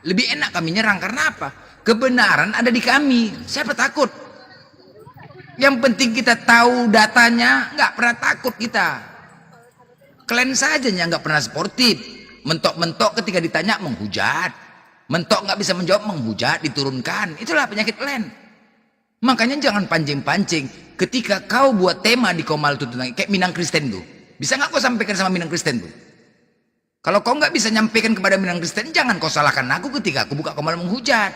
Lebih enak kami nyerang, karena apa? Kebenaran ada di kami, siapa takut? Yang penting kita tahu datanya, nggak pernah takut kita. Kalian saja yang nggak pernah sportif, mentok-mentok ketika ditanya menghujat, mentok nggak bisa menjawab menghujat, diturunkan. Itulah penyakit kalian. Makanya jangan pancing-pancing. Ketika kau buat tema di Komal itu tentang kayak Minang Kristen tuh, bisa nggak kau sampaikan sama Minang Kristen tuh? Kalau kau nggak bisa nyampaikan kepada Minang Kristen, jangan kau salahkan aku ketika aku buka Komal menghujat.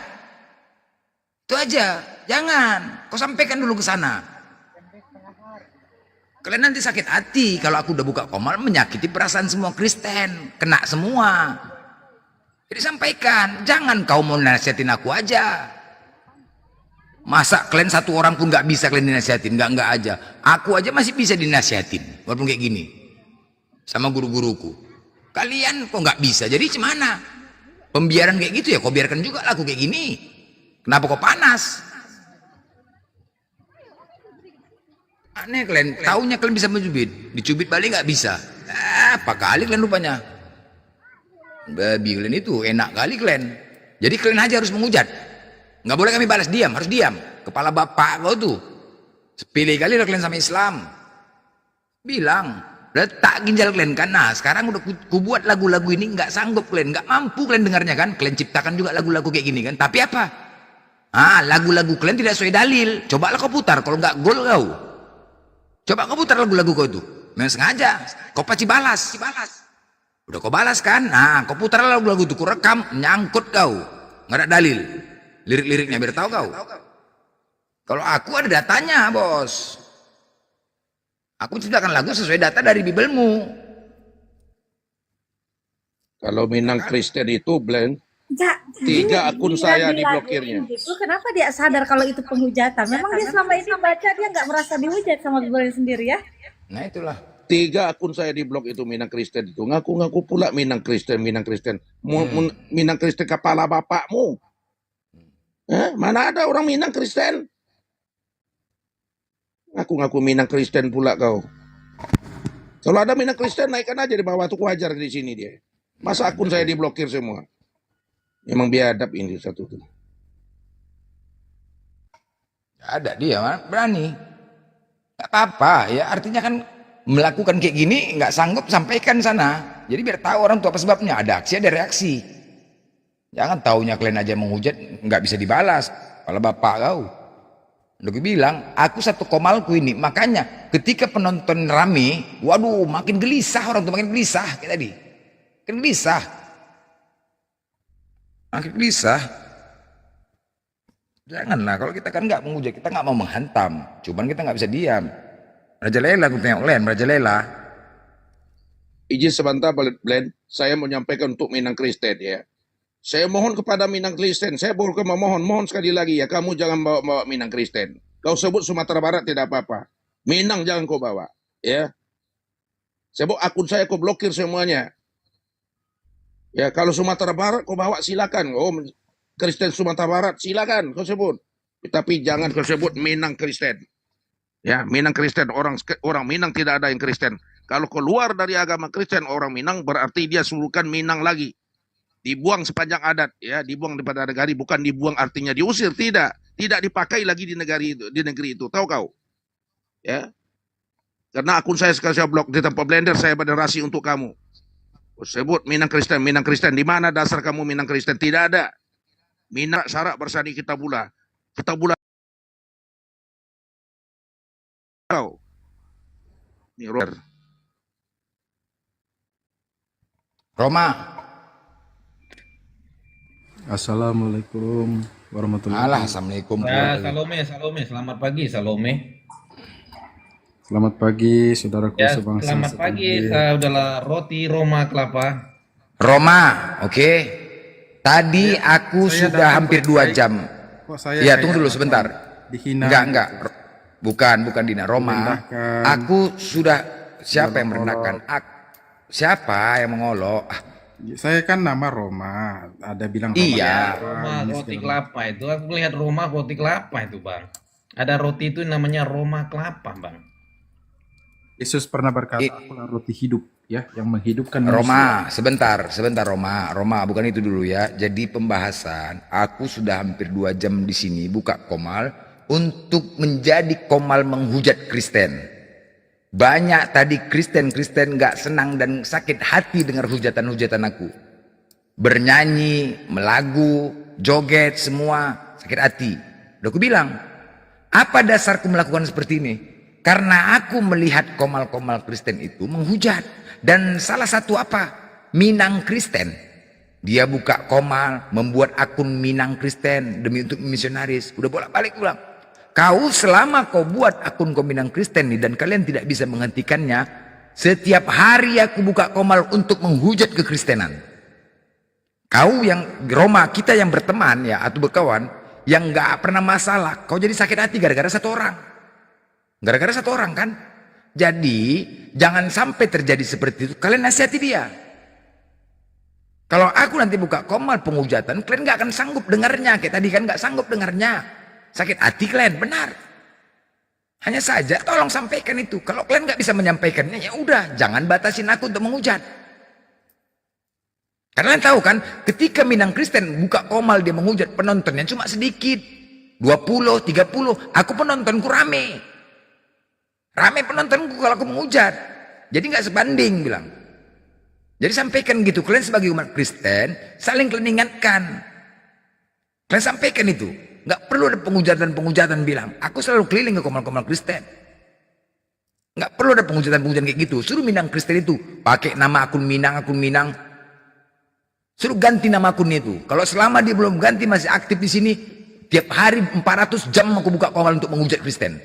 Itu aja, jangan. Kau sampaikan dulu ke sana. Kalian nanti sakit hati kalau aku udah buka Komal menyakiti perasaan semua Kristen, kena semua. Jadi sampaikan, jangan kau mau nasihatin aku aja. Masa kalian satu orang pun nggak bisa kalian dinasihatin, nggak aja. Aku aja masih bisa dinasihatin, walaupun kayak gini, sama guru-guruku. Kalian kok nggak bisa? Jadi gimana? Pembiaran kayak gitu ya, kau biarkan juga aku kayak gini. Kenapa kok panas? Aneh kalian, taunya kalian bisa mencubit, dicubit balik nggak bisa. Apa kali kalian rupanya? Babi kalian itu enak kali kalian. Jadi kalian aja harus menghujat. Nggak boleh kami balas, diam, harus diam. Kepala bapak kau tuh. Sepilih kali kalian sama Islam. Bilang, letak ginjal kalian kan. Nah sekarang udah ku buat lagu-lagu ini, nggak sanggup kalian, nggak mampu kalian dengarnya kan. Kalian ciptakan juga lagu-lagu kayak gini kan. Tapi apa? Lagu-lagu kalian tidak sesuai dalil. Cobalah kau putar, kalau nggak gol kau. Coba kau putar lagu-lagu kau itu. Memang sengaja. Kau pasti balas. Udah kau balas kan? Nah, kau putar lagu-lagu itu, kau rekam, nyangkut kau. Nggak ada dalil. Lirik-liriknya biar tahu kau. Kalau aku ada datanya, bos. Aku ciptakan lagu sesuai data dari Bibelmu. Kalau Minang Kristen itu blend, Ya, 3 akun saya diladenin diblokirnya. gitu, kenapa dia sadar kalau itu penghujatan? Memang dia selama ini baca dia nggak merasa dihujat sama Bibelnya sendiri ya? Nah itulah. 3 akun saya diblok itu Minang Kristen itu. Ngaku-ngaku pula Minang Kristen. Minang Kristen kepala bapakmu. Mana ada orang Minang Kristen? Ngaku-ngaku Minang Kristen pula kau. Kalau ada Minang Kristen naikkan aja di bawah tuh, wajar di sini dia. Masa akun saya diblokir semua? Emang biadab ini satu tuh. Ada dia berani. Gak apa-apa ya, artinya kan melakukan kayak gini nggak sanggup sampaikan sana. Jadi biar tahu orang tuh apa sebabnya. Ada aksi, ada reaksi. Jangan taunya kalian aja menghujat nggak bisa dibalas. Kalau bapak kau. Udah gue bilang, aku satu Komalku ini. Makanya ketika penonton rame, waduh makin gelisah orang tuh, makin gelisah kayak tadi. Makin gelisah. Makin gelisah. Janganlah, kalau kita kan nggak menghujat, kita nggak mau menghantam. Cuman kita nggak bisa diam. Merajalela, aku tengok Len, merajalela. Izin sebentar, Blend. Saya mau menyampaikan untuk Minang Kristen ya. Saya mohon kepada Minang Kristen, saya bukan mohon sekali lagi ya, kamu jangan bawa Minang Kristen. Kau sebut Sumatera Barat tidak apa-apa. Minang jangan kau bawa, ya. Sebut akun saya kau blokir semuanya. Ya, kalau Sumatera Barat kau bawa silakan. Oh, Kristen Sumatera Barat silakan kau sebut. Tapi jangan kau sebut Minang Kristen. Ya, Minang Kristen, orang Minang tidak ada yang Kristen. Kalau keluar dari agama Kristen orang Minang berarti dia suruhkan Minang lagi. Dibuang sepanjang adat, ya, dibuang daripada negari, bukan dibuang artinya diusir, tidak dipakai lagi di negeri itu, tahu kau? Ya, karena akun saya sekali saya blok di tempat Blender, saya moderasi untuk kamu. Sebut Minang Kristen, di mana dasar kamu Minang Kristen? Tidak ada. Minang syarat bersani kita bula kau. Ini Roma. Assalamualaikum warahmatullahi Alah, assalamualaikum. Salome, selamat pagi Salome. Selamat pagi, saudaraku Ya, sebangsa. selamat pagi, saudara Roti Roma Kelapa. Roma, oke. Tadi aku sudah hampir 2 jam. Ya, tunggu dulu sebentar. Dihina. Enggak. Bukan Dina. Roma. Aku sudah, siapa yang merendahkan? Siapa yang mengolok? Saya kan nama Roma, ada bilang Iya. Roma roti kelapa itu, aku melihat Roma roti kelapa itu, Bang. Ada roti itu namanya Roma kelapa, Bang. Yesus pernah berkata, akulah roti hidup, ya, yang menghidupkan Roma, manusia. sebentar Roma, bukan itu dulu ya. Jadi pembahasan, aku sudah hampir 2 jam di sini buka Komal untuk menjadi Komal menghujat Kristen. Banyak tadi Kristen gak senang dan sakit hati dengar hujatan-hujatan aku. Bernyanyi, melagu, joget, semua sakit hati. Udah aku bilang, apa dasarku melakukan seperti ini? Karena aku melihat Komal-Komal Kristen itu menghujat. Dan salah satu apa? Minang Kristen. Dia buka Komal, membuat akun Minang Kristen demi untuk misionaris. Udah bolak-balik pulang. Kau selama kau buat akun Minang Kristen nih dan kalian tidak bisa menghentikannya, setiap hari aku buka Komal untuk menghujat kekristenan. Kau yang Roma, kita yang berteman ya atau berkawan yang nggak pernah masalah, kau jadi sakit hati gara-gara satu orang. Gara-gara satu orang kan? Jadi jangan sampai terjadi seperti itu. Kalian nasihati dia. Kalau aku nanti buka Komal penghujatan, kalian nggak akan sanggup dengarnya. Kayak tadi kan nggak sanggup dengarnya. Sakit hati kalian, benar. Hanya saja tolong sampaikan itu. Kalau kalian nggak bisa menyampaikannya, ya udah, jangan batasin aku untuk menghujat. Karena kalian tahu kan, ketika Minang Kristen buka Komal dia menghujat, penontonnya cuma sedikit. 20, 30, aku penontonku rame. Rame penontonku kalau aku menghujat. Jadi nggak sebanding bilang. Jadi sampaikan gitu, kalian sebagai umat Kristen saling kalian ingatkan. Kalian sampaikan itu. Nggak perlu ada penghujatan bilang. Aku selalu keliling ke Komal-Komal Kristen. Nggak perlu ada penghujatan kayak gitu. Suruh Minang Kristen itu pakai nama akun Minang. Suruh ganti nama akunnya itu. Kalau selama dia belum ganti masih aktif di sini, tiap hari 400 jam aku buka Komal untuk menghujat Kristen.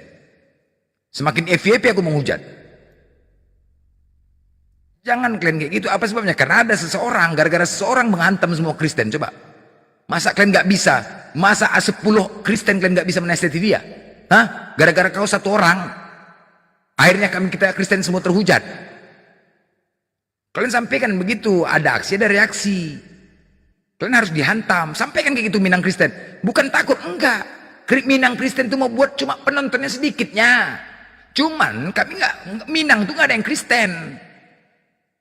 Semakin FYP aku menghujat. Jangan kalian kayak gitu. Apa sebabnya? Karena ada seseorang, gara-gara seseorang menghantam semua Kristen. Coba. Masa kalian nggak bisa? Masa 10 Kristen kalian nggak bisa menasihati dia? Hah? Gara-gara kau satu orang, akhirnya kita Kristen semua terhujat. Kalian sampaikan begitu, ada aksi, ada reaksi. Kalian harus dihantam. Sampaikan kayak gitu Minang Kristen. Bukan takut, enggak. Minang Kristen itu mau buat cuma penontonnya sedikitnya. Cuman kami nggak, Minang tuh nggak ada yang Kristen.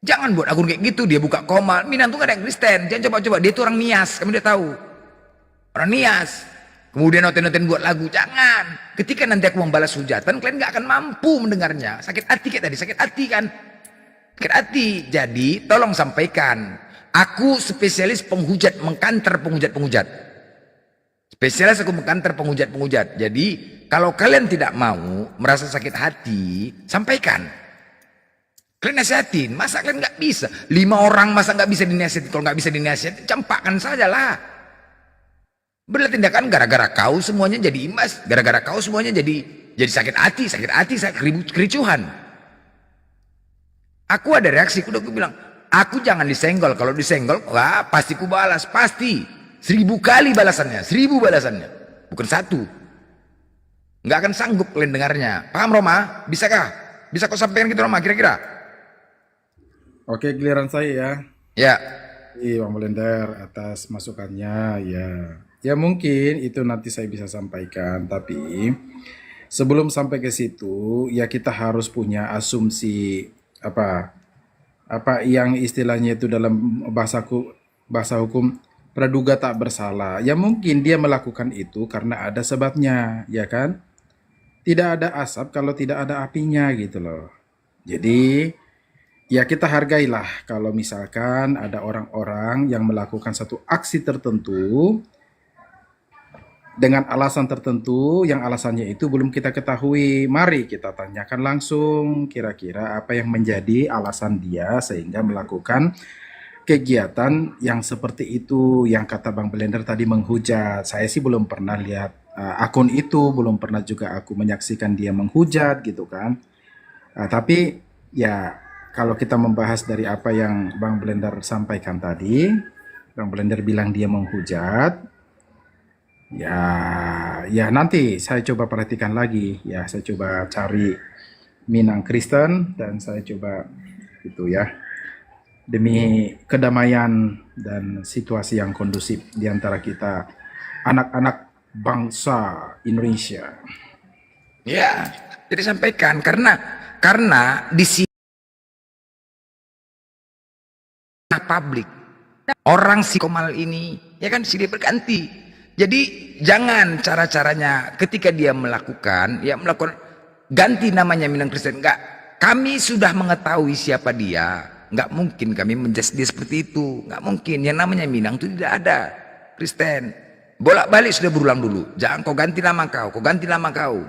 Jangan buat akun kayak gitu, dia buka Komal. Minang tuh gak ada yang Kristen. Jangan coba-coba, dia tuh orang Nias. Kamu udah tahu. Orang Nias. Kemudian noten-noten buat lagu. Jangan. Ketika nanti aku membalas hujatan, kalian gak akan mampu mendengarnya. Sakit hati kayak tadi, sakit hati kan. Sakit hati. Jadi, tolong sampaikan. Aku spesialis penghujat, mengkanter penghujat-penghujat. Spesialis aku mengkanter penghujat-penghujat. Jadi, kalau kalian tidak mau, merasa sakit hati, sampaikan. Kalian nasihatin, masa kalian nggak bisa? 5 orang masa nggak bisa dinasihatin? Kalau nggak bisa dinasihatin, campakkan saja lah. Bela tindakan gara-gara kau semuanya jadi imbas, gara-gara kau semuanya jadi sakit hati, kericuhan. Aku ada reaksi, aku bilang, aku jangan disenggol. Kalau disenggol, wah pasti ku balas, pasti 1000 kali balasannya, 1000 balasannya, bukan 1. Nggak akan sanggup kalian dengarnya. Paham Roma? Bisakah? Bisa kau sampaikan gitu Roma kira-kira? Oke, giliran saya ya. Ya. Bang Blender atas masukannya ya. Ya mungkin itu nanti saya bisa sampaikan, tapi sebelum sampai ke situ ya kita harus punya asumsi apa yang istilahnya itu dalam bahasa hukum praduga tak bersalah. Ya mungkin dia melakukan itu karena ada sebabnya, ya kan? Tidak ada asap kalau tidak ada apinya gitu loh. Jadi ya kita hargailah kalau misalkan ada orang-orang yang melakukan satu aksi tertentu dengan alasan tertentu yang alasannya itu belum kita ketahui. Mari kita tanyakan langsung kira-kira apa yang menjadi alasan dia sehingga melakukan kegiatan yang seperti itu yang kata Bang Blender tadi menghujat. Saya sih belum pernah lihat akun itu, belum pernah juga aku menyaksikan dia menghujat gitu kan. Tapi ya kalau kita membahas dari apa yang Bang Blender sampaikan tadi, Bang Blender bilang dia menghujat. Ya nanti saya coba perhatikan lagi ya, saya coba cari Minang Kristen dan saya coba itu ya demi kedamaian dan situasi yang kondusif di antara kita anak-anak bangsa Indonesia. Ya, jadi sampaikan karena di sini publik orang si Komal ini ya kan silih berganti. Jadi jangan cara-caranya ketika dia melakukan ganti namanya Minang Kristen. Enggak, kami sudah mengetahui siapa dia. Enggak mungkin kami menjudge dia seperti itu. Enggak mungkin. Yang namanya Minang itu tidak ada Kristen. Bolak-balik sudah berulang dulu. Jangan kau ganti nama kau ganti nama kau.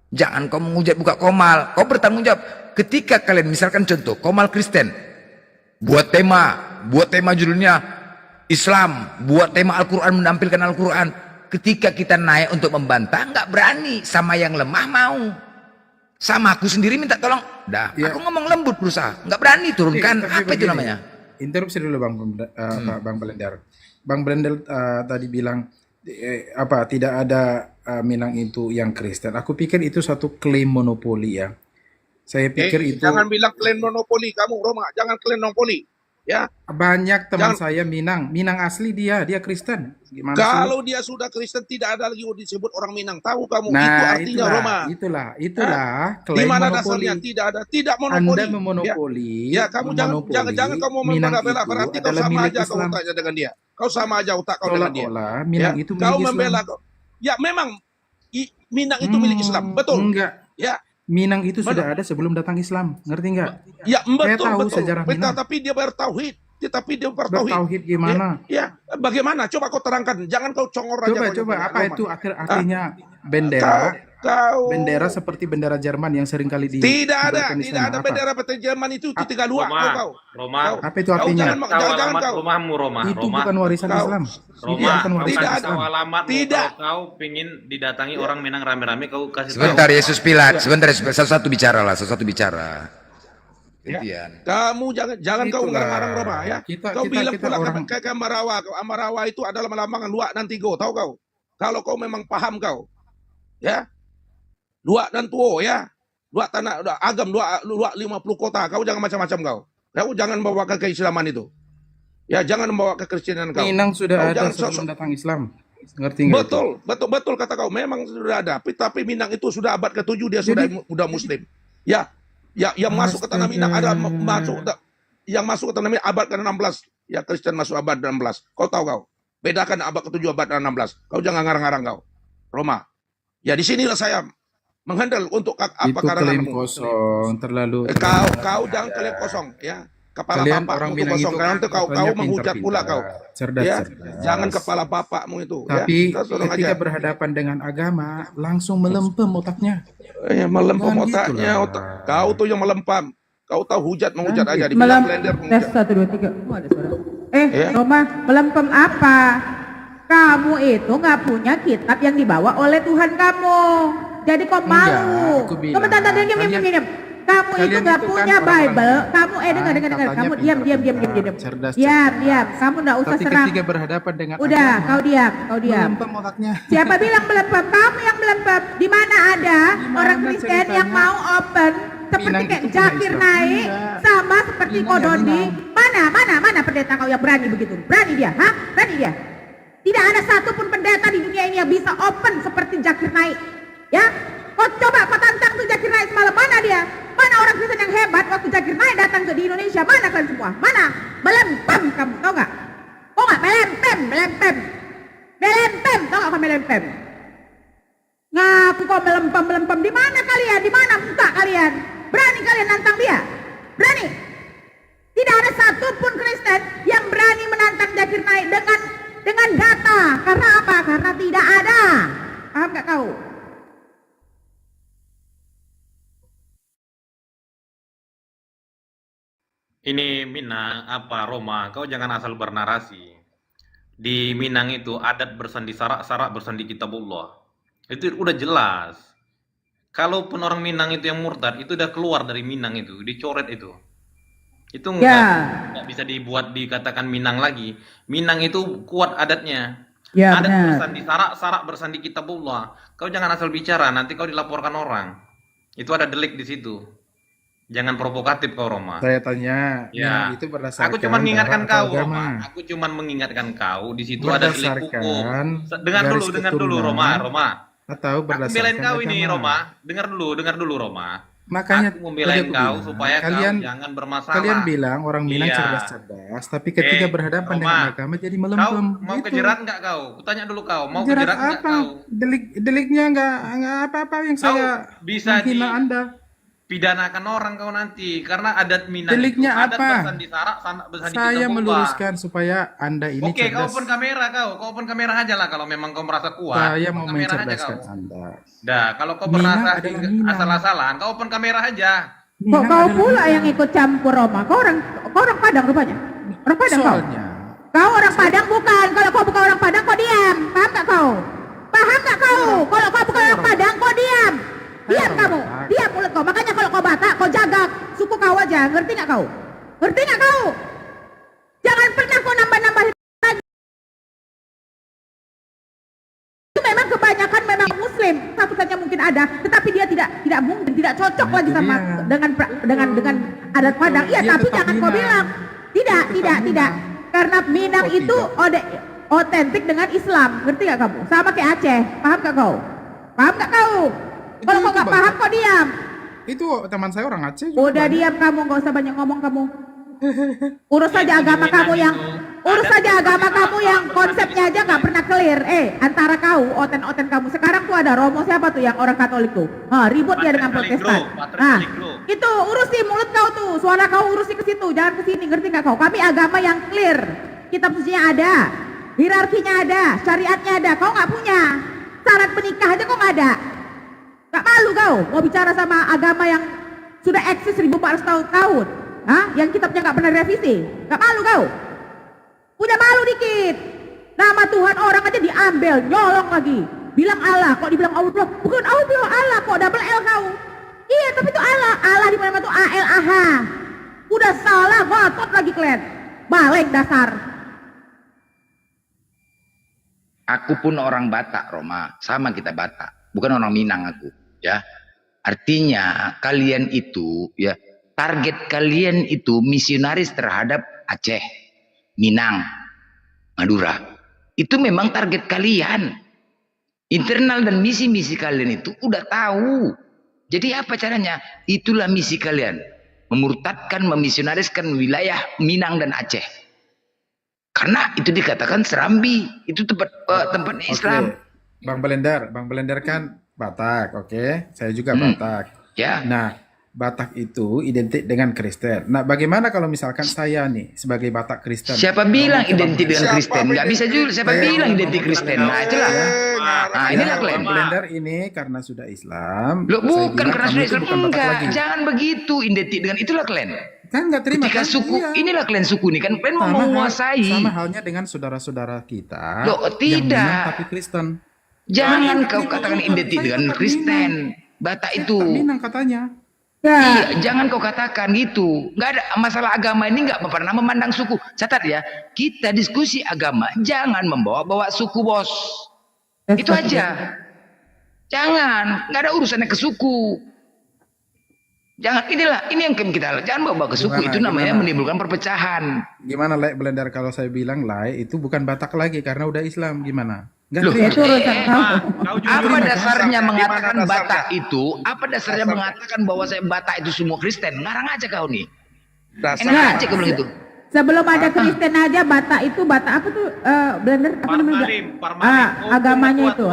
Jangan kau menghujat buka Komal. Kau bertanggung jawab. Ketika kalian misalkan contoh Komal Kristen buat tema judulnya Islam, buat tema Al-Quran, menampilkan Al-Quran. Ketika kita naik untuk membantah, nggak berani. Sama yang lemah mau. Sama aku sendiri minta tolong. Dah, aku ngomong lembut berusaha. Nggak berani turunkan. Apa itu namanya? Interupsi dulu Bang Blender. Bang Blender tadi bilang tidak ada Minang itu yang Kristen. Aku pikir itu satu klaim monopoli ya. Saya pikir itu. Jangan bilang klaim monopoli kamu Roma. Jangan klaim monopoli. Ya. Banyak teman saya Minang asli dia Kristen. Gimana kalau sih? dia sudah Kristen tidak ada lagi disebut orang Minang. Tahu kamu Nah, itu artinya Roma. Itulah Di mana monopoli. dasarnya tidak monopoli. Anda memonopoli. Ya, kamu jangan kamu membela berarti kau sama aja kau otaknya dengan dia. Kau sama aja otak kau dengan dia. Minang itu milik kau Islam. membela kau. Ya memang Minang itu milik Islam, betul. Enggak. Ya. Minang itu sudah ada sebelum datang Islam, ngerti nggak? Ya betul, tahu betul. sejarah Minang. Tapi dia bertauhid. Bertauhid gimana? Ya, bagaimana? Coba kau terangkan. Jangan kau congor aja. Coba apa itu artinya bendera? Bendera seperti bendera Jerman yang sering kali di. Tidak ada bendera peta Jerman itu 32 kau. Roma. Apa itu artinya? Jangan kau. Rumahmu Roma. Itu bukan warisan Islam. Roma, tidak ada alamat. Tidak. Kau pingin didatangi orang Minang rame-rame, kau kasih Sebentar tahu. Yesus Pilat, sebentar satu-satu bicara. Ya. Kamu jangan kau ngarang-ngarang Roma ya. Kau bilang pula ke Amarawa. Amarawa itu adalah melambangkan Luak dan Tigo, tahu kau? Kalau kau memang paham kau, ya. Luak dan Tuo ya. Luak tanah agam, luak 50 kota. Kau jangan macam-macam kau. Kau jangan bawa ke keislaman itu. Ya, jangan membawa ke Kristenan kau. Minang sudah kau ada sebelum datang Islam. Ngerti nggak? Betul kata kau. Memang sudah ada. Tapi Minang itu sudah abad ke-7 dia sudah Muslim. Ya. Yang masuk ke tanah Minang ada yang masuk ke tanah Minang abad ke-16. Ya, Kristen masuk abad ke-16. Kau tahu kau. Bedakan abad ke-7 abad ke-16. Kau jangan ngarang-ngarang kau. Roma. Ya, di sinilah saya menghandle untuk apa itu klaim kosong terlalu. Kau jangan klaim kosong ya. Kepala bapakmu itu kosong. Karena itu kau menghujat pula kau. Cerdas. Jangan kepala bapakmu itu. Tapi ketika berhadapan dengan agama langsung melempem otaknya. Ya, melempem otaknya. Kau tuh yang melempem. Kau tahu menghujat aja di Blender. Tes 1 2 3. Ada suara. Roma, melempem apa? Kamu itu nggak punya kitab yang dibawa oleh Tuhan kamu. Jadi kau malu. aku bilang, Kamu tanda diam. Kamu itu kalian nggak itu kan punya orang-orang Bible. Kamu dengar. katanya Kamu pintar, diam. cerdas, Diam. Kamu nggak usah Tapi serang. ketika berhadapan dengan Udah, agama, kau diam. melempem otaknya. Siapa bilang melempem? Kamu yang melempem. Di mana ada orang Kristen ceritanya? yang mau open seperti Minang kayak itu punya Zakir Islam. naik sama seperti Kododi? Mana pendeta kau yang berani begitu? Berani dia, Berani dia. Tidak ada satupun pendeta di dunia ini yang bisa open seperti Zakir naik. Ya, kau tantang tuh Zakir naik semalam, mana dia? Mana orang Kristen yang hebat waktu Zakir naik datang ke di Indonesia? Mana kalian semua? Mana? Melempem kamu, tau gak? Kau gak melempem? Tau gak kau melempem? Ngaku kau melempem. Di mana kalian? Di mana muka kalian? Berani kalian nantang dia? Berani? Tidak ada satupun Kristen yang berani menantang Zakir naik dengan data. Karena apa? Karena tidak ada. Paham gak kau? Ini Minang apa Roma, kau jangan asal bernarasi. Di Minang itu adat bersandi sarak bersandi kitabullah. Itu udah jelas. Kalaupun orang Minang itu yang murtad, itu udah keluar dari Minang itu, dicoret itu. Itu nggak bisa dibuat dikatakan Minang lagi. Minang itu kuat adatnya. Ya, Adat benar. bersandi sarak bersandi kitabullah. Kau jangan asal bicara, nanti kau dilaporkan orang. Itu ada delik di situ. Jangan provokatif kau Roma. Saya tanya, Ya, itu berdasarkan aku cuma mengingatkan darah atau kau, agama? Roma. Aku cuma mengingatkan kau. Di situ ada delik hukum. Berdasarkan Dengar garis dulu, keturunan Roma. atau Aku belain berdasarkan kau ini, agama? Roma. Dengar dulu, Roma. Makanya Aku membelain tadi aku kau bilang, supaya kalian kau jangan bermasalah. kalian bilang orang Minang Iya. cerdas-cerdas, tapi ketika berhadapan Roma, dengan agama jadi Kau melempem. mau Gitu. kejerat nggak kau? Kutanya dulu kau, mau Jerat kejerat nggak apa? kau? Deliknya nggak apa-apa yang Kau saya bisa menghina Anda. pidanakan orang kau nanti karena adat Minang Deliknya itu adat apa? bersandi sarak, bersandi Saya kitabullah. meluruskan supaya Anda ini Oke, kau cerdas. open kamera kau open kamera aja lah kalau memang kau merasa kuat. Saya open mau kamera aja mencerdaskan kau. Anda. Dah, kalau kau Minang merasa adalah Minang. asal-asalan, kau open kamera aja. Kok kau pula yang ikut campur Roma? Kau orang Padang rupanya. Orang Padang kau. Soalnya Kau orang Padang bukan. Kalau kau bukan orang Padang kau diam. Paham gak kau? Kalau kau bukan orang Padang kau diam. Diam kamu. Diam mulut kau. Makanya kalau kau Batak kau jaga suku kau aja. Ngerti gak kau? Ngerti gak kau? Jangan pernah kau nambah-nambahin lagi. Itu memang kebanyakan memang Muslim. Satu saja mungkin ada, tetapi dia tidak mungkin tidak cocok lagi sama dengan adat Padang. Iya, Dia tapi tetap jangan kau Minang. bilang tidak. Karena Minang itu otentik dengan Islam. Ngerti gak kamu? Sama kayak Aceh. Paham gak kau? Kalau kau gak paham kau diam. itu teman saya orang Aceh juga. Udah diam kamu, gak usah banyak ngomong kamu. Urus saja agama kamu yang konsepnya aja gak pernah clear. Antara kau, oten kamu. Sekarang tuh ada Romo siapa tuh yang orang Katolik tuh. Ribut dia dengan Protestan. Nah, itu urusi mulut kau tuh. Suara kau urusi ke situ, jangan ke sini. Ngerti gak kau? Kami agama yang clear. Kitab sucinya ada, hierarkinya ada, syariatnya ada. Kau gak punya. Syarat menikah aja kau gak ada. Gak malu kau mau bicara sama agama yang sudah eksis 1400 tahun. Yang kitabnya gak pernah revisi. Gak malu kau? Punya malu dikit. Nama Tuhan orang aja diambil, nyolong lagi. Bilang Allah, kok dibilang Allah? Bukan Allah, bilang Allah, kok double L kau? Iya, tapi itu Allah. Allah di mana tuh ALAH. Udah salah, ngotot lagi kalian. Balik dasar. Aku pun orang Batak, Roma. Sama kita Batak. Bukan orang Minang aku. Ya. Artinya kalian itu, ya, target kalian itu misionaris terhadap Aceh, Minang, Madura. Itu memang target kalian. Internal dan misi-misi kalian itu udah tahu. Jadi apa caranya? Itulah misi kalian. Memurtadkan, memisionariskan wilayah Minang dan Aceh. Karena itu dikatakan Serambi. Itu tempat Islam. Bang Belender kan Batak, oke? Saya juga Batak. Ya. Nah, Batak itu identik dengan Kristen. Nah, bagaimana kalau misalkan saya nih sebagai Batak Kristen? Siapa bilang identik dengan Kristen? Nggak bisa juga. Siapa bilang identik Kristen? Nah, itulah. Nah, inilah kalian. Bang Belender ini karena sudah Islam. Loh, saya bukan bilang karena kamu sudah itu Islam. bukan Batak Enggak, lagi. jangan begitu. Identik dengan itulah kalian. Kan nggak terima Ketika kan? suku, Iya. inilah kalian suku nih kan kalian mau menguasai. Sama halnya dengan saudara-saudara kita Loh, yang tidak. Minang tapi Kristen. Jangan Saya kau tetap katakan Minang. identik Saya dengan tetap Kristen. Minang. Batak Saya itu. tetap Minang katanya. Iya, jangan kau katakan gitu. Nggak ada masalah agama ini nggak pernah memandang suku. Catat ya, kita diskusi agama jangan membawa-bawa suku, bos. Itu aja. Jangan, nggak ada urusannya ke suku. Jangan, ini yang kita jangan bawa ke suku. Gimana, Itu namanya gimana? menimbulkan perpecahan. Gimana Lek Blender kalau saya bilang Lai itu bukan Batak lagi karena udah Islam gimana? Nggak Loh, terima. apa dasarnya mengatakan Gimana Batak itu? Apa dasarnya mengatakan bahwa saya Batak itu semua Kristen? Ngarang aja kau nih. Enak aja kau bilang itu. Sebelum ada Kristen aja Batak itu Batak apa tuh Blender apa namanya? Agamanya itu.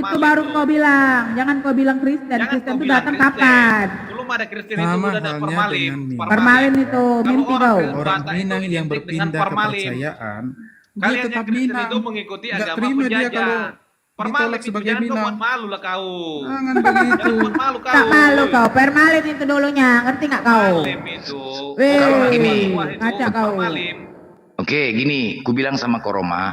Itu baru kau bilang. Jangan kau bilang Kristen. Kristen itu datang kapan? Belum ada Kristen itu Sama udah ada halnya formalin. dengan Minang. Permalin itu mimpi kau. Orang Minang yang berpindah kepercayaan, dia Kalian tetap yang Kristen Minang. itu mengikuti Nggak agama terima dia penjajah. kalau Permalin ditolak itu sebagai jangan kau Minang. buat malu lah kau. Jangan begitu. Jangan buat malu kau. Tak malu kau. Permalin itu dulunya. Ngerti nggak kau? Permalin itu. Kalau gini, Kaca kau. Oke, gini, ku bilang sama Koroma,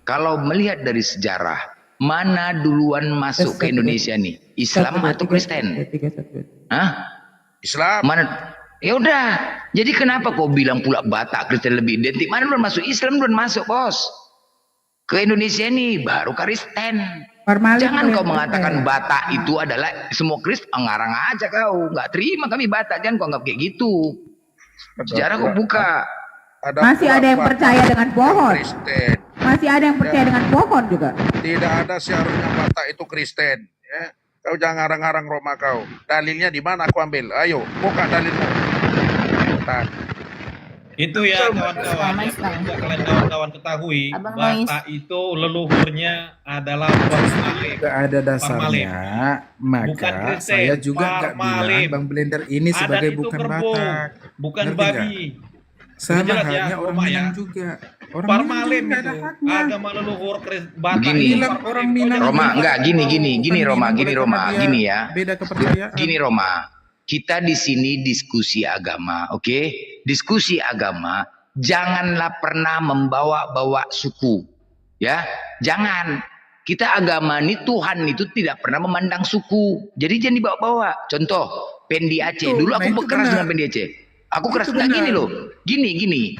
kalau melihat dari sejarah, mana duluan masuk ke Indonesia nih? Islam atau Kristen? Hah? Islam. Mana? Ya udah. Jadi kenapa kau bilang pula Batak Kristen lebih identik? Mana duluan masuk? Islam duluan masuk, bos. Ke Indonesia nih baru Kristen. Jangan kau mengatakan Batak itu adalah semua Kristen. Ngarang aja kau. Nggak terima kami Batak. Jangan kau anggap kayak gitu. Sejarah kau buka. Masih ada yang percaya dengan pohon. Masih ada yang percaya dengan pohon juga. Tidak ada seharusnya Batak itu Kristen. Ya. Kau jangan ngarang-ngarang Roma kau. Dalilnya di mana aku ambil? Ayo, buka dalilmu. Bentar. Itu ya kawan-kawan. Yang kalian kawan-kawan ketahui, Batak itu leluhurnya adalah Parmalin. Nggak ada dasarnya, Bukan maka Kristen, saya juga nggak Parmalin. bilang Bang Blender ini sebagai Adat itu bukan kerbau, Batak. bukan Ngerti nggak? babi. Sama Jelas ya, halnya orang Roma ya. Minang juga. Orang Parmalin Minang juga itu ada haknya. agama leluhur Batak. Begini, itu orang Minang. Roma, enggak gini Roma, Minang boleh Roma, karena dia gini ya. Beda kepercayaan. Gini Roma, kita di sini diskusi agama, oke? Diskusi agama, janganlah pernah membawa-bawa suku, ya. Jangan. Kita agama ini Tuhan itu tidak pernah memandang suku. Jadi jangan dibawa-bawa. Contoh, Pendi Aceh. Dulu aku keras dengan Pendi Aceh. Aku keras enggak gini loh. Gini.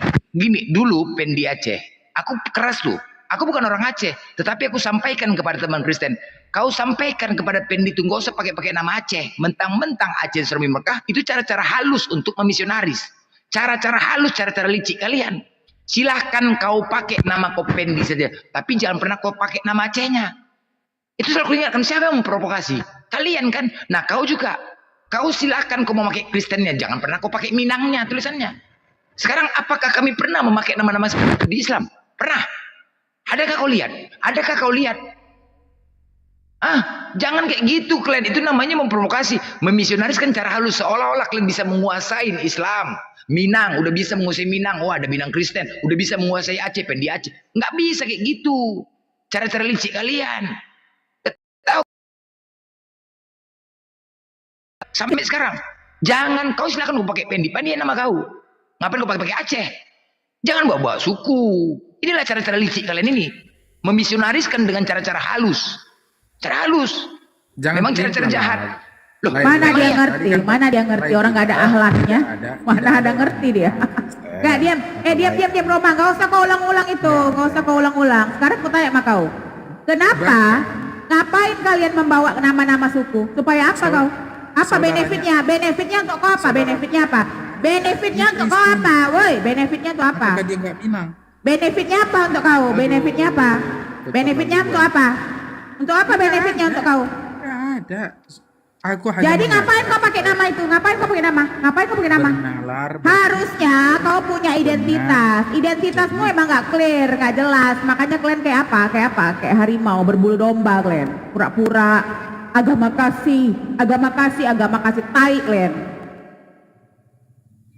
Dulu Pendi Aceh. Aku keras loh. Aku bukan orang Aceh, tetapi aku sampaikan kepada teman Kristen. Kau sampaikan kepada Pendi itu nggak usah pakai nama Aceh. Mentang-mentang Aceh Sermi Mekah itu cara-cara halus untuk memisionaris. Cara-cara halus, cara-cara licik kalian. Silahkan kau pakai nama kau Pendi saja, tapi jangan pernah kau pakai nama Acehnya. Itu selalu ingatkan siapa yang memprovokasi? Kalian kan? Nah kau juga. Kau silahkan kau mau pakai Kristennya, jangan pernah kau pakai Minangnya tulisannya. Sekarang apakah kami pernah memakai nama-nama seperti itu di Islam? Pernah. Adakah kau lihat? Adakah kau lihat? Jangan kayak gitu kalian. Itu namanya memprovokasi. Memisionariskan cara halus. Seolah-olah kalian bisa menguasai Islam. Minang, udah bisa menguasai Minang. Oh ada Minang Kristen. Udah bisa menguasai Aceh, Pendi Aceh. Nggak bisa kayak gitu. Cara-cara licik kalian. Tahu? Sampai sekarang. Jangan kau silakan kau pakai Pendi. Pendi nama kau. Ngapain kau pakai Aceh? Jangan bawa-bawa suku. Inilah cara-cara licik kalian ini. Memisionariskan dengan cara-cara halus. Cara halus. Memang cara-cara jahat. Loh, Mana dia ngerti? Mana dia ngerti? Orang nggak ada ahlaknya. Mana ada ngerti dia? Nggak diam. Diam Roma. Nggak usah kau ulang-ulang itu. Nggak usah kau ulang-ulang. Sekarang aku tanya sama kau. Kenapa? Ngapain kalian membawa nama-nama suku? Supaya apa kau? Apa benefitnya? Benefitnya untuk kau apa? Benefitnya apa? Benefitnya untuk kau apa? Woi, benefitnya untuk apa? Apakah dia nggak Minang? Benefitnya apa untuk kau? Benefitnya apa? Benefitnya untuk apa? Untuk apa benefitnya untuk kau? Nggak ada. Aku hanya Jadi ngapain kau pakai nama itu? Ngapain kau pakai nama? Ngapain kau pakai nama? Harusnya kau punya identitas. Identitasmu emang nggak clear, nggak jelas. Makanya kalian kayak apa? Kayak harimau berbulu domba kalian. Pura-pura agama kasih, tai kalian.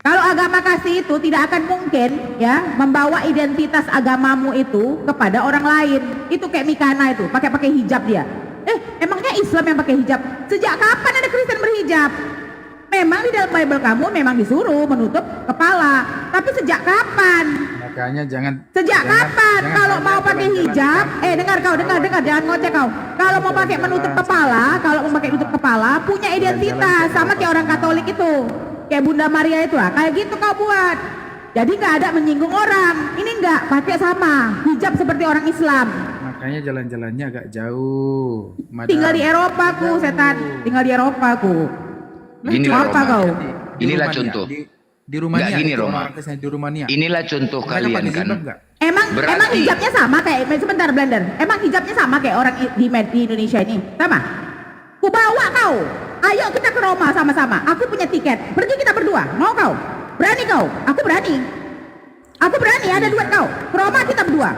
Kalau agama kasih itu tidak akan mungkin ya membawa identitas agamamu itu kepada orang lain. Itu kayak Mikana itu, pakai hijab dia. Emangnya Islam yang pakai hijab? Sejak kapan ada Kristen berhijab? Memang di dalam Bible kamu memang disuruh menutup kepala. Tapi sejak kapan? Makanya jangan Sejak kapan? jangan Kalau hanya mau pakai jalan-jalan hijab, dengar kau, dengar, jangan ngoceh kau. Kalau mau pakai menutup kepala, kalau mau pakai tutup kepala, punya identitas sama kayak orang Katolik itu, kayak Bunda Maria itu lah, kayak gitu kau buat. Jadi nggak ada menyinggung orang. Ini nggak pakai sama hijab seperti orang Islam. Makanya jalan-jalannya agak jauh. Madam. Tinggal di Eropa ku, setan. Tinggal di Eropa ku. Ginilah Apa Roma. kau? Inilah Rumania, contoh. Di Rumania. Nggak gini itu Roma. orang Kristen di Rumania. Inilah contoh Mereka kalian pakai kan. jilbab nggak? Emang Berarti- hijabnya sama kayak sebentar Blender. Emang hijabnya sama kayak orang di Indonesia ini? Sama? Ku bawa kau. Ayo kita ke Roma sama-sama. Aku punya tiket. Pergi kita berdua. Mau kau? Berani kau? Aku berani. Aku berani, ada duit kau. Ke Roma kita berdua.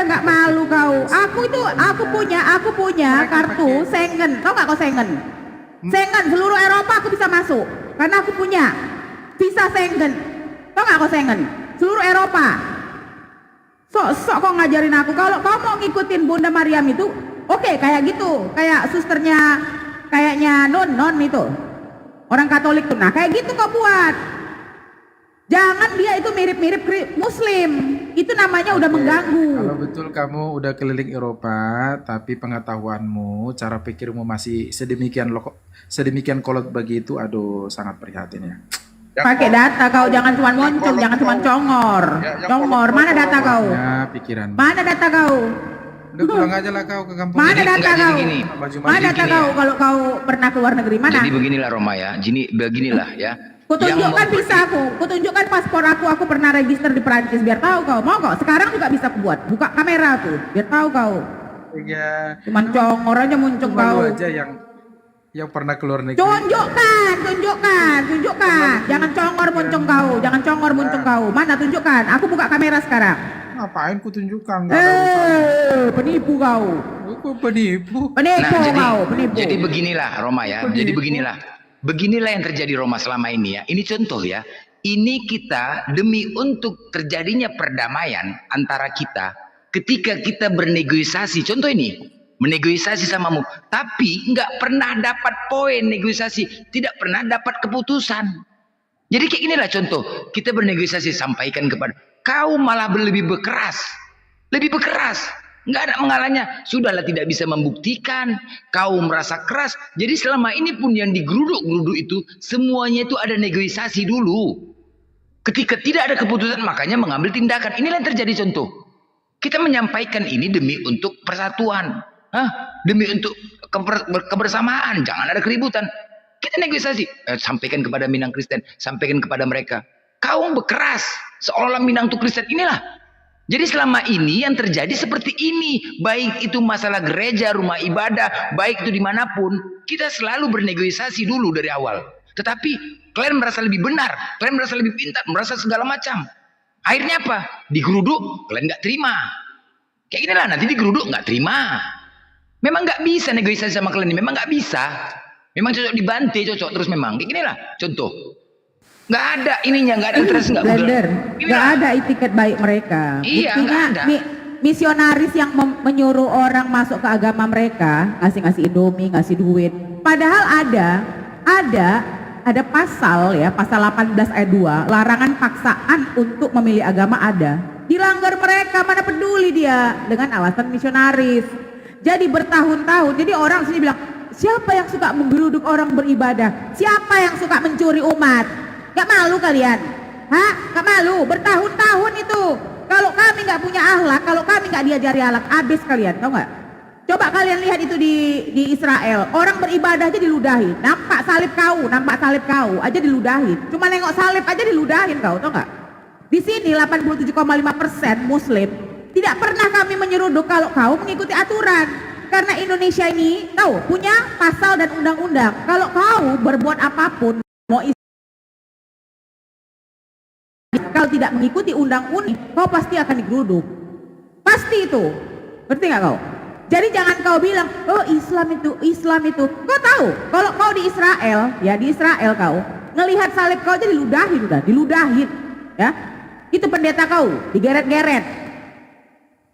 Nggak malu kau. Aku punya kartu Schengen. Tahu nggak kau Schengen? Schengen seluruh Eropa aku bisa masuk karena aku punya visa Schengen. Tahu nggak kau Schengen? Seluruh Eropa. Sok kau ngajarin aku. Kalau kau mau ngikutin Bunda Mariam itu, oke, kayak gitu, kayak susternya, kayaknya non itu orang Katolik tuh. Nah kayak gitu kau buat. Jangan dia itu mirip-mirip Muslim. Itu namanya udah mengganggu. Kalau betul kamu udah keliling Eropa, tapi pengetahuanmu, cara pikirmu masih sedemikian kolot begitu, aduh sangat prihatin ya. Pakai data kau, jangan cuma moncong, jangan cuma congor. Congor, mana data kau? Ya pikiran. Mana data kau? Udah pulang aja lah kau ke kampung. Mana data kau? gini. Mana data kau kalau kau pernah keluar negeri? Mana? Jadi beginilah Roma ya. Beginilah ya. Kutunjukkan visa aku, kutunjukkan paspor aku pernah register di Perancis biar tahu kau. Mau kau? Sekarang juga bisa aku buat. Buka kamera tuh, biar tahu kau. Iya. Cuman congor aja muncul Cuma kau. lu aja yang pernah keluar negeri. Tunjukkan. Jangan congor muncung kau, jangan congor muncung kau. Mana tunjukkan? Aku buka kamera sekarang. Ngapain ku tunjukkan? Nggak ada urusan. Penipu kau. Aku penipu. Penipu kau, penipu. Jadi beginilah Roma ya. Jadi beginilah yang terjadi Roma selama ini ya. Ini contoh ya. Ini kita demi untuk terjadinya perdamaian antara kita, ketika kita bernegosiasi, contoh ini, menegosiasi samamu, tapi nggak pernah dapat poin negosiasi, tidak pernah dapat keputusan. Jadi kayak inilah contoh, kita bernegosiasi, sampaikan kepada kau malah lebih berkeras, nggak ada mengalahnya, sudahlah tidak bisa membuktikan, kau merasa keras. Jadi selama ini pun yang digeruduk-geruduk itu semuanya itu ada negosiasi dulu. Ketika tidak ada keputusan, makanya mengambil tindakan. Inilah yang terjadi contoh. Kita menyampaikan ini demi untuk persatuan, demi untuk kebersamaan, jangan ada keributan. Kita negosiasi, sampaikan kepada Minang Kristen, sampaikan kepada mereka. Kau berkeras, seolah-olah Minang itu Kristen. Inilah. Jadi selama ini yang terjadi seperti ini, baik itu masalah gereja, rumah ibadah, baik itu dimanapun, kita selalu bernegosiasi dulu dari awal. Tetapi kalian merasa lebih benar, kalian merasa lebih pintar, merasa segala macam. Akhirnya apa? Digeruduk, kalian nggak terima. Kayak gini lah, nanti digeruduk nggak terima. Memang nggak bisa negosiasi sama kalian ini, memang nggak bisa. Memang cocok dibantai, cocok terus memang. Kayak gini lah, contoh. Nggak ada ininya, nggak ada interest, nggak Blender, nggak ada etiket baik mereka. Iya, Buktinya nggak ada. misionaris yang menyuruh orang masuk ke agama mereka, ngasih Indomie, ngasih duit. Padahal ada pasal ya, pasal 18 ayat 2, larangan paksaan untuk memilih agama ada. Dilanggar mereka, mana peduli dia dengan alasan misionaris. Jadi bertahun-tahun, jadi orang sini bilang, siapa yang suka menggeruduk orang beribadah? Siapa yang suka mencuri umat? Gak malu kalian? Gak malu? Bertahun-tahun itu. Kalau kami gak punya akhlak, kalau kami gak diajari akhlak, habis kalian, tau gak? Coba kalian lihat itu di Israel, orang beribadah aja diludahin. Nampak salib kau aja diludahin. Cuma nengok salib aja diludahin kau, tau gak? Di sini 87,5% Muslim. Tidak pernah kami menyeruduk kalau kau mengikuti aturan. Karena Indonesia ini, tahu, punya pasal dan undang-undang. Kalau kau berbuat apapun, mau kalau tidak mengikuti undang-undang, kau pasti akan digeruduk. Pasti itu. Berarti nggak kau? Jadi jangan kau bilang, oh Islam itu. Kau tahu, kalau kau di Israel, ya di Israel kau, ngelihat salib kau aja diludahin. Ya, itu pendeta kau, digeret-geret.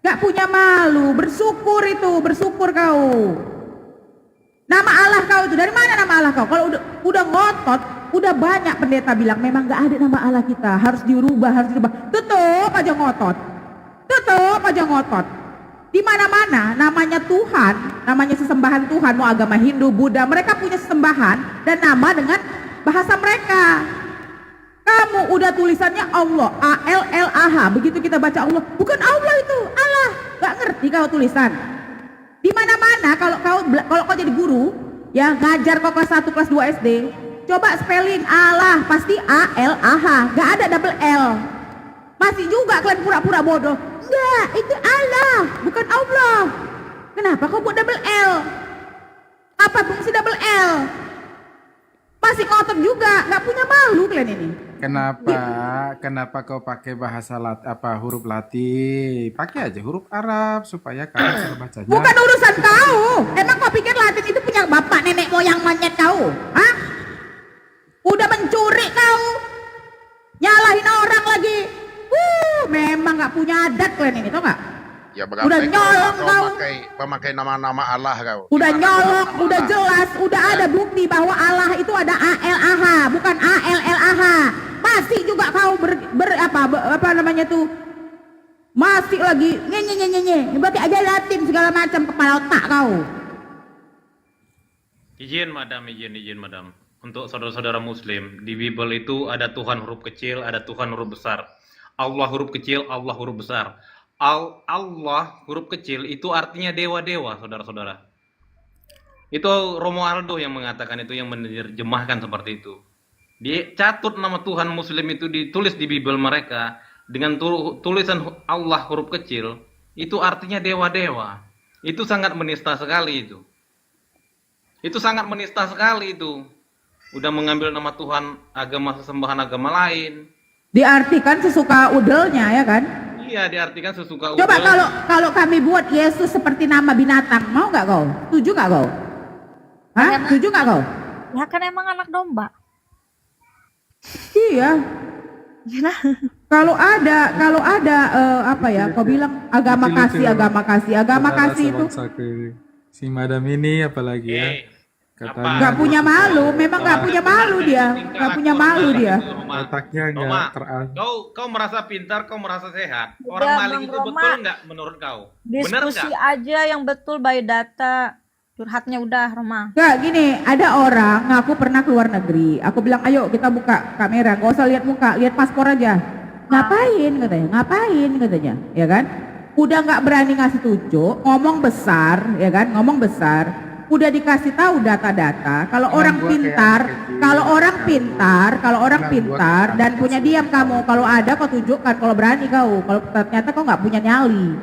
Gak punya malu, bersyukur kau. Nama Allah kau itu dari mana nama Allah kau? Kalau udah ngotot, udah banyak pendeta bilang memang nggak ada nama Allah kita, harus dirubah, harus dirubah. Tutup aja ngotot. Tutup aja ngotot. Di mana-mana namanya Tuhan, namanya sesembahan Tuhan, mau agama Hindu, Buddha, mereka punya sesembahan dan nama dengan bahasa mereka. Kamu udah tulisannya Allah, A-L-L-A-H, begitu kita baca Allah, bukan Allah itu, Allah. Gak ngerti kau tulisan. Di mana-mana kalau kau jadi guru, ya ngajar kau kelas 1, kelas 2 SD, coba spelling Allah, pasti A-L-A-H, gak ada double L. Masih juga kalian pura-pura bodoh. Enggak, itu Allah, bukan Allah. Kenapa kau buat double L? Apa fungsi double L? Masih ngotot juga, nggak punya malu kalian ini. Kenapa kau pakai bahasa huruf Latin? Pakai aja huruf Arab supaya kalian bisa bacanya. Bukan urusan kau. Emang kau pikir Latin itu punya bapak nenek moyang monyet kau? Hah? Udah mencuri kau, nyalahin orang lagi. Memang nggak punya adat kalian ini, tau nggak? Ya Udah nyolong kau. Memakai nama-nama Allah kau. Udah nyolong, udah jelas, udah ada bukti bahwa Allah itu ada A-L-A-H, bukan A-L-L-A-H. Masih juga kau apa namanya tuh? Masih lagi nyenye. Berarti aja Latin segala macam, kepala otak kau. Izin madam. Untuk saudara-saudara muslim, di Bible itu ada Tuhan huruf kecil, ada Tuhan huruf besar. Allah huruf kecil, Allah huruf besar. Allah huruf kecil itu artinya dewa-dewa, saudara-saudara. Itu Romo Aldo yang mengatakan itu, yang menerjemahkan seperti itu. Dia catut nama Tuhan muslim itu ditulis di Bible mereka dengan tulisan Allah huruf kecil, itu artinya dewa-dewa. Itu sangat menista sekali itu. Itu sangat menista sekali itu. Udah mengambil nama Tuhan agama sesembahan agama lain. Diartikan sesuka udelnya ya kan? Iya, diartikan sesuka Coba udel. kalau kami buat Yesus seperti nama binatang, mau nggak kau? Setuju nggak kau? Hah? Setuju nggak kau? Ya kan emang anak domba. Iya. Kalau ada apa ya? Kau bilang agama kasih itu. Si madam ini apalagi ya? Nggak punya malu, memang nggak punya malu dia, nggak punya malu dia. Otaknya Roma, nggak kau merasa pintar, kau merasa sehat. Udah, Orang maling Bang itu Roma. betul nggak menurut kau? Benar Diskusi nggak? aja yang betul by data. Curhatnya udah, Roma. Nggak gini, ada orang ngaku pernah keluar negeri. Aku bilang, ayo kita buka kamera, nggak usah lihat muka, lihat paspor aja. Ngapain katanya, ya kan? Udah nggak berani ngasih tunjuk, ngomong besar, ya kan? Ngomong besar. Udah dikasih tahu data-data. Kalau orang pintar, kalau orang pintar dan punya diam kamu. Kalau ada kau tunjukkan, kalau berani kau. Kalau ternyata kau nggak punya nyali,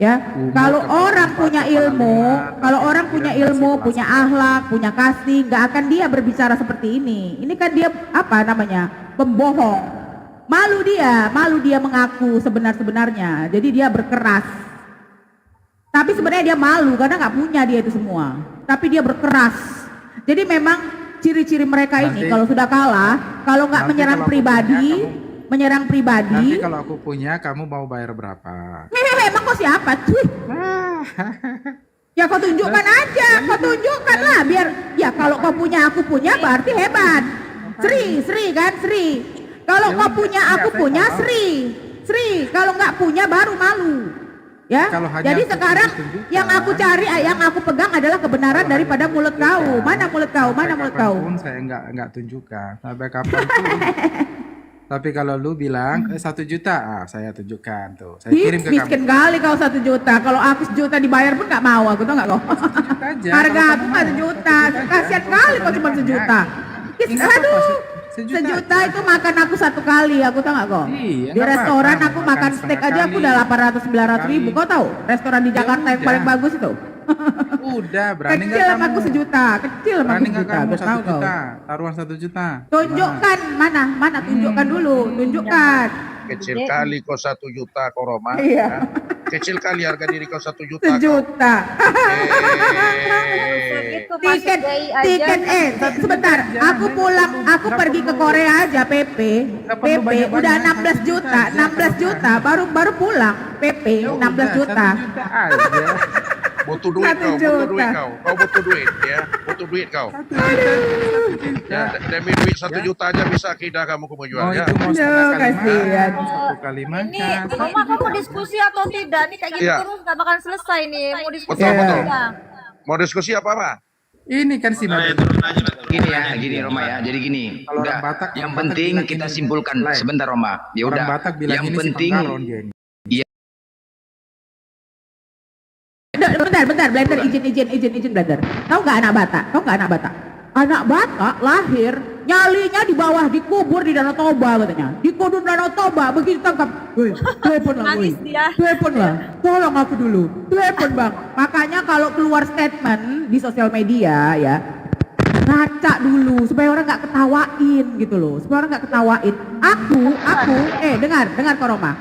ya. Kalau orang punya ilmu, punya akhlak, punya kasih, nggak akan dia berbicara seperti ini. Ini kan dia apa namanya? Pembohong. Malu dia mengaku sebenarnya. Jadi dia berkeras. Tapi sebenarnya dia malu karena nggak punya dia itu semua. Tapi dia berkeras. Jadi memang ciri-ciri mereka ini kalau sudah kalah, kalau nggak menyerang pribadi. Nanti kalau aku punya, kamu mau bayar berapa? Emang kau siapa? Cuy. Ya kau tunjukkan aja, kau tunjukkan lah biar ya kalau kau punya aku punya berarti hebat. Sri kan Sri. Kalau kau punya aku punya Sri. Kalau nggak punya baru malu. Ya, jadi sekarang yang aku cari, yang aku pegang adalah kebenaran daripada mulut kau. Mana mulut kau? Saya nggak tunjukkan sampai kapan pun. Tapi kalau lu bilang 1 juta, saya tunjukkan tuh. Saya kirim ke miskin kamu. kali kau 1 juta. Kalau aku 1 juta dibayar pun nggak mau. Aku tau nggak kau? Harga aku nggak 1 juta. Kasian kali kau cuma 1 juta. Aduh. 1 juta itu makan aku 1 kali, aku tau gak kok? Iya, di restoran aku makan steak aja aku udah 800-900 ribu, kau tahu? Restoran di Jakarta yang paling bagus itu. Udah, berani kecil nggak sama kamu? aku 1 juta, kecil sama aku 1 juta, kamu tahu 1 kau? juta, taruhan 1 juta. Tunjukkan, mana tunjukkan dulu, tunjukkan. Kecil kali kau 1 juta kau Roma. Iya. Kecil kali harga diri kau 1 juta. 1 juta. Tiket sebentar, aku pulang, aku pergi ke Korea aja PP udah 16 juta, baru pulang PP 16 juta. Butuh duit 1 kau, butuh duit juta. kau. Kau butuh duit ya, butuh duit kau. Ya, demi duit 1 juta aja bisa akidah kamu menjual ya. Aduh, kasihan. Ini Roma, kamu diskusi atau tidak? Nih kayak gini Iya. terus nggak bakalan selesai nih. Mau diskusi Betul, atau betul. tidak? Mau diskusi apa? Ini kan sinode. Gini ya, gini Roma ya. Jadi gini, Kalau udah, orang Batak, yang orang Batak penting bilang kita ini simpulkan live. sebentar Roma. Ya Orang udah. Batak bilang Yang ini si penting Pangkaron dia ini. Bentar, blender, izin, blender. Tahu nggak anak Batak? Anak Batak lahir, nyalinya di bawah, dikubur di Danau Toba katanya. Dikubur di Danau Toba, begitu tangkap. Woi, telepon lah, woi. Nangis dia. Telepon lah, tolong aku dulu. Telepon bang. Makanya kalau keluar statement di sosial media ya, ngaca dulu supaya orang nggak ketawain gitu loh. Supaya orang nggak ketawain. Aku, dengar Koroma.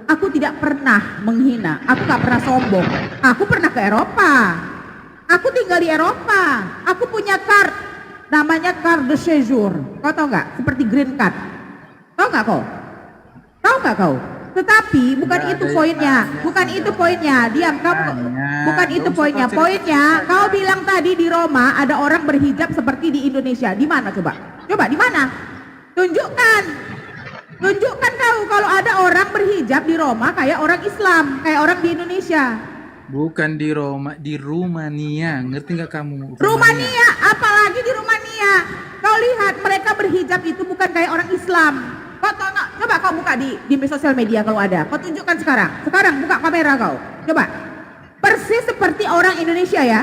Aku tidak pernah menghina. Aku nggak pernah sombong. Aku pernah ke Eropa. Aku tinggal di Eropa. Aku punya card, namanya card de séjour. Kau tahu nggak? Seperti green card. Tahu nggak kau? Tetapi bukan itu poinnya. Diam kamu. Bukan itu poinnya. Poinnya kau bilang tadi di Roma ada orang berhijab seperti di Indonesia. Di mana coba? Coba di mana? Tunjukkan kau kalau ada orang berhijab di Roma kayak orang Islam, kayak orang di Indonesia. Bukan di Roma, di Rumania. Ngerti nggak kamu? Rumania, apalagi di Rumania. Kau lihat mereka berhijab itu bukan kayak orang Islam. Kau tahu nggak? Coba kau buka di sosial media kalau ada. Kau tunjukkan sekarang. Sekarang buka kamera kau. Coba. Persis seperti orang Indonesia ya.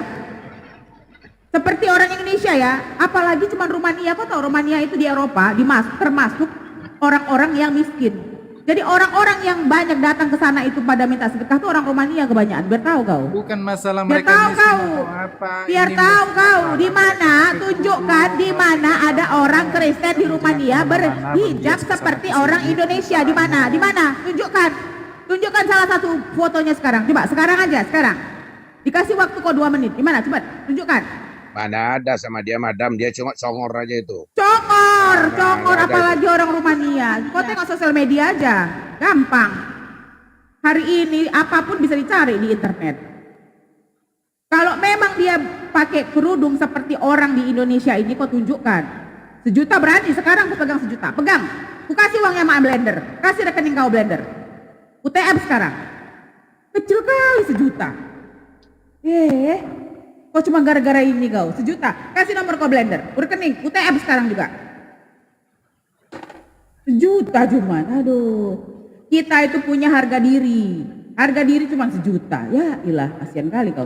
Seperti orang Indonesia ya. Apalagi cuma Rumania. Kau tahu Rumania itu di Eropa termasuk orang-orang yang miskin. Jadi orang-orang yang banyak datang ke sana itu pada minta sedekah tuh orang Romania kebanyakan. Biar tahu kau. Bukan masalah Biar mereka tahu miskin kau. atau apa. Biar Ini tahu kau di mana, tunjukkan di mana ada orang Kristen di Rumania berhijab seperti orang Indonesia. Di mana? Tunjukkan salah satu fotonya sekarang. Coba sekarang aja, sekarang. Dikasih waktu kau 2 menit. Di mana? Coba tunjukkan. Mana ada sama dia madam, dia cuma congor aja itu. Congor ada apalagi orang Rumania. Kau tengok sosial media aja, gampang. Hari ini apapun bisa dicari di internet. Kalau memang dia pakai kerudung seperti orang di Indonesia ini, kau tunjukkan. 1 juta berani, sekarang aku pegang 1 juta. Pegang, aku kasih uangnya sama Blender. Kasih rekening kau Blender. UTM sekarang. Kecil kali 1 juta. Kau cuma gara-gara ini kau, 1 juta. Kasih nomor kau Blender, rekening, UTM sekarang juga. 1 juta cuman, aduh. Kita itu punya harga diri. Harga diri cuma 1 juta. Ya ilah, kasihan kali kau.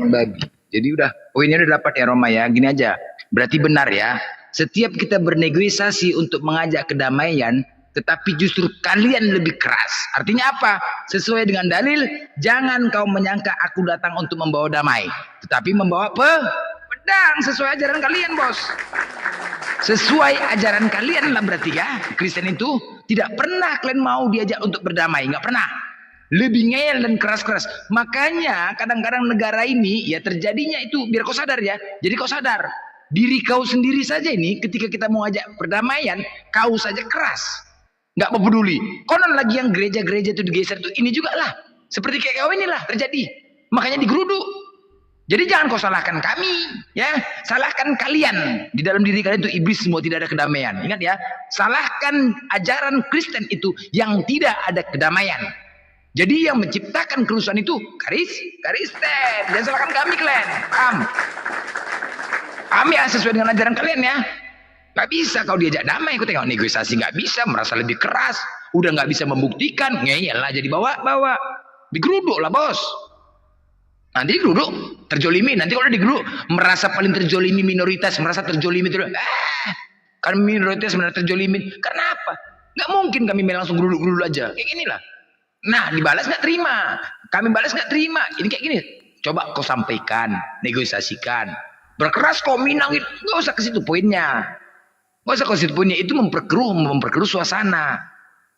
Bagi. Jadi udah, poinnya udah dapat ya Roma ya. Gini aja, berarti benar ya. Setiap kita bernegosiasi untuk mengajak kedamaian, tetapi justru kalian lebih keras. Artinya apa? Sesuai dengan dalil, jangan kau menyangka aku datang untuk membawa damai, tetapi membawa pedang sesuai ajaran kalian, bos. Sesuai ajaran kalian lah berarti ya. Kristen itu tidak pernah kalian mau diajak untuk berdamai, nggak pernah. Lebih ngeyel dan keras-keras. Makanya kadang-kadang negara ini ya terjadinya itu, biar kau sadar ya. Jadi kau sadar, diri kau sendiri saja ini ketika kita mau ajak perdamaian, kau saja keras. Nggak mau peduli. Konon lagi yang gereja-gereja itu digeser tuh ini juga lah. Seperti kayak kau inilah terjadi. Makanya digeruduk. Jadi jangan kau salahkan kami, ya. Salahkan kalian. Di dalam diri kalian itu iblis semua, tidak ada kedamaian. Ingat ya. Salahkan ajaran Kristen itu yang tidak ada kedamaian. Jadi yang menciptakan kerusuhan itu Kristen. Jangan salahkan kami kalian. Paham? Paham ya, sesuai dengan ajaran kalian ya. Gak bisa kau diajak damai, kau tengok negosiasi gak bisa, merasa lebih keras, udah gak bisa membuktikan, ngeyel lah jadi bawa, digeruduk lah bos. Nanti digeruduk, terjolimi, nanti kalau digeruduk, merasa paling terjolimi minoritas, merasa terjolimi terus, kan minoritas sebenarnya terjolimi, karena apa? Gak mungkin kami langsung geruduk aja, kayak gini lah. Nah dibalas gak terima, kami balas gak terima, ini kayak gini, coba kau sampaikan, negosiasikan, berkeras kau minangin, gak usah ke situ poinnya. Gak usah konstitusinya itu memperkeruh suasana.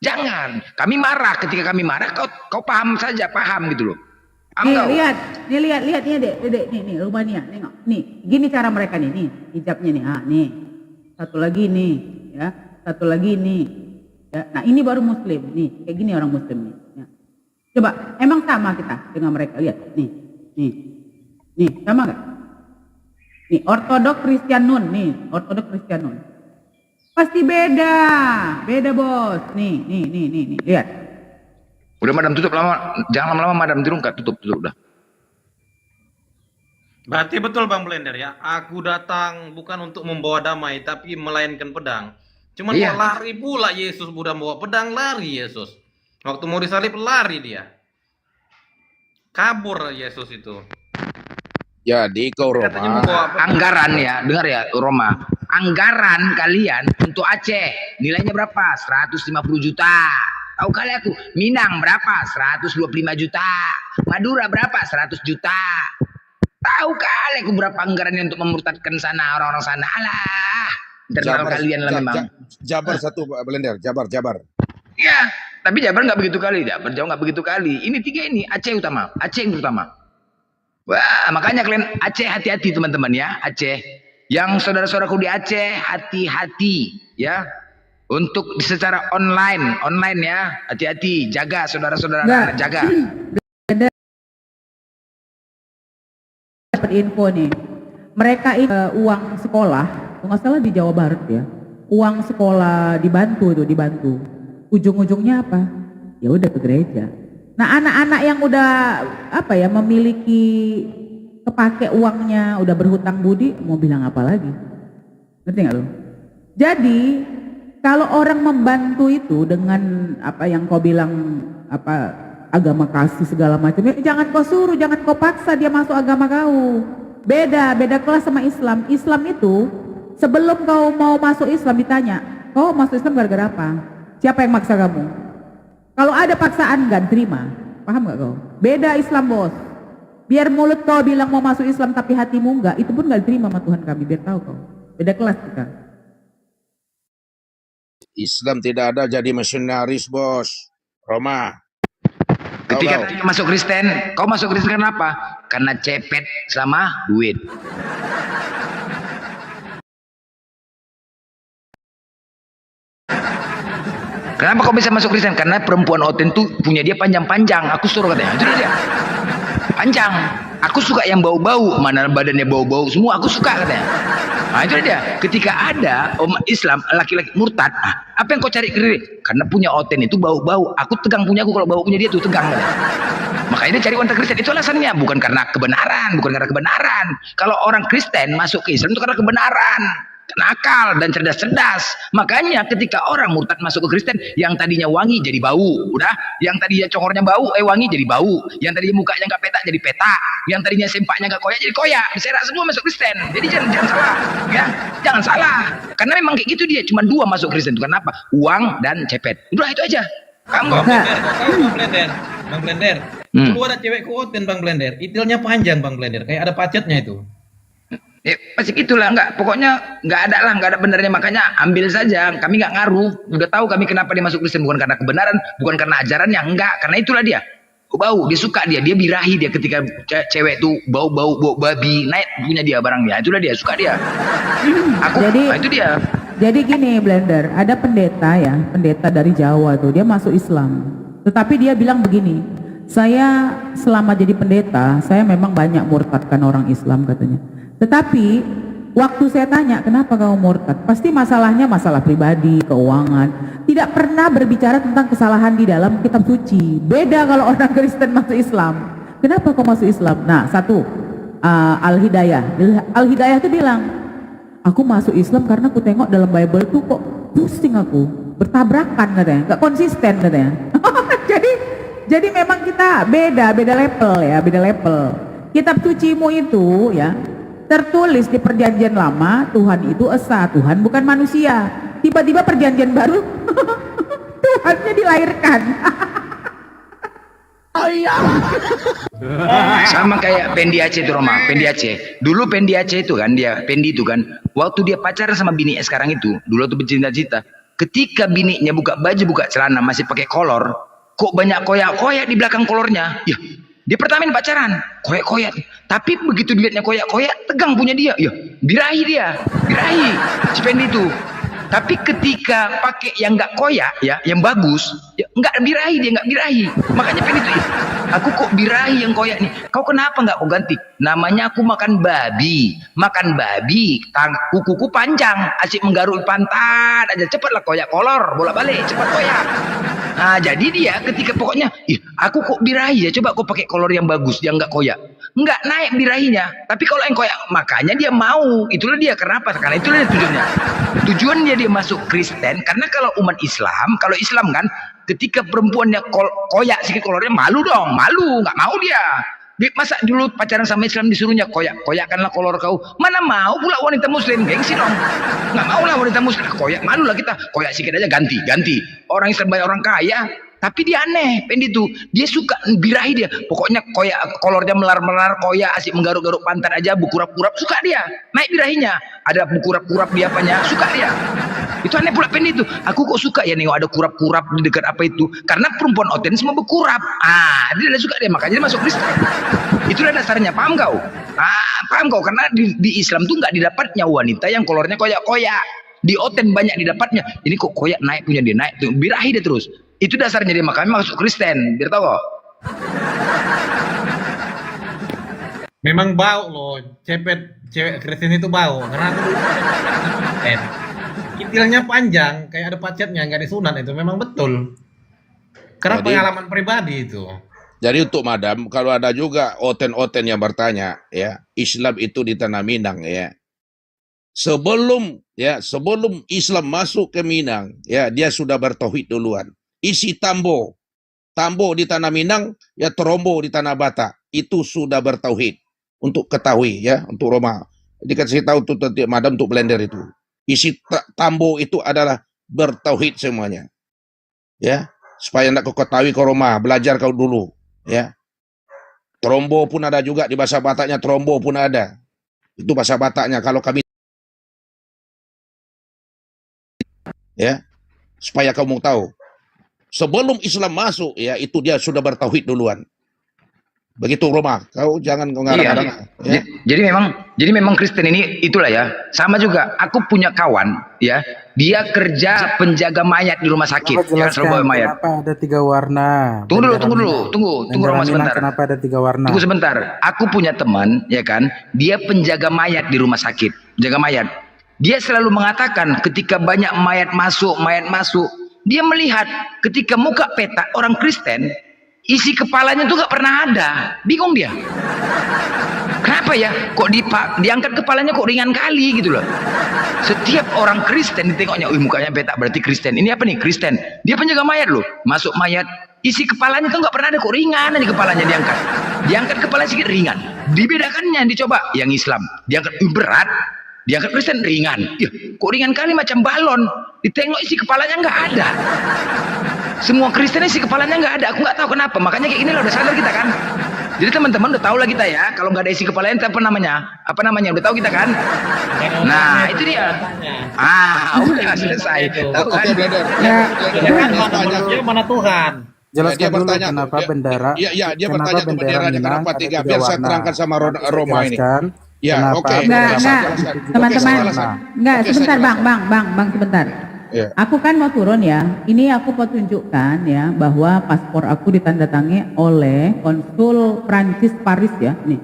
Jangan. Kami marah. Ketika kami marah, kau paham saja, paham gitu loh. Lihat nih Rumania, nengok. Nih, gini cara mereka nih hijabnya nih. Nih. Satu lagi nih, ya. Satu lagi nih. Ya. Nah, ini baru muslim nih. Kayak gini orang muslim nih. Ya. Coba, emang sama kita dengan mereka? Lihat, nih, sama nggak? Nih, ortodok Kristen nun, ortodok Kristen nun. Pasti beda bos. Nih, lihat. Udah madam tutup lama, jangan lama-lama madam dirungkat, tutup udah. Berarti betul Bang Blender ya. Aku datang bukan untuk membawa damai, tapi melainkan pedang. Cuman Iya. kok lari pula Yesus, udah bawa pedang lari Yesus. Waktu mau disalib lari dia. Kabur Yesus itu. Jadi kau Katanya Roma, membawa pedang. Anggaran ya, dengar ya Roma. Anggaran kalian untuk Aceh nilainya berapa? 150 juta. Tahu kali aku, Minang berapa? 125 juta. Madura berapa? 100 juta. Tahu kali aku berapa anggarannya untuk memurtadkan sana orang-orang sana. Alah, internal kalian lah memang. Jabar satu Pak Blender, Jabar. Ya, tapi Jabar nggak begitu kali, Jabar jauh nggak begitu kali. Ini tiga ini Aceh utama, Aceh yang utama. Wah, makanya kalian Aceh hati-hati teman-teman ya, Aceh. Yang saudara-saudaraku di Aceh hati-hati ya. Untuk secara online ya, hati-hati, jaga saudara-saudara, Nggak. jaga. Dapat info nih, mereka uang sekolah, kalau nggak salah di Jawa Barat ya, uang sekolah dibantu. Ujung-ujungnya apa? Ya udah ke gereja. Nah anak-anak yang udah memiliki kepake uangnya, udah berhutang budi, mau bilang apa lagi? Ngerti nggak lo? Jadi kalau orang membantu itu dengan apa yang kau bilang agama kasih segala macam, jangan kau suruh, jangan kau paksa dia masuk agama kau. Beda kelas sama Islam. Islam itu sebelum kau mau masuk Islam ditanya, kau masuk Islam gara-gara apa? Siapa yang maksa kamu? Kalau ada paksaan gak terima, paham gak kau? Beda Islam bos. Biar mulut kau bilang mau masuk Islam tapi hatimu enggak, itu pun gak terima sama Tuhan kami, biar tahu kau. Beda kelas kita. Islam tidak ada jadi misionaris bos. Roma. Ketika tadi masuk Kristen, kau masuk Kristen kenapa? Karena cepet sama duit. Kenapa kau bisa masuk Kristen? Karena perempuan Oten tuh punya dia panjang-panjang. Aku suruh katanya. Itu dia. Panjang. Aku suka yang bau-bau. Mana badannya bau-bau semua. Aku suka katanya. Nah itu dia. Ketika ada umat Islam laki-laki murtad, apa yang kau cari ke diri? Karena punya Oten itu bau-bau. Aku tegang punya aku kalau bau punya dia tuh tegang. Katanya. Makanya dia cari wanita Kristen. Itu alasannya. Bukan karena kebenaran. Kalau orang Kristen masuk ke Islam itu karena kebenaran. Nakal dan cerdas-cerdas. Makanya ketika orang murtad masuk ke Kristen, yang tadinya wangi jadi bau, udah. Yang tadinya congornya bau, wangi jadi bau. Yang tadinya mukanya nggak petak jadi petak. Yang tadinya sempaknya nggak koyak jadi koyak. Diserak semua masuk Kristen. Jadi jangan salah, ya. Jangan salah. Karena memang kayak gitu dia. Cuma dua masuk Kristen. Itu kenapa? Uang dan cepet. Udah itu aja. Kamu. Bang Blender. Dulu ada cewek kuoten Bang Blender. Itilnya panjang Bang Blender. Kayak ada pacetnya itu. Ya, pasti itulah, pokoknya nggak ada benernya, makanya ambil saja, kami nggak ngaruh, udah tahu kami kenapa dia masuk Kristen, bukan karena kebenaran, bukan karena ajarannya, enggak, karena itulah dia, bau, dia suka dia birahi dia ketika cewek tuh bau babi, naik punya dia barangnya, itulah dia, suka dia, itu dia. Jadi gini Blender, ada pendeta dari Jawa tuh, dia masuk Islam, tetapi dia bilang begini, saya selama jadi pendeta, saya memang banyak murtadkan orang Islam katanya. Tetapi waktu saya tanya kenapa kamu murtad, pasti masalahnya masalah pribadi, keuangan, tidak pernah berbicara tentang kesalahan di dalam kitab suci. Beda kalau orang Kristen masuk Islam. Kenapa kau masuk Islam? Nah satu, Al-Hidayah itu bilang, aku masuk Islam karena aku tengok dalam Bible tuh kok pusing aku, bertabrakan katanya, gak konsisten katanya. jadi memang kita beda level ya, beda level. Kitab sucimu itu ya tertulis di perjanjian lama, Tuhan itu esa, Tuhan bukan manusia. Tiba-tiba perjanjian baru, Tuhannya dilahirkan. Oh iya. Sama kayak Pendi Aceh itu Roma, Pendi Aceh. Dulu Pendi Aceh itu kan, Pendi itu kan, waktu dia pacaran sama bini sekarang itu, dulu tuh bercinta-cinta. Ketika bininya buka baju, buka celana, masih pakai kolor, kok banyak koyak-koyak di belakang kolornya. Ya, dia pertama pacaran, koyak-koyak. Tapi begitu dilihatnya koyak-koyak, tegang punya dia. Ya, birahi si Pendi itu. Tapi ketika pakai yang nggak koyak ya, yang bagus, ya nggak birahi, dia nggak birahi. Makanya pengen itu, aku kok birahi yang koyak nih. Kau kenapa nggak kau ganti? Namanya aku makan babi, kukuku panjang, asyik menggaruk pantat aja, cepatlah koyak kolor, bolak balik, cepat koyak. Nah, jadi dia ketika pokoknya, aku kok birahi ya, coba kau pakai kolor yang bagus, yang nggak koyak. Nggak naik birahinya, tapi kalau yang koyak, makanya dia mau. Itulah dia, kenapa? Karena itulah tujuannya. Tujuannya dia masuk Kristen, karena kalau umat Islam, kalau Islam kan, ketika perempuannya koyak sedikit kolornya, malu dong, malu, nggak mau dia. Masa dulu pacaran sama Islam disuruhnya koyakkanlah kolor kau. Mana mau pula wanita muslim, gengsi dong. Nggak mau lah wanita muslim, koyak, malu lah kita. Koyak sedikit aja ganti. Orang Islam banyak orang kaya, tapi dia aneh, pendek itu. Dia suka birahi dia. Pokoknya koyak, kolornya melar-melar, koyak, asik menggaruk-garuk pantat aja, bukurap-kurap, suka dia. Naik birahinya. Ada bukurap-kurap di apanya, suka dia. Itu aneh pula pendek itu. Aku kok suka ya nengok ada kurap-kurap di dekat apa itu. Karena perempuan oten semua berkurap. Dia suka dia, makanya dia masuk Kristen. Itulah dasarnya, paham kau? Paham kau? Karena di Islam tuh nggak didapatnya wanita yang kolornya koyak-koyak. Di oten banyak didapatnya. Ini kok koyak naik punya dia, naik tuh birahi dia terus. Itu dasarnya dia, makanya masuk Kristen. Biar tahu kok. Memang bau loh, cewek Kristen itu bau. Karena aku dulu Kristen. Itilnya panjang, kayak ada pacetnya, nggak disunat, itu memang betul. Karena pengalaman pribadi itu. Jadi untuk Madam, kalau ada juga oten-oten yang bertanya, ya, Islam itu di Tanah Minang, ya. Sebelum Islam masuk ke Minang, ya, dia sudah bertauhid duluan. Isi tambo di Tanah Minang, ya, terombo di Tanah Batak, itu sudah bertauhid. Untuk ketahui, ya, untuk Roma. Dikasih tahu tuh Madam untuk blender itu. Isi tambo itu adalah bertauhid semuanya, ya, supaya nak kau ketahui kau Roma, belajar kau dulu, ya. Trombo pun ada juga di bahasa Bataknya, trombo pun ada, itu bahasa Bataknya. Kalau kami, ya, supaya kamu tahu, sebelum Islam masuk, ya, itu dia sudah bertauhid duluan. Begitu Roma, kau jangan ngarang-ngarang. Iya. Ya. Jadi memang Kristen ini itulah ya. Sama juga, aku punya kawan ya, dia kerja penjaga mayat di rumah sakit. Ya, selalu bawa mayat. Kenapa ada 3 warna? Tunggu Roma sebentar. Kenapa ada 3 warna? Tunggu sebentar. Aku punya teman, ya kan, dia penjaga mayat di rumah sakit, penjaga mayat. Dia selalu mengatakan ketika banyak mayat masuk, dia melihat ketika muka peta orang Kristen, isi kepalanya tuh gak pernah ada. Bingung dia. Kenapa ya? Kok diangkat kepalanya kok ringan kali gitu loh. Setiap orang Kristen ditengoknya, mukanya petak berarti Kristen. Ini apa nih? Kristen. Dia penjaga mayat loh. Masuk mayat, isi kepalanya tuh gak pernah ada, kok ringan aja kepalanya diangkat. Diangkat kepala sedikit ringan. Dibedakannya dicoba yang Islam. Diangkat berat, diangkat Kristen ringan. Ya, kok ringan kali macam balon. Ditengok isi kepalanya nggak ada. Semua Kristen isi kepalanya nggak ada. Aku nggak tahu kenapa. Makanya kayak gini loh, udah sadar kita kan. Jadi teman-teman udah tahu lah kita ya. Kalau nggak ada isi kepalanya apa namanya? Udah tahu kita kan. Nah itu dia. Udah selesai. Tahu kan? Ya, mana Tuhan? Jelaskan dia dulu bertanya, kenapa bendera. Iya, dia bertanya tuh benderanya kenapa 3. Biar saya terangkan sama Roma ini. Ya, oke. Enggak. Teman-teman. Enggak, sebentar Bang, sebentar. Ya. Aku kan mau turun ya. Ini aku mau tunjukkan ya bahwa paspor aku ditandatangani oleh konsul Prancis Paris ya. Nih.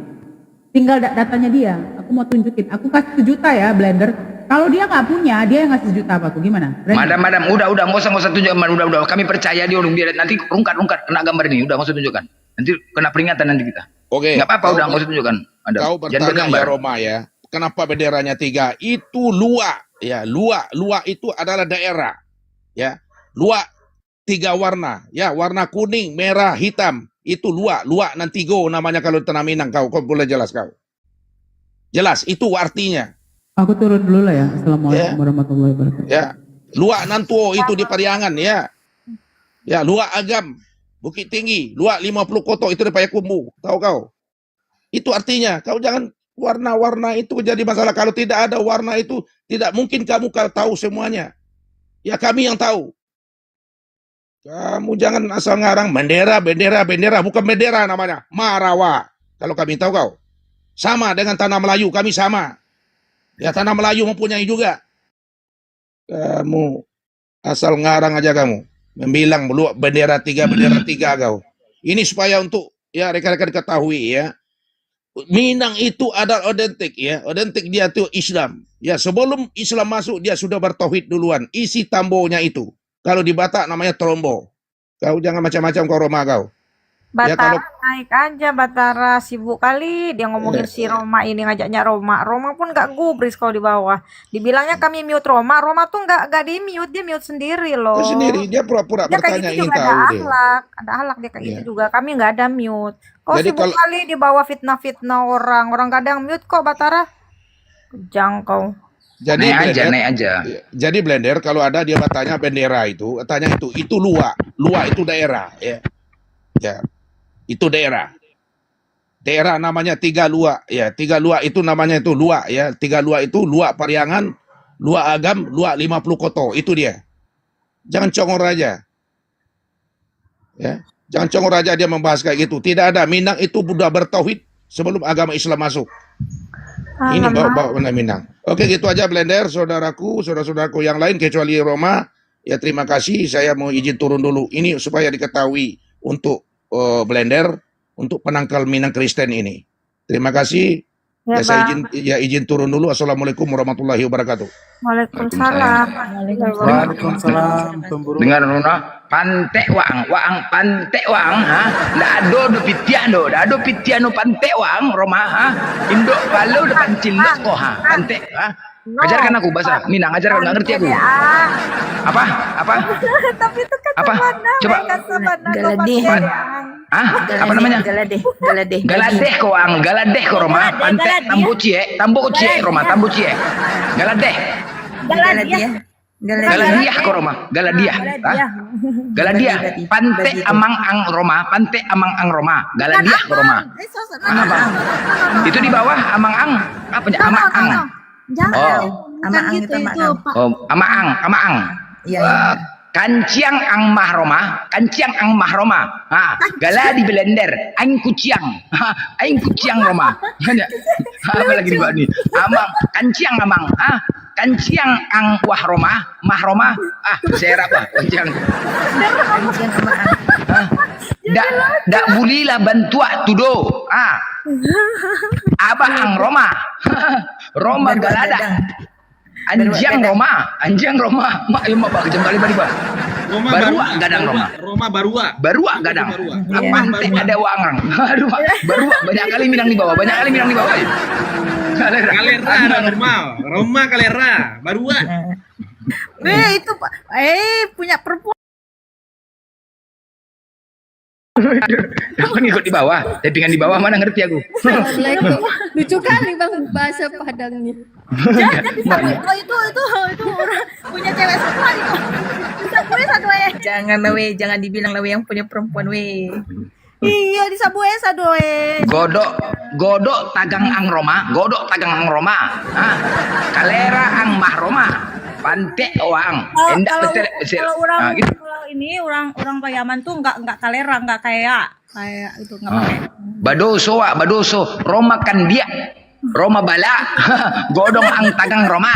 Tinggal datanya dia. Aku mau tunjukin. Aku kasih 1 juta ya blender. Kalau dia nggak punya, dia yang ngasih 1 juta apa aku gimana? Madam, udah, nggak usah tunjukkan, udah. Kami percaya dia, biar nanti rungkat kena gambar ini, udah nggak usah tunjukkan. Nanti kena peringatan nanti kita. Oke. Nggak apa-apa, udah nggak usah tunjukkan. Kau bertanya ya Roma ya, kenapa benderanya 3? Itu Lua. Ya, Lua itu adalah daerah. Ya, Lua 3 warna. Ya, warna kuning, merah, hitam. Itu Lua Nantigo namanya kalau di Tanah Minang. Kau boleh jelas kau. Jelas, itu artinya. Aku turun dulu lah ya. Assalamualaikum warahmatullahi wabarakatuh. Ya, Lua Nantuo itu di Pariangan ya. Ya, Lua Agam, Bukit Tinggi, Lua 50 Koto itu di Payakumbuh. Tahu kau? Itu artinya, kau jangan warna-warna itu jadi masalah. Kalau tidak ada warna itu, tidak mungkin kamu tahu semuanya. Ya kami yang tahu. Kamu jangan asal ngarang bendera, bukan bendera namanya, Marawa. Kalau kami tahu kau. Sama dengan Tanah Melayu, kami sama. Ya Tanah Melayu mempunyai juga. Kamu asal ngarang aja kamu. Membilang bendera tiga kau. Ini supaya untuk ya rekan-rekan ketahui ya. Minang itu adalah otentik ya. Otentik dia itu Islam. Ya, sebelum Islam masuk dia sudah bertauhid duluan. Isi tambonya itu. Kalau di Batak namanya trombo. Kau jangan macam-macam kau Roma kau. Ya Batara kalau naik aja, Batara sibuk kali dia ngomongin si Roma ini, ngajaknya Roma. Roma pun gak gubris kalau di bawah. Dibilangnya kami mute Roma, Roma tuh gak di mute, dia mute sendiri loh. dia sendiri dia pura-pura Dia kayak bertanya gitu ingin juga tahu ada deh. akhlak, dia kayak gitu juga. Kami nggak ada mute. Kok Jadi sibuk kalau kali di bawah fitnah-fitnah orang kadang mute kok Batara. Kejang kau. Jadi Naik aja, blender, naik aja. jadi blender kalau ada dia bertanya bendera itu, tanya itu luak itu daerah ya. Ya, itu daerah. Daerah namanya Tiga Luak ya. Tiga Luak itu namanya itu luak ya. Tiga Luak itu luak Pariangan, luak Agam, luak 50 koto, itu dia. Jangan congor aja. Ya. Jangan congor aja dia membahas kayak gitu. Tidak ada, Minang itu sudah bertauhid sebelum agama Islam masuk. Ini bawa Minang. Oke, gitu aja blender, saudaraku, saudara-saudaraku yang lain kecuali Roma. Ya terima kasih, saya mau izin turun dulu. Ini supaya diketahui untuk blender, untuk penangkal Minang Kristen ini. Terima kasih. Ya, Ya, saya Bang. izin turun dulu. Assalamualaikum warahmatullahi wabarakatuh. Waalaikumsalam. Waalaikumsalam. Pemburu. Dengar Nona, pantek waang pantek waang, ha? Ndak ada do pitiano pantek waang, Roma, ha? Indok kalau depan cilok kok, ha? Pantek, ha? Ajarkan aku bahasa Minang, ajarkan, nggak ngerti aku. Apa? Tapi itu kan Apa? Coba. Galadeh. Ah, apa namanya? Galadeh. Galadeh ko ang, galadeh ko Roma, pantek tambo cie Roma, tambo cie. Galadeh. Galadiah ko Roma, Galadiah. Galadiah. Pantek amang ang Roma, Galadiah ko Roma. Apa? Itu di bawah amang ang. Apa ya? Amang ang. Jangan. Ama ang itu Pak. Oh, amaang. Iya. Kanciang ang mahroma, gala di blender, aing kuciang Roma. Apa lagi nih Pak nih? Kanciang ang mahroma, saya apa? Kanciang dak bulilah bantua tudo, abah ang Roma, galada. Anjang Roma, mak yo mak kejam kali bari ba. Barua gadang Roma. Barua gadang. Pantek ada wangang. Aduh, barua banyak kali Minang di bawah, Kalera Kalera normal. Roma kalera. Barua. Itu Pak. Punya perempuan. Aku ngikut di bawah, tapingan di bawah mana ngerti aku. Lucu kali Bang bahasa Padangnya. Jangan disambut. Itu orang punya cewek semua itu. Disambut satu Jangan dibilang lewe yang punya perempuan we. Iya disambut satu Godok tagang ang Roma. Kalera ang mahroma. Pantek wang. Endak betul. Kalau orang Gitu. kalau ini orang Payaman tuh nggak kalera, nggak kayak itu nggak pakai. Badoso Roma kan dia Roma bala godong ang tagang Roma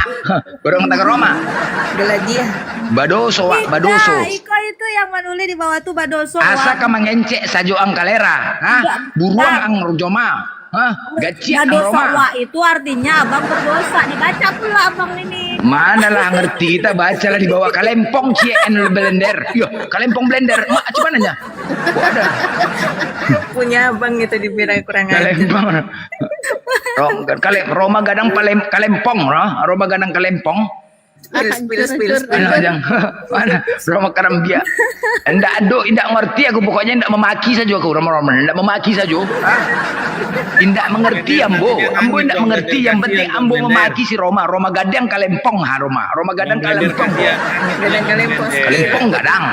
Galadiah. Badoso Iko itu yang menulis di bawah tuh Badoso. asa ka mengencek sajo ang kalera, buruang ang rojoma, gacian ang Badoso Roma. itu artinya abang berdosa. Dibaca pula abang ini. Mana lah ngerti, kita baca lah di bawah kalempong cien blender. Yo, kalempong blender. Mak coba nanya. Ada. Punya abang itu dibilang kurang ajar. Kalempong. Roma gadang kalempong, Roma gadang kalempong. Spill. Mana Roma karambia. Endak ngerti aku, pokoknya endak memaki saja aku Roma. Endak memaki saja. Endak mengerti ambo endak mengerti, yang penting ambo memaki si Roma gadang kalempong Roma gadang kalempong. Kalempong gadang.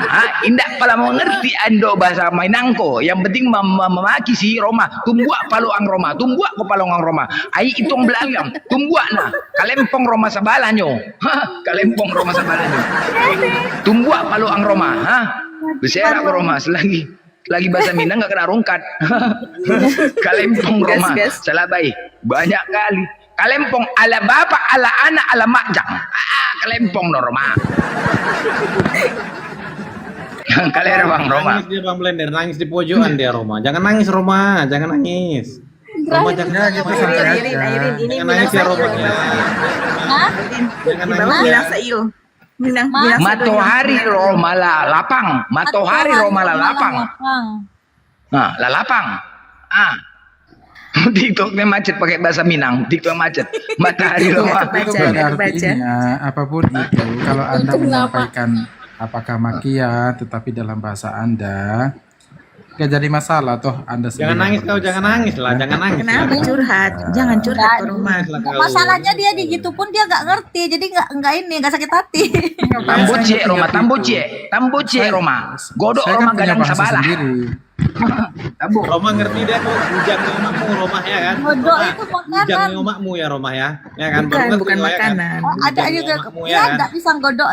Indak pala mengerti ando bahasa Mainangko, yang penting memaki si Roma. Tumbuak palu ang Roma, tumbuak ko palong ang Roma. Ai itong belayang, tumbuak na. Kalempong Roma sabalanyo. Kalempong Roma sabalanyo. Tumbuak palu ang Roma, Besera ko Roma selagi bahasa Minang nggak kena rungkat. Kalempong Roma, Salabai banyak kali. Kalempong ala bapak, ala anak, ala makjang. Kalempong no Roma. Kalian Bang Roma. Nangis dia Bang Blender, nangis di pojokan dia Roma. Jangan nangis Roma, jangan nangis. Roma jangan nangis. Ini Jangan nangis ya Roma. Jangan nangis ya. Matahari Roma la lapang. Matahari Roma la lapang. Nah, la lapang. TikToknya macet pakai bahasa Minang. TikTok macet. Matahari Roma. Itu berarti apapun itu, kalau Anda menyampaikan apakah makia tetapi dalam bahasa Anda gak jadi masalah toh Anda sendiri. Jangan nangis kau, jangan nangis lah, jangan nangis. Kenapa curhat? Jangan curhat ke rumah. Masalahnya dia gitu pun dia nggak ngerti, jadi nggak sakit hati. Tambucie Roma, tambucie Roma. Godok Roma gadang sabalah. Tabu. Roma ngerti dia kok bujang omakmu Roma ya kan? Godok itu makanan. Bujang omakmu ya Roma ya. Ya kan? Bukan makanan. Ada juga ya nggak pisang godok.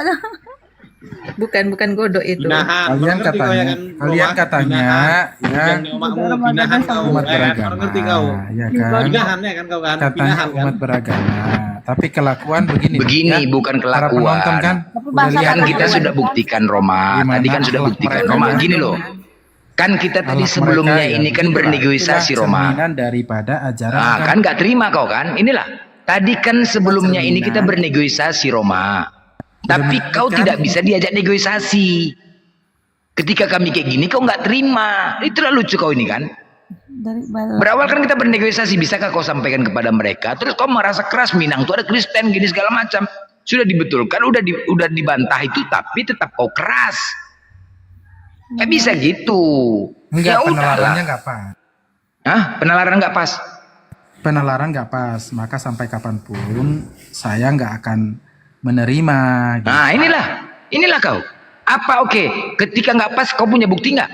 Bukan godok itu. Kalian katanya ya umat beragama, ya kan? Pinahan ya kan kau kan? Katanya umat beragama. Tapi kelakuan begini. Begini bukan Para penonton kelakuan. kan? Kan kita sudah buktikan Roma. Tadi kan sudah buktikan Roma. Gini loh. Kan kita tadi sebelumnya ini kan bernegosiasi Roma. Daripada ajaran. Nah, kan nggak terima kau kan? Inilah. Tadi kan sebelumnya ini kita bernegosiasi Roma. Tapi kau tidak bisa diajak negosiasi. Ketika kami kayak gini kau nggak terima. Itulah lucu kau ini kan. Berawal kan kita bernegosiasi, bisakah kau sampaikan kepada mereka? Terus kau merasa keras, Minang tuh ada Kristen gini segala macam. Sudah dibetulkan, udah dibantah itu, tapi tetap kau keras. Nggak bisa gitu. Enggak, Ya penalarannya udahlah. nggak pas. Hah? Penalaran nggak pas? Penalaran nggak pas. Maka sampai kapanpun saya nggak akan menerima. Gitu. Nah inilah kau. Apa oke? Ketika nggak pas kau punya bukti nggak?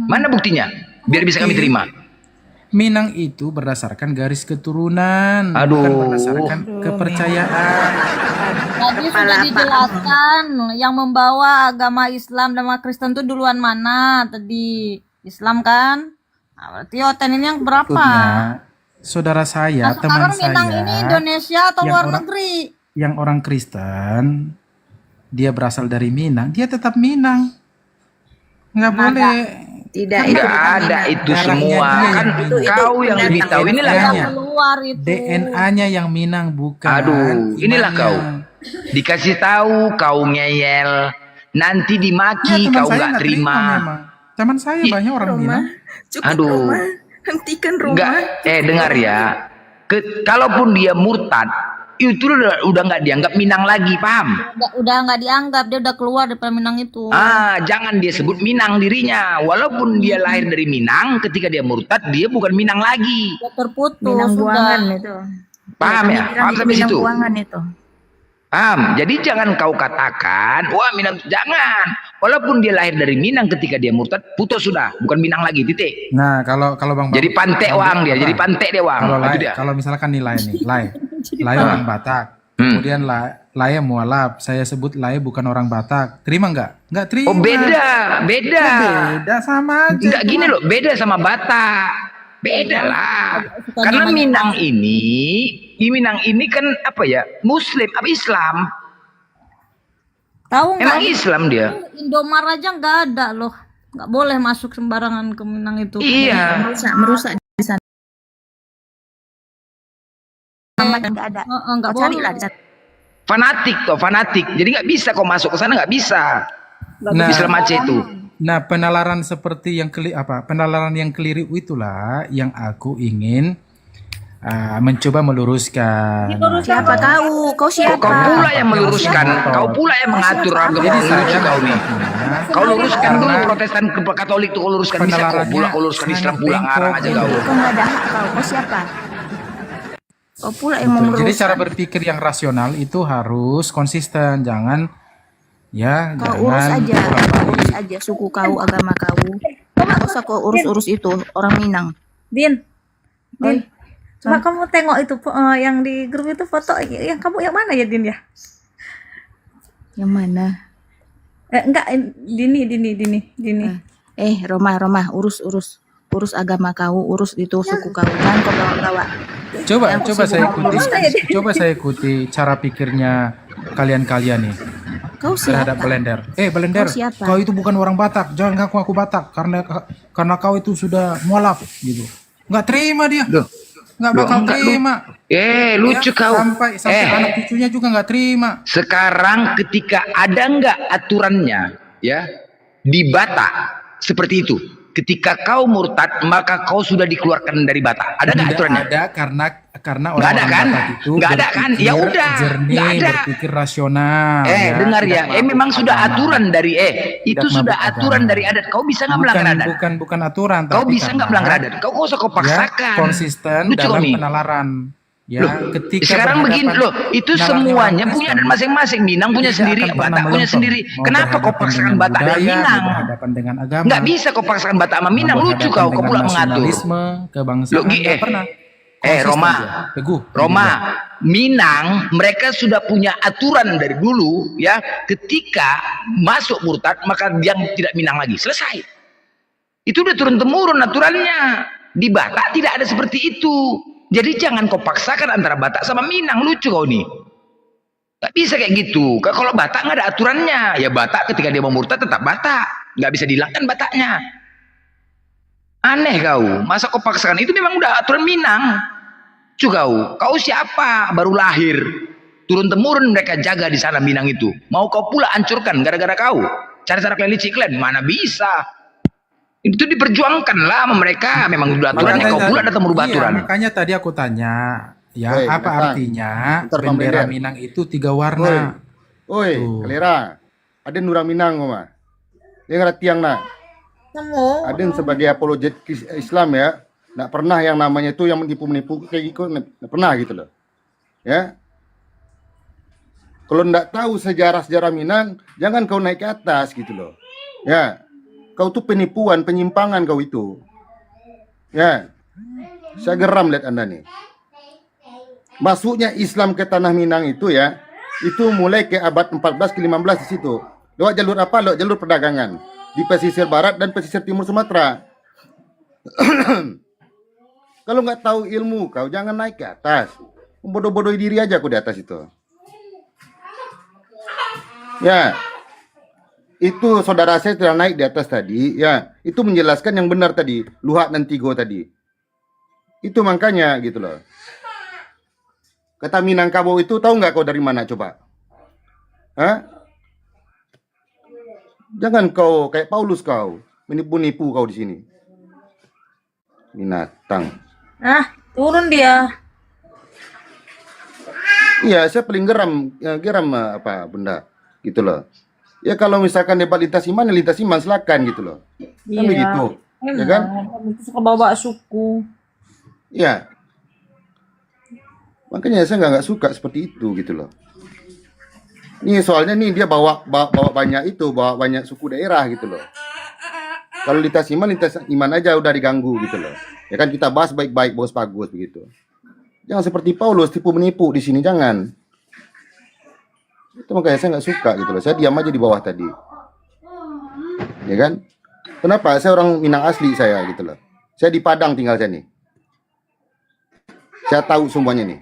Mana buktinya? Biar bisa kami terima. Minang itu berdasarkan garis keturunan, Aduh. bukan berdasarkan kepercayaan. Tadi sudah dijelaskan yang membawa agama Islam dan agama Kristen itu duluan mana tadi? Islam kan? Nah, berarti Oten ini yang berapa? Maksudnya, saudara saya, Nah, teman sekarang Minang saya, ini Indonesia atau yang luar orang- negeri? yang orang Kristen, dia berasal dari Minang, dia tetap Minang. Nggak boleh. Tidak, Nggak ada itu semua. Kan kau yang lebih tahu. Inilah kau. Keluar itu. DNA-nya yang Minang bukan. Aduh, inilah imannya. kau. Dikasih tahu kau ngeyel. Nanti dimaki Ya, teman kau saya nggak nggak terima. memang. Teman saya banyak orang Minang. Aduh. Hentikan Roma. Enggak, dengar ya. Kalaupun dia murtad, itu udah nggak dianggap Minang lagi, paham? Udah nggak dianggap, dia udah keluar dari Minang itu. Jangan dia sebut Minang dirinya. Walaupun dia lahir dari Minang, ketika dia murtad, dia bukan Minang lagi. Dia terputus. Minang buangan itu. Paham ya? Paham sampai Minang situ? buangan itu. Paham? Jadi jangan kau katakan, wah Minang, jangan. Walaupun dia lahir dari Minang, ketika dia murtad, putus sudah, bukan Minang lagi, titik. Nah, kalau Bang Jadi pantek wang dia, jadi pantek dia wang. Kalau Itu dia. kalau misalkan nilai nih, Lai orang Batak. Kemudian Lai mualaf, saya sebut Lai bukan orang Batak. Terima nggak? Nggak terima. Oh beda. Beda sama aja. Enggak gini loh, beda sama Batak. Beda lah. Karena Minang ini, di Minang ini kan apa ya? Muslim, apa Islam? Tahu nggak? Emang Islam dia. Indomar aja nggak ada loh. Nggak boleh masuk sembarangan ke Minang itu. Iya. Merusak di sana. Nggak ada. Nggak Kau cari boleh. lah di sana. Fanatik. Jadi nggak bisa kau masuk ke sana, nggak bisa. Nah, Islam Aceh itu. Nah, penalaran seperti yang penalaran yang keliru itulah yang aku ingin mencoba meluruskan. Siapa kau? Kau siapa? Kau pula yang meluruskan, kau pula yang mengatur agama lucu kau nih. Kau luruskan dulu Protestan ke Katolik tuh, kau luruskan, bisa kau luruskan Islam pula, ngarang aja kau. Kau nggak ada hak kau. Kau siapa? Kau pula yang Betul. Jadi meluruskan. cara berpikir yang rasional itu harus konsisten, jangan Kau urus aja suku kau, agama kau. Nggak usah kau urus itu orang Minang. Din. Coba kamu tengok itu yang di grup itu foto yang kamu yang mana ya Din ya? Yang mana? Enggak, Dini. Roma, urus agama kau, urus itu suku kau. Jangan kau bawa-bawa. Coba saya ikuti cara pikirnya kalian nih Kau terhadap siapa? Belender. Belender, Kau siapa? kau itu bukan orang Batak. Jangan ngaku aku Batak karena kau itu sudah mualaf gitu. Nggak terima dia. Nggak bakal terima. Lucu kau. Sampai anak cucunya juga nggak terima. Sekarang ketika ada nggak aturannya, ya, di Batak seperti itu. Ketika kau murtad, maka kau sudah dikeluarkan dari Batak. Ada nggak aturannya? Ada karena Nggak ada orang kan? Batak itu Nggak ada kan? Ya udah. jernih, Nggak ada. berpikir rasional. Dengar ya. Memang sudah agama. aturan dari itu Tidak sudah mabuk aturan agama. dari adat. Kau bisa nggak melanggar adat? Bukan aturan. Kau tapi bisa nggak karena melanggar adat? Kau nggak usah kau paksakan. Ya, konsisten Lucu dalam kau nih. penalaran. Ya, Loh, ketika sekarang begini berhadapan loh, itu nalarnya semuanya orang punya Kristen, adat masing-masing. Minang punya tidak sendiri, akan pernah Batak punya melempem. sendiri. Mau Kenapa kau berhadapan paksakan dengan Batak dan budaya, Minang? mau berhadapan dengan agama, Nggak bisa kau paksakan Batak sama Minang. mau Lucu berhadapan kau dengan pula mengatur. nasionalisme, kebangsaan, Loh, nggak pernah. Konsisten Roma, dia, teguh. Roma, Minang, mereka sudah punya aturan dari dulu, ya. Ketika masuk murtad, maka dia tidak Minang lagi. Selesai. Itu udah turun temurun aturannya. Di Batak tidak ada seperti itu. Jadi jangan kau paksakan antara Batak sama Minang. Lucu kau nih. Gak bisa kayak gitu. Kalau Batak nggak ada aturannya. Ya Batak ketika dia mau murtad tetap Batak. Nggak bisa dihilangkan Bataknya. Aneh kau. Masa kau paksakan? Itu memang udah aturan Minang. Lucu kau. Kau siapa? Baru lahir. Turun temurun mereka jaga di sana Minang itu. Mau kau pula hancurkan gara-gara kau. Cara-cara kalian licik kalian. Mana bisa. Itu diperjuangkan lah sama mereka. Memang udah aturannya. Kau pula datang merubah aturan. Makanya tadi aku tanya, ya Woi, apa Nathan. artinya Bentar, Bang bendera Blender. Minang itu 3 warna? Oi, Kalera. Ada Nurang Minang mah. Dia ngerti yang nak. Ada yang sebagai apologet Islam ya. Nggak pernah yang namanya itu yang menipu-menipu kayak gitu. Nggak pernah gitu loh. Ya. Kalau nggak tahu sejarah-sejarah Minang, jangan kau naik ke atas gitu loh. Ya. Kau tuh penipuan, penyimpangan kau itu. Ya. Saya geram lihat Anda nih. Masuknya Islam ke tanah Minang itu ya, itu mulai ke abad 14 ke 15 di situ. Lewat jalur apa? Lewat jalur perdagangan di pesisir barat dan pesisir timur Sumatera. Kalau nggak tahu ilmu, kau jangan naik ke atas. Bodoh-bodohi diri aja aku di atas itu. Ya. Itu saudara saya sudah naik di atas tadi, ya. Itu menjelaskan yang benar tadi, Luhak dan Tigo tadi. Itu makanya gitu loh. Kata Minangkabau itu tahu nggak kau dari mana coba? Hah? Jangan kau kayak Paulus kau menipu-nipu kau di sini. Binatang. Turun dia. Iya, saya paling geram apa benda gitu loh. Ya kalau misalkan debat lintas iman silakan gitu loh. Kan begitu. Ya kan? Itu suka bawa suku. Ya. Makanya saya nggak suka seperti itu gitu loh. Nih soalnya nih dia bawa banyak suku daerah gitu loh. Kalau lintas iman aja udah diganggu gitu loh. Ya kan kita bahas baik-baik bos bagus begitu. Jangan seperti Paulus tipu menipu di sini, jangan. Itu makanya saya nggak suka gitu loh. Saya diam aja di bawah tadi. Ya kan? Kenapa? Saya orang Minang asli saya gitu loh. Saya di Padang tinggal saya nih. Saya tahu semuanya nih.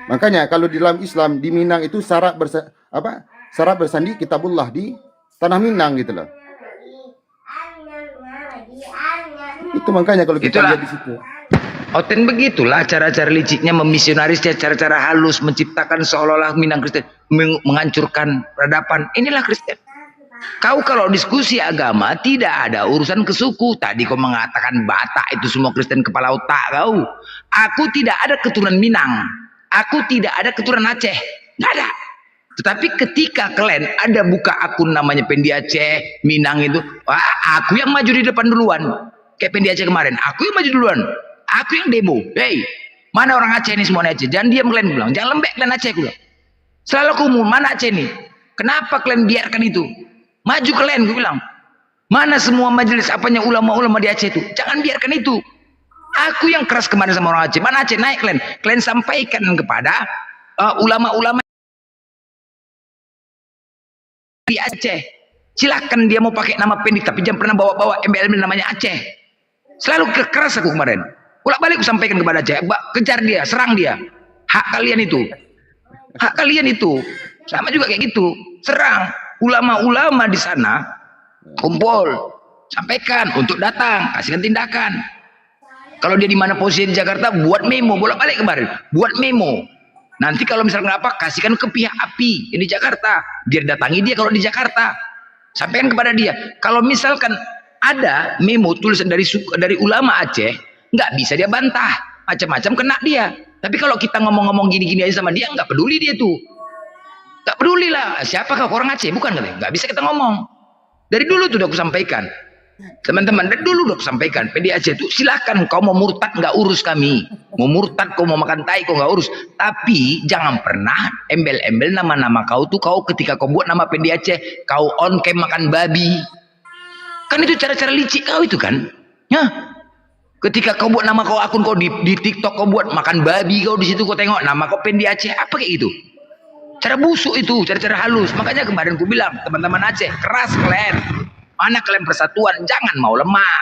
Makanya kalau di dalam Islam di Minang itu syarat bersandi kitabullah di tanah Minang gitu loh. Itu makanya kalau kita lihat di situ. Oten begitulah cara-cara liciknya memisionarisnya, cara-cara halus menciptakan seolah-olah Minang Kristen, menghancurkan peradaban. Inilah Kristen. Kau kalau diskusi agama tidak ada urusan ke suku. Tadi kau mengatakan Batak itu semua Kristen kepala otak kau. Aku tidak ada keturunan Minang. Aku tidak ada keturunan Aceh. Nggak ada. Tetapi ketika kalian ada buka akun namanya Pendi Aceh, Minang itu, aku yang maju di depan duluan. Kayak Pendi Aceh kemarin, aku yang maju duluan. Aku yang demo. Hey, mana orang Aceh ini semuanya Aceh? Jangan diam kalian bilang. Jangan lembek kalian Aceh bilang. Selalu aku umum, mana Aceh ini? Kenapa kalian biarkan itu? Maju kalian, gue bilang. Mana semua majelis apanya ulama-ulama di Aceh itu? Jangan biarkan itu. Aku yang keras kemarin sama orang Aceh. Mana Aceh? Naik kalian. Kalian sampaikan kepada ulama-ulama di Aceh. Silakan dia mau pakai nama Pendi, tapi jangan pernah bawa-bawa embel-embel namanya Aceh. Selalu keras aku kemarin. Bolak-balik aku sampaikan kepada Aceh, kejar dia, serang dia. Hak kalian itu. Hak kalian itu. Sama juga kayak gitu. Serang. Ulama-ulama di sana kumpul, sampaikan untuk datang, kasihkan tindakan. Kalau dia di mana posisi di Jakarta, buat memo, bolak-balik kemarin, buat memo. Nanti kalau misalnya apa, kasihkan ke pihak API yang di Jakarta, biar datangi dia kalau di Jakarta. Sampaikan kepada dia. Kalau misalkan ada memo tulisan dari ulama Aceh, nggak bisa dia bantah, macam-macam kena dia. Tapi kalau kita ngomong-ngomong gini-gini aja sama dia, nggak peduli dia tuh. Nggak peduli lah, siapakah orang Aceh, bukan katanya. Nggak bisa kita ngomong. Dari dulu tuh udah aku sampaikan. Teman-teman, dari dulu udah aku sampaikan. PDAC itu silakan kau mau murtad nggak urus kami. Mau murtad, kau mau makan tai, kau nggak urus. Tapi jangan pernah embel-embel nama-nama kau tuh kau ketika kau buat nama PDAC, kau on cam makan babi. Kan itu cara-cara licik kau itu kan. Ya. Ketika kau buat nama kau akun kau di TikTok kau buat makan babi kau di situ kau tengok nama kau PDAC apa kayak gitu. Cara busuk itu, cara-cara halus. Makanya kemarin aku bilang, teman-teman Aceh, keras kalian. Mana kalian persatuan, jangan mau lemah.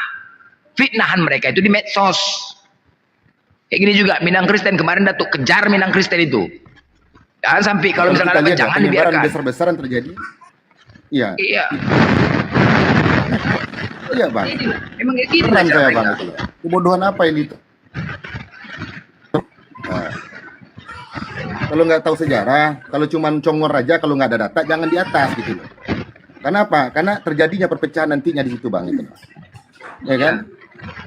Fitnahan mereka itu di medsos. Kayak gini juga, Minang Kristen kemarin Datuk kejar Minang Kristen itu. Jangan sampai kalau misalnya ada jangan dibiarkan. Besar-besaran terjadi. Iya. Iya. Iya bang. Emang kayak gini Keren lah cara saya bang mereka. itu. Kebodohan apa ini? Nah. Kalau nggak tahu sejarah, kalau cuma congor aja, kalau nggak ada data, jangan di atas gitu loh. Karena apa? Karena terjadinya perpecahan nantinya di situ bang, itu. Ya kan?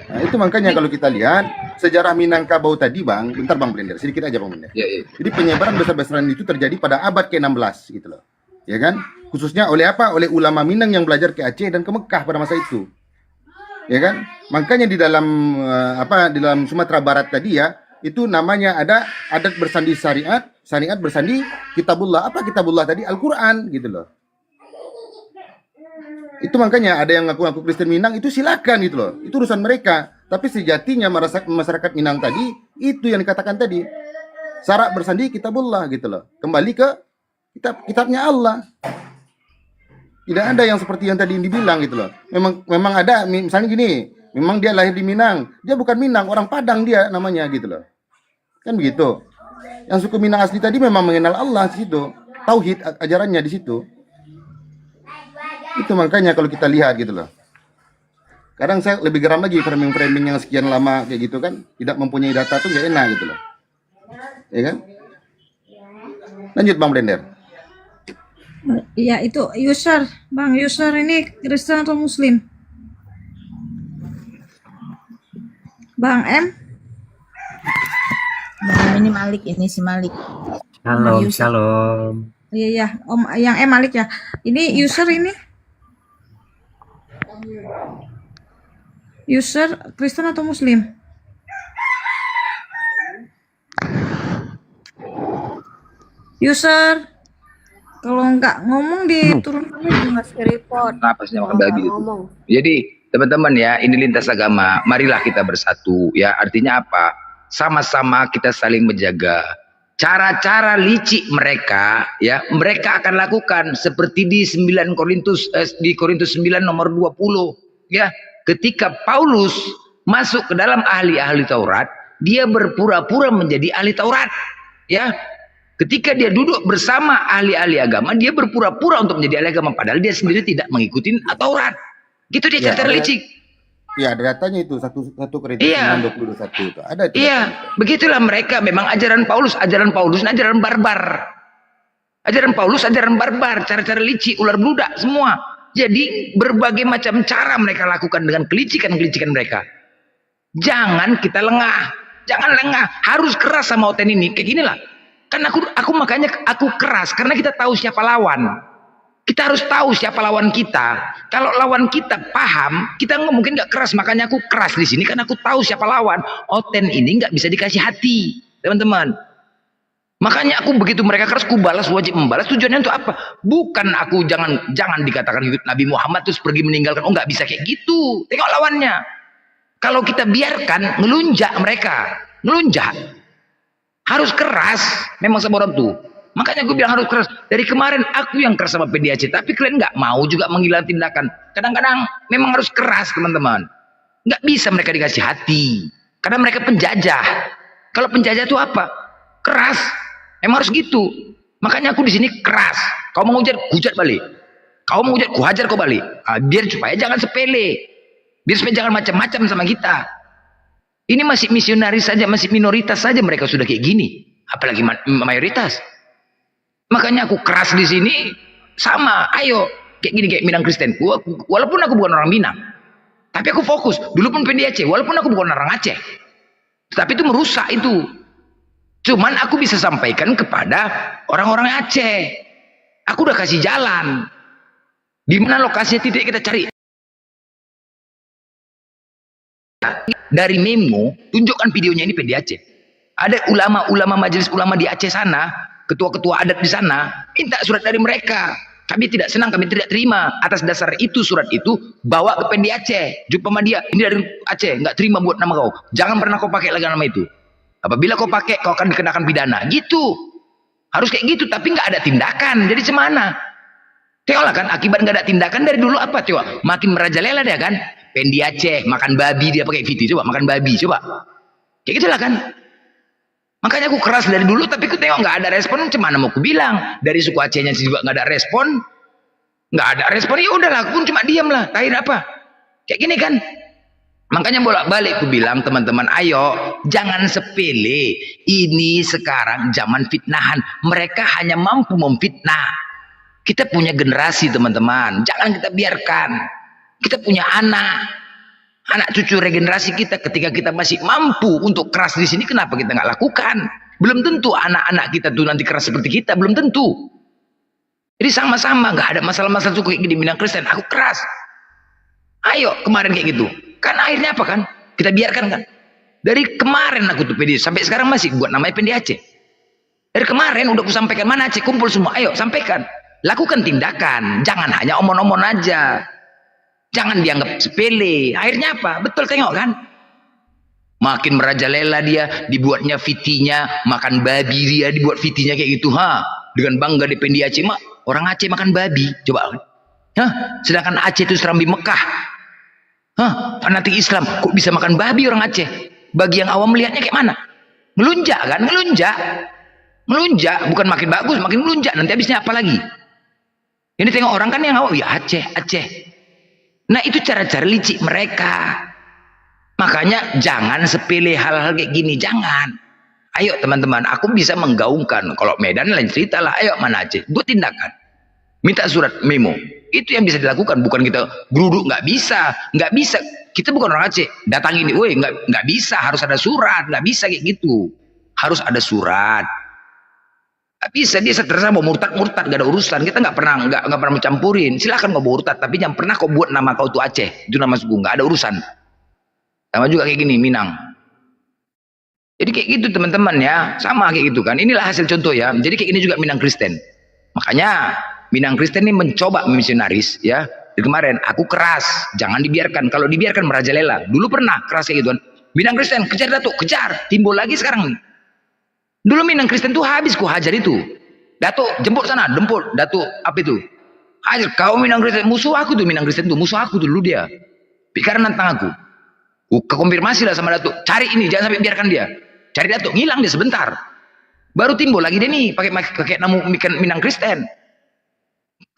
Nah, itu makanya kalau kita lihat sejarah Minangkabau tadi bang, bentar bang Blender, sedikit aja bang Blender. Ya, ya. Jadi penyebaran besar-besaran itu terjadi pada abad ke-16 gitu loh. Ya kan? Khususnya oleh apa? Oleh ulama Minang yang belajar ke Aceh dan ke Mekah pada masa itu. Ya kan? Makanya di dalam di dalam Sumatera Barat tadi ya, itu namanya ada adat bersandi syariat, syariat bersandi kitabullah. Apa kitabullah tadi? Al-Quran gitu loh. Itu makanya ada yang ngaku-ngaku Kristen Minang itu silakan gitu loh. Itu urusan mereka. Tapi sejatinya masyarakat Minang tadi itu yang dikatakan tadi. Syarat bersandi kitabullah gitu loh. Kembali ke kitabnya Allah. Tidak ada yang seperti yang tadi dibilang gitu loh. Memang ada misalnya gini, memang dia lahir di Minang. Dia bukan Minang, orang Padang dia namanya gitu loh. Kan begitu. Yang suku Minang asli tadi memang mengenal Allah di situ. Tauhid ajarannya di situ. Itu makanya kalau kita lihat gitu loh. Kadang saya lebih geram lagi framing-framing yang sekian lama kayak gitu kan. Tidak mempunyai data tuh gak enak gitu loh. Ya kan? Lanjut Bang Blender. Ya itu user, Bang, user ini Kristen atau Muslim? Bang M? Bang ini Malik, ini si Malik. Shalom, User. shalom. Iya ya, Om yang M Malik ya. Ini user ini? User Kristen atau Muslim? User, kalau nggak ngomong diturunkan lagi mas report. Napasnya makan babi itu. Jadi teman-teman ya, ini lintas agama. Marilah kita bersatu. Ya, artinya apa? Sama-sama kita saling menjaga. Cara-cara licik mereka, ya, mereka akan lakukan seperti di 9 Korintus di Korintus 9 nomor 20, ya. Ketika Paulus masuk ke dalam ahli-ahli Taurat, dia berpura-pura menjadi ahli Taurat, ya. Ketika dia duduk bersama ahli-ahli agama, dia berpura-pura untuk menjadi ahli agama padahal dia sendiri tidak mengikuti Taurat. Gitu dia cara-cara licik. Iya, ada datanya itu 1 Korintus 9:21 itu. Ada itu. Iya, begitulah mereka. Memang ajaran Paulus ini ajaran barbar. Ajaran Paulus ajaran barbar, cara-cara licik, ular bludak semua. Jadi berbagai macam cara mereka lakukan dengan kelicikan-kelicikan mereka. Jangan kita lengah. Jangan lengah, harus keras sama Oten ini. Kayak gini lah. Kan aku makanya aku keras karena kita tahu siapa lawan. Kita harus tahu siapa lawan kita. Kalau lawan kita paham, kita mungkin nggak keras. Makanya aku keras di sini karena aku tahu siapa lawan. Oten ini nggak bisa dikasih hati, teman-teman. Makanya aku begitu mereka keras, aku balas, wajib membalas. Tujuannya untuk apa? Bukan aku jangan dikatakan Nabi Muhammad terus pergi meninggalkan. Oh, nggak bisa kayak gitu. Tengok lawannya. Kalau kita biarkan ngelunjak mereka, ngelunjak. Harus keras. Memang sama orang tuh. Makanya gue bilang harus keras. Dari kemarin aku yang keras sama PDAC, tapi kalian nggak mau juga menghilangkan tindakan. Kadang-kadang memang harus keras, teman-teman. Nggak bisa mereka dikasih hati. Karena mereka penjajah. Kalau penjajah itu apa? Keras. Emang harus gitu. Makanya aku di sini keras. Kau mau hujat, hujat balik. Kau mau hujat, ku hajar kau balik. Biar supaya jangan sepele. Biar supaya jangan macam-macam sama kita. Ini masih misionaris saja, masih minoritas saja mereka sudah kayak gini. Apalagi mayoritas. Makanya aku keras di sini. Sama, ayo. Kayak gini, kayak Minang Kristen. Walaupun aku bukan orang Minang. Tapi aku fokus. Dulu pun PDAC. Walaupun aku bukan orang Aceh. Tapi itu merusak itu. Cuman aku bisa sampaikan kepada orang-orang Aceh. Aku udah kasih jalan. Di mana lokasinya titik kita cari. Dari Memo, tunjukkan videonya ini PDAC. Ada ulama-ulama majelis ulama di Aceh sana, ketua-ketua adat di sana, minta surat dari mereka. Kami tidak senang, kami tidak terima. Atas dasar itu, surat itu bawa ke PDAC. Jumpa sama dia, ini dari Aceh, nggak terima buat nama kau. Jangan pernah kau pakai lagi nama itu. Apabila kau pakai, kau akan dikenakan pidana. Gitu. Harus kayak gitu, tapi nggak ada tindakan. Jadi cemana? Tengoklah kan, akibat nggak ada tindakan dari dulu apa? Coba, makin merajalela dia kan. Pendi Aceh, makan babi dia pakai VT. Coba, makan babi, coba. Kayak gitulah kan. Makanya aku keras dari dulu, tapi aku tengok nggak ada respon. Cemana mau aku bilang? Dari suku Acehnya juga nggak ada respon. Nggak ada respon, ya udahlah, aku pun cuma diam lah. Akhirnya apa? Kayak gini kan. Makanya bolak-balik aku bilang, teman-teman, ayo jangan sepele. Ini sekarang zaman fitnahan. Mereka hanya mampu memfitnah. Kita punya generasi, teman-teman. Jangan kita biarkan. Kita punya anak cucu regenerasi kita. Ketika kita masih mampu untuk keras di sini, kenapa kita nggak lakukan? Belum tentu anak-anak kita tuh nanti keras seperti kita. Belum tentu. Jadi sama-sama, nggak ada masalah-masalah suku kayak gini Minang Kristen. Aku keras. Ayo kemarin kayak gitu. Kan akhirnya apa kan? Kita biarkan kan? Dari kemarin aku tuh PD sampai sekarang masih buat namanya PD Aceh. Dari kemarin udah aku sampaikan, mana Aceh kumpul semua. Ayo sampaikan. Lakukan tindakan. Jangan hanya omong-omong aja. Jangan dianggap sepele. Akhirnya apa? Betul, tengok kan? Makin merajalela dia, dibuatnya VT-nya, makan babi dia, dibuat VT-nya kayak gitu. Dengan bangga di Aceh, orang Aceh makan babi. Coba. Sedangkan Aceh itu serambi Mekah. Fanatik Islam, kok bisa makan babi orang Aceh? Bagi yang awam melihatnya kayak mana? Melunjak kan? Melunjak. Bukan makin bagus, makin melunjak. Nanti habisnya apa lagi? Ini tengok orang kan yang awam, ya Aceh. Nah itu cara-cara licik mereka. Makanya jangan sepele hal-hal kayak gini, jangan. Ayo teman-teman, aku bisa menggaungkan. Kalau Medan lain cerita lah, ayo mana Aceh, buat tindakan. Minta surat memo. Itu yang bisa dilakukan, bukan kita geruduk. Nggak bisa. Kita bukan orang Aceh. Datang ini, woi nggak bisa, harus ada surat. Nggak bisa kayak gitu. Harus ada surat. Nggak bisa, dia terserah mau murtad, gak ada urusan. Kita nggak pernah mencampurin. Silakan mau murtad, tapi jangan pernah kau buat nama kau tuh Aceh, itu nama suku, nggak ada urusan. Sama juga kayak gini Minang. Jadi kayak gitu teman-teman ya, sama kayak gitu kan. Inilah hasil contoh ya. Jadi kayak gini juga Minang Kristen. Makanya Minang Kristen ini mencoba misionaris ya. Dari kemarin aku keras, jangan dibiarkan. Kalau dibiarkan merajalela. Dulu pernah keras kayak gitu kan. Minang Kristen kejar Datuk, kejar. Timbul lagi sekarang nih. Dulu Minang Kristen tuh habis ku hajar itu. Datuk jemput sana, Datuk apa itu? Hajar kau Minang Kristen, musuh aku tuh Minang Kristen tuh, musuh aku dulu dia. Pikiran nantang aku. Konfirmasi lah sama Datuk, cari ini, jangan sampai biarkan dia. Cari Datuk, ngilang dia sebentar. Baru timbul lagi dia nih, pakai nama Minang Kristen.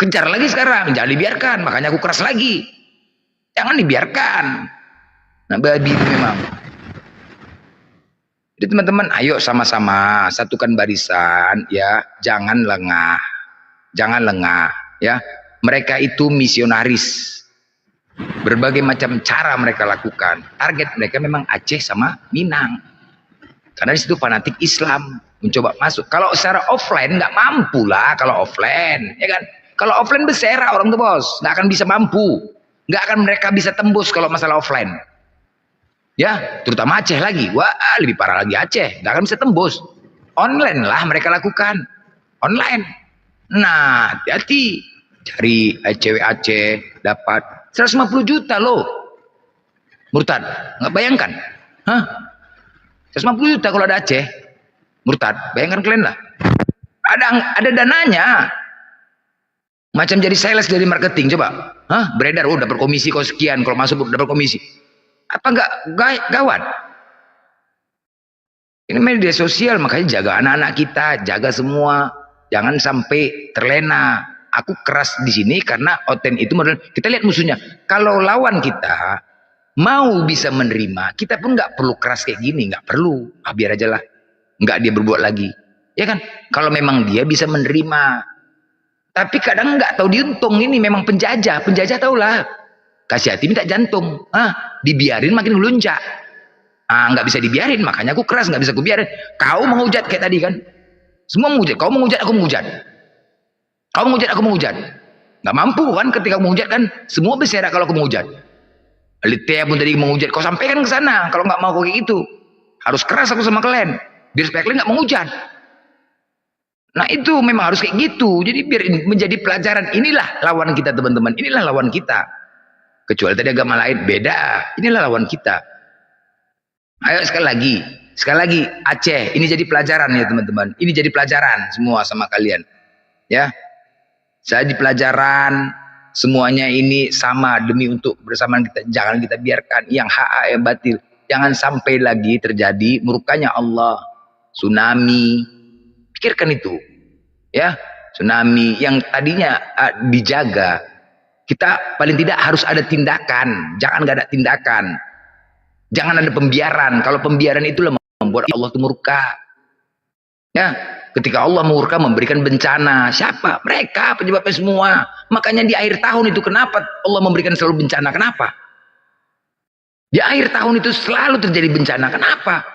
Kejar lagi sekarang, jangan dibiarkan, makanya aku keras lagi. Jangan dibiarkan. Nah babi itu memang. Jadi teman-teman, ayo sama-sama satukan barisan ya, jangan lengah ya. Mereka itu misionaris, berbagai macam cara mereka lakukan. Target mereka memang Aceh sama Minang, karena di situ fanatik Islam mencoba masuk. Kalau secara offline nggak mampu lah, kalau offline ya kan. Kalau offline berserah orang tuh bos, nggak akan bisa mampu, nggak akan mereka bisa tembus kalau masalah offline. Ya, terutama Aceh lagi. Wah, lebih parah lagi Aceh. Nggak akan bisa tembus. Online lah mereka lakukan. Online. Nah, hati-hati. Cari cewek Aceh, dapat 150 juta loh. Murtad. Nggak bayangkan? 150 juta kalau ada Aceh. Murtad. Bayangkan kalian lah. Ada dananya. Macam jadi sales dari marketing. Coba. Beredar. Dapat komisi kau sekian. Kalau masuk dapat komisi. Apa enggak gawat? Ini media sosial, makanya jaga anak-anak kita, jaga semua, jangan sampai terlena. Aku keras di sini karena Oten itu model. Kita lihat musuhnya. Kalau lawan kita mau bisa menerima, kita pun nggak perlu keras kayak gini, nggak perlu. Biar aja lah, nggak dia berbuat lagi, ya kan? Kalau memang dia bisa menerima, tapi kadang nggak tahu diuntung. Ini memang penjajah, tau lah. Kasih hati minta jantung, dibiarin makin melunjak. Nggak bisa dibiarin, makanya aku keras, nggak bisa aku biarin. Kau menghujat kayak tadi kan, semua menghujat. Kau menghujat, aku menghujat. Kau menghujat, aku menghujat. Nggak mampu kan ketika aku menghujat kan, semua berserak kalau aku menghujat. Litea pun tadi menghujat, kau sampaikan ke sana. Kalau nggak mau kau kayak gitu, harus keras aku sama kalian, biar supaya kalian nggak menghujat. Nah itu memang harus kayak gitu. Jadi biar menjadi pelajaran. Inilah lawan kita teman-teman. Inilah lawan kita. Kecuali tadi agama lain beda. Inilah lawan kita. Ayo sekali lagi Aceh, ini jadi pelajaran ya teman-teman. Ini jadi pelajaran semua sama kalian. Ya, saya di pelajaran, semuanya ini sama demi untuk bersamaan kita. Jangan kita biarkan yang hak yang batil. Jangan sampai lagi terjadi murkanya Allah, tsunami. Pikirkan itu, ya, tsunami yang tadinya dijaga. Kita paling tidak harus ada tindakan. Jangan nggak ada tindakan. Jangan ada pembiaran. Kalau pembiaran itulah membuat Allah itu murka. Ya, ketika Allah murka memberikan bencana, siapa? Mereka penyebabnya semua. Makanya di akhir tahun itu kenapa Allah memberikan selalu bencana? Kenapa? Di akhir tahun itu selalu terjadi bencana. Kenapa?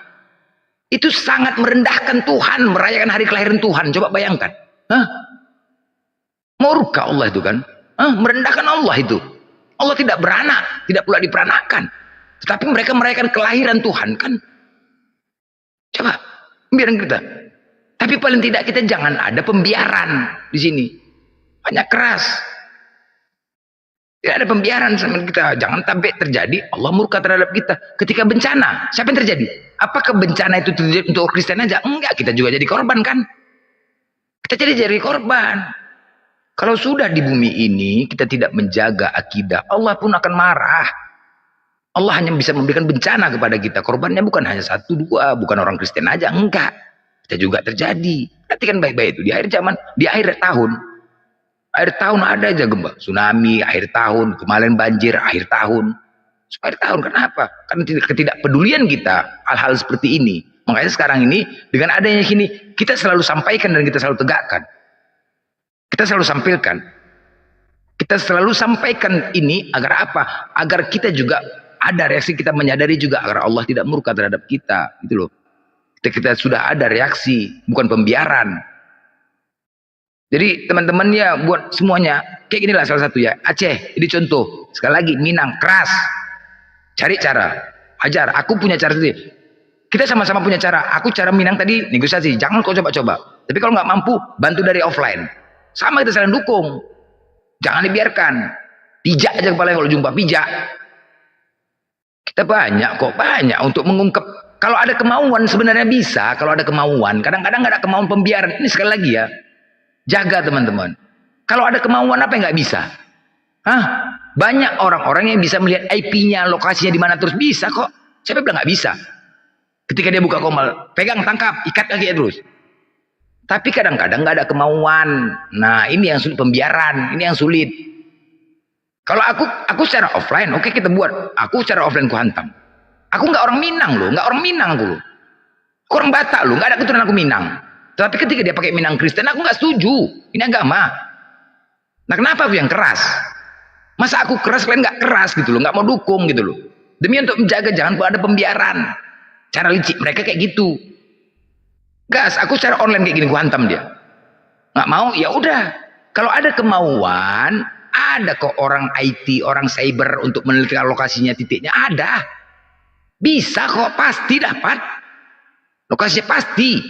Itu sangat merendahkan Tuhan, merayakan hari kelahiran Tuhan. Coba bayangkan. Murka Allah itu kan. Merendahkan Allah itu. Allah tidak beranak, tidak pula diperanakan. Tetapi mereka merayakan kelahiran Tuhan kan. Coba, biarin kita. Tapi paling tidak kita jangan ada pembiaran di sini. Banyak keras. Tidak ada pembiaran sama kita. Jangan sampai terjadi Allah murka terhadap kita. Ketika bencana, siapa yang terjadi? Apakah bencana itu terjadi untuk Kristen aja? Enggak, kita juga jadi korban kan. Kita jadi korban. Kalau sudah di bumi ini kita tidak menjaga akidah, Allah pun akan marah. Allah hanya bisa memberikan bencana kepada kita. Korbannya bukan hanya 1, 2, bukan orang Kristen aja, enggak. Kita juga terjadi. Perhatikan baik-baik itu di akhir zaman, di akhir tahun. Akhir tahun ada aja gempa, tsunami, akhir tahun, kemarin banjir, akhir tahun. Akhir tahun kenapa? Karena ketidakpedulian kita hal-hal seperti ini. Makanya sekarang ini dengan adanya gini, kita selalu sampaikan dan kita selalu tegakkan. Kita selalu sampaikan. Kita selalu sampaikan ini agar apa? Agar kita juga ada reaksi, kita menyadari juga agar Allah tidak murka terhadap kita, gitu loh. Kita sudah ada reaksi, bukan pembiaran. Jadi teman-teman ya, buat semuanya kayak ginilah salah satu ya. Aceh, ini contoh. Sekali lagi, Minang keras. Cari cara, ajar. Aku punya cara sendiri. Kita sama-sama punya cara. Aku cara Minang tadi negosiasi. Jangan kau coba-coba. Tapi kalau nggak mampu, bantu dari offline. Sama kita saling dukung. Jangan dibiarkan. Pijak aja kepala kalau jumpa pijak. Kita banyak untuk mengungkap. Kalau ada kemauan sebenarnya bisa. Kalau ada kemauan, kadang-kadang nggak ada kemauan pembiaran. Ini sekali lagi ya, jaga teman-teman. Kalau ada kemauan apa yang nggak bisa? Banyak orang-orang yang bisa melihat IP-nya, lokasinya di mana terus bisa kok. Siapa bilang nggak bisa? Ketika dia buka komal, pegang, tangkap, ikat kakinya terus. Tapi kadang-kadang nggak ada kemauan. Nah ini yang sulit, pembiaran. Ini yang sulit. Kalau aku secara offline, oke kita buat. Aku secara offline ku hantam. Aku nggak orang Minang loh, nggak orang Minang aku loh. Aku orang Batak loh, nggak ada keturunan aku Minang. Tapi ketika dia pakai Minang Kristen, aku nggak setuju. Ini agama. Nah kenapa aku yang keras? Masa aku keras, kalian nggak keras gitu loh, nggak mau dukung gitu loh. Demi untuk menjaga jangan ada pembiaran. Cara licik mereka kayak gitu. Gas, aku secara online kayak gini, gua hantam dia. Nggak mau, ya udah. Kalau ada kemauan, ada kok orang IT, orang cyber untuk meneliti lokasinya, titiknya ada. Bisa kok, pasti dapat. Lokasinya pasti.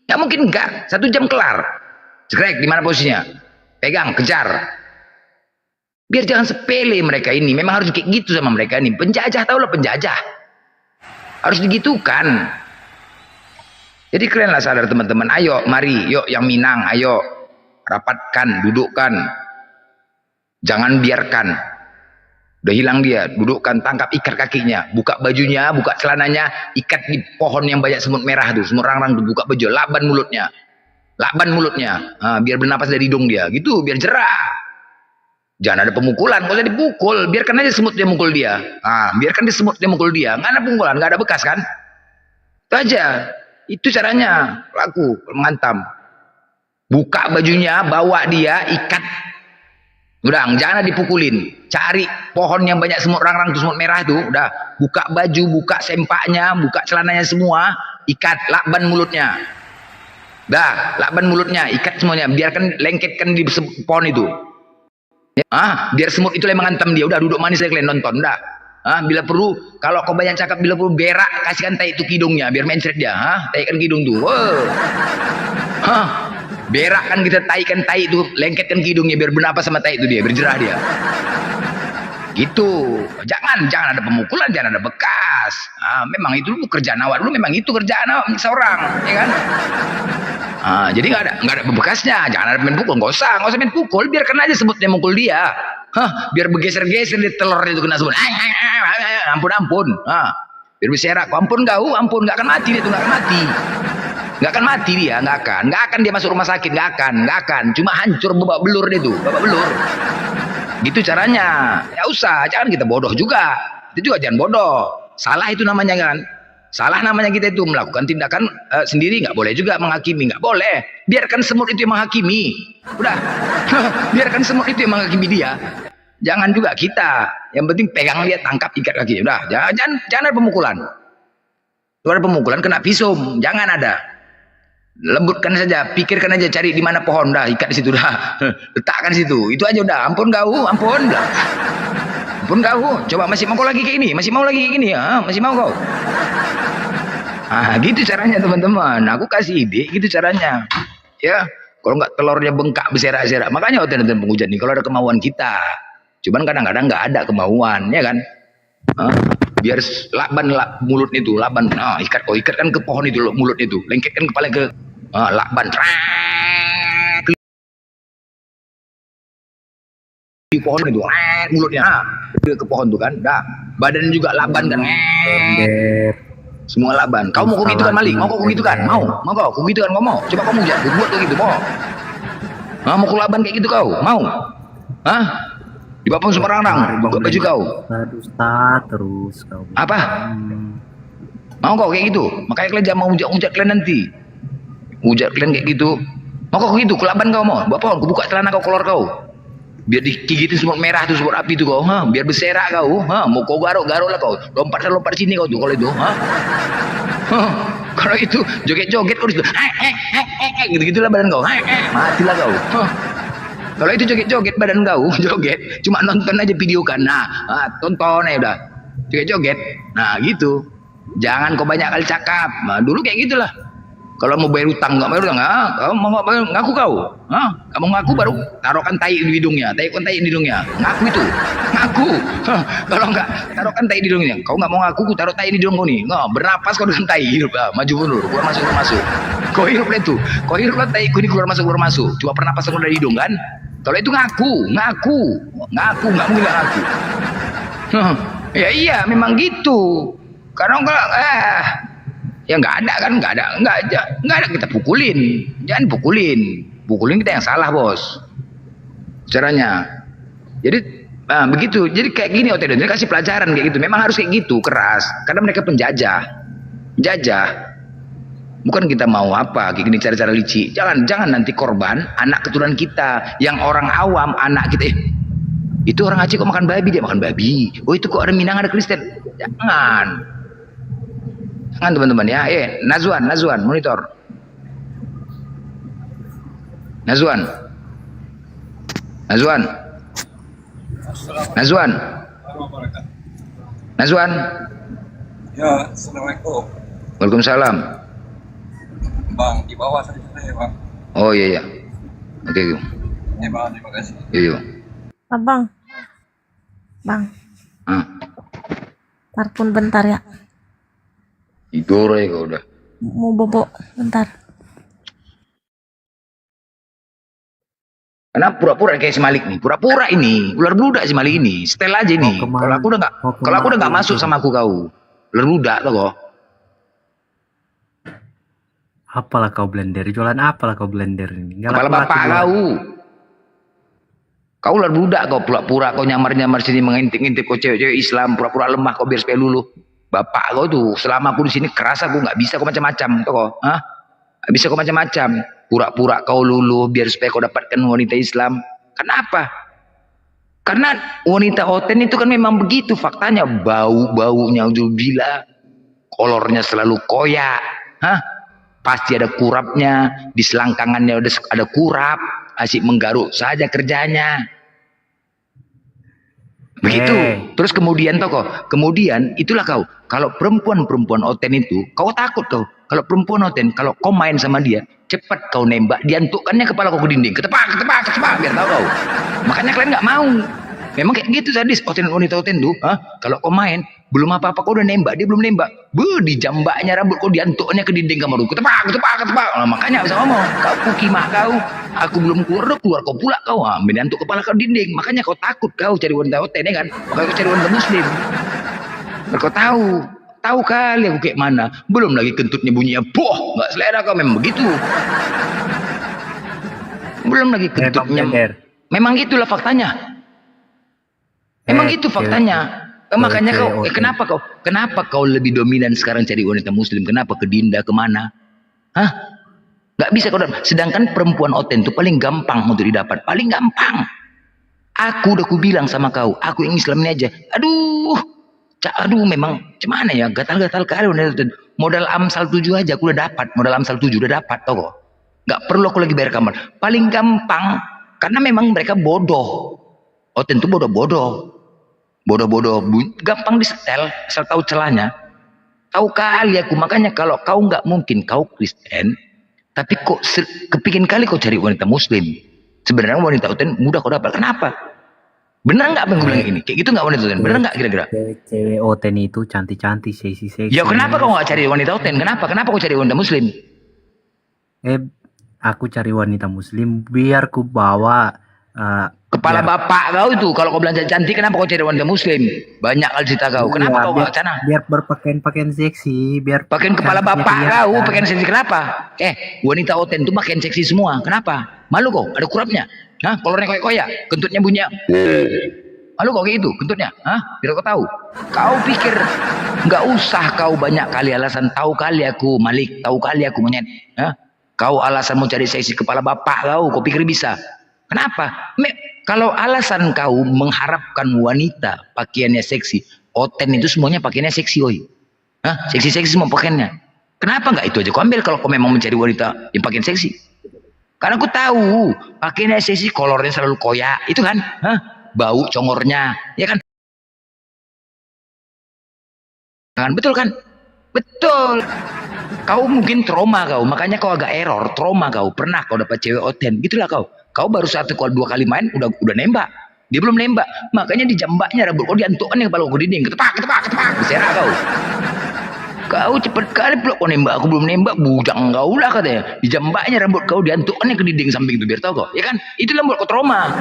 Nggak mungkin enggak. 1 jam kelar. Cekrek, di mana posisinya? Pegang, kejar. Biar jangan sepele mereka ini. Memang harus kayak gitu sama mereka ini. Penjajah, tau lah penjajah. Harus digitukan. Jadi kalianlah sadar teman-teman. Ayo, mari, yuk yang Minang, ayo. Rapatkan, dudukkan. Jangan biarkan. Udah hilang dia, dudukkan, tangkap, ikat kakinya, buka bajunya, buka celananya, ikat di pohon yang banyak semut merah tuh, semut rang-rang tuh, buka baju, lakban mulutnya, biar bernapas dari hidung dia, gitu, biar cerah. Jangan ada pemukulan, nggak usah dipukul, biarkan aja semut dia mukul dia, biarkan dia semut dia mukul dia, nggak ada pukulan, nggak ada bekas kan? Itu aja, itu caranya, laku, mengantam. Buka bajunya, bawa dia, ikat. Udah, jangan dipukulin. Cari pohon yang banyak semut rang-rang tuh, semut merah tuh. Udah, buka baju, buka sempaknya, buka celananya semua, ikat lakban mulutnya. Dah, lakban mulutnya, ikat semuanya. Biarkan lengketkan di pohon itu. Biar semut itu yang mengantam dia. Udah, duduk manis aja kalian nonton. Udah. Bila perlu, kalau kau banyak cakap, bila perlu berak, kasihkan tai itu hidungnya, biar mencret dia. Taikan hidung tuh. Berak kan kita taikan tai itu, lengketkan ke hidungnya biar bernapas sama tai itu dia, berjerah dia. Gitu. Jangan ada pemukulan, jangan ada bekas. Memang itu dulu kerjaan awak dulu, memang itu kerjaan awak seorang, ya kan? Jadi nggak ada bekasnya, jangan ada main pukul, nggak usah main pukul, biarkan aja semutnya mukul dia. Biar bergeser-geser di telur itu kena semut. Ampun. Biar berserak, ampun kau, ampun, nggak akan mati dia tuh, nggak akan mati. Nggak akan mati dia, nggak akan dia masuk rumah sakit, nggak akan, cuma hancur babak belur dia tuh, babak belur. Gitu caranya. Ya usah, jangan kita bodoh juga. Itu juga jangan bodoh. Salah itu namanya kan. Salah namanya kita itu melakukan tindakan sendiri, nggak boleh juga menghakimi, nggak boleh. Biarkan semut itu yang menghakimi. Udah, biarkan semut itu yang menghakimi dia. Jangan juga kita. Yang penting pegang dia, tangkap, ikat kaki. Udah, jangan ada pemukulan. Kalau ada pemukulan kena visum, jangan ada. Lembutkan saja, pikirkan aja, cari di mana pohon, dah ikat di situ, dah letakkan di situ, itu aja udah. Ampun kau, ampun kau, coba masih mau kau lagi kayak gini, masih mau kau. Gitu caranya teman-teman, aku kasih ide, gitu caranya, ya. Kalau nggak telurnya bengkak berserak-serak, makanya hotel penghujat nih, kalau ada kemauan kita, cuman kadang-kadang nggak ada kemauan, ya kan? Biar lakban mulut itu, lakban, ikatkan ke pohon itu, mulut itu, lengketkan kepala ke lakban, di pohon itu, mulutnya ke pohon tuh kan, dah, badan juga lakban kan, semua lakban. Kau mau kau gitu kan Malik? Mau kau gitu kan? Mau kau gitu kan? Kau mau? Coba kamu jangan buat kayak gitu, mau kau lakban kayak gitu kau? Mau? Di bawah sembarang, buka baju kau. Terus kau. Apa? Mau kau kayak gitu? Makanya kalian jangan mau ujat kalian nanti. Ujat kalian kayak gitu. Mau kau gitu? Kelaban kau mau? Bapak, aku buka celana kau, kolor kau. Biar digigitin semut merah tuh, semut api tuh kau. Biar berserak kau. Mau kau garuk lah kau. Lompat sini kau tuh kalau itu. Kalau itu joget-joget kau disitu. Gitu-gitulah badan kau. Matilah kau. Kalau itu joget-joget badan kau, joget, cuma nonton aja video kan, tonton aja udah, joget-joget, gitu. Jangan kau banyak kali cakap. Dulu kayak gitulah. Kalau mau bayar utang nggak bayar utang, kau mau bayar, ngaku kau, kamu ngaku baru taruhkan tai di hidungnya, ngaku itu, ngaku. Kalau nggak taruhkan tai di hidungnya, kau nggak mau ngaku, taruh tai di hidung kau nih, bernapas kau dengan tai, hidup, maju mundur, keluar masuk. Kau hirup itu, kau hiruplah tai ku ini keluar masuk, cuma pernapas kau dari hidung kan? Kalau itu ngaku, nggak mungkin nggak ngaku. Ya iya, memang gitu. Karena ya nggak ada kita pukulin, jangan pukulin kita yang salah bos. Caranya, jadi begitu. Jadi kayak gini, OTD kasih pelajaran kayak gitu. Memang harus kayak gitu, keras. Karena mereka penjajah. Bukan kita mau apa, kayak gini cara-cara licik. Jangan nanti korban anak keturunan kita yang orang awam, anak kita. Itu orang Aceh kok makan babi, dia makan babi. Oh itu kok ada Minang, ada Kristen. Jangan teman-teman ya. Nazwan monitor. Nazwan. Ya, assalamualaikum. Waalaikumsalam. Bang, di bawah saya Bang. Oh iya. Oke. Bang, terima kasih. Iya. Bang. Parpun bentar ya. Tidur aja kau udah. Mau bobo bentar. Karena pura-pura kayak si Malik nih, pura-pura ini, ular bludak si Malik ini, setel aja nih. Kalau aku udah nggak masuk sama aku kau, ular bludak tuh kok. Apalah kau blender? Jualan apalah kau blender ini? Nggak Kepala laku-laku bapak jualan. kau. Kau ular bludak kau, pura-pura kau nyamar-nyamar sini mengintip-intip kau cewek-cewek Islam, pura-pura lemah kau biar supaya luluh. Bapak kau tuh, selama aku di sini keras aku nggak bisa kau macam-macam tuh kok, hah? Nggak bisa kau macam-macam. Pura-pura kau luluh biar supaya kau dapatkan wanita Islam. Kenapa? Karena wanita oten itu kan memang begitu faktanya, bau-baunya udah gila, kolornya selalu koyak, hah? Pasti ada kurapnya, di selangkangannya ada kurap, asik menggaruk saja kerjanya. Begitu. Terus kemudian kemudian itulah kau. Kalau perempuan oten itu, kau takut kau. Kalau perempuan oten, kalau kau main sama dia, cepat kau nembak, diantukkannya kepala kau ke dinding, ketepak, biar tahu kau. Makanya kalian nggak mau. Memang kayak gitu sadis wanita oten tuh. Kalau kau main, belum apa-apa kau udah nembak, dia belum nembak. Di jambaknya rambut kau diantukkannya ke dinding kamar lu, ketepak. Nah, makanya bisa ngomong, kau pukimak kau. Aku belum keluar kau pula kau. Menantuk kepala kau dinding. Makanya kau takut kau cari wanita oten ya kan? Makanya kau cari wanita muslim. Biar kau tahu kali aku kayak mana. Belum lagi kentutnya bunyinya boh, nggak selera kau, memang begitu. Belum lagi kentutnya. Memang itulah faktanya. Memang itu faktanya. Makanya kau, kenapa kau lebih dominan sekarang cari wanita muslim? Kenapa ke Dinda, kemana? Hah? Gak bisa kau dapat. Sedangkan perempuan oten itu paling gampang untuk didapat. Paling gampang. Aku udah bilang sama kau, aku yang Islam ini aja. Aduh memang gimana ya, gatal-gatal kali. Modal Amsal 7 aja aku udah dapat. Modal Amsal 7 udah dapat tau kok. Gak perlu aku lagi bayar kamar. Paling gampang. Karena memang mereka bodoh. Oten itu bodoh-bodoh, gampang disetel, asal tahu celahnya. Tahu kali aku, makanya kalau kau nggak mungkin kau Kristen, tapi kok kepingin kali kau cari wanita muslim. Sebenarnya wanita oten mudah kau dapat. Kenapa? Benar nggak apa yang gue bilang ini? Kayak gitu nggak wanita oten? Benar nggak kira-kira? Cewek oten itu cantik-cantik, seksi-seksi. Ya kenapa kau nggak cari wanita oten? Kenapa kau cari wanita muslim? Aku cari wanita muslim biar ku bawa kepala bapak kau itu. Kalau kau belanja cantik, kenapa kau cari wanita muslim? Banyak kali cerita kau. Kenapa kau nggak sana? Biar berpakaian seksi, biar pakaian kepala bapak kau, pakaian seksi. Kenapa? Wanita oten itu pakaian seksi semua. Kenapa? Malu kau? Ada kurapnya? Hah? Kolornya koyak-koyak, kentutnya bunyinya. Malu kau kayak gitu kentutnya? Hah? Biar kau tahu. Kau pikir nggak usah kau banyak kali alasan. Tahu kali aku Malik, tahu kali aku monyet. Hah? Kau alasan mau cari seksi kepala bapak kau pikir bisa? Kenapa? Kalau alasan kau mengharapkan wanita pakaiannya seksi, oten itu semuanya pakaiannya seksi, oi. Hah? Seksi-seksi semua pakaiannya. Kenapa nggak itu aja kau ambil kalau kau memang mencari wanita yang pakaian seksi? Karena aku tahu pakaiannya seksi, kolornya selalu koyak, itu kan? Hah? Bau congornya, ya kan? Betul kan? Betul. Kau mungkin trauma kau, makanya kau agak error, trauma kau. Pernah kau dapat cewek oten, gitulah kau. Kau baru 1 kali 2 kali main udah nembak. Dia belum nembak. Makanya di jambaknya rambut kau diantukkan kepala kau dinding. Ketepak. Berserak kau. Kau cepet kali pula kau nembak. Aku belum nembak. Bujang kau lah katanya. Di jambaknya rambut kau diantukkan ke dinding samping itu biar tahu kau. Ya kan? Itu rambut kau trauma.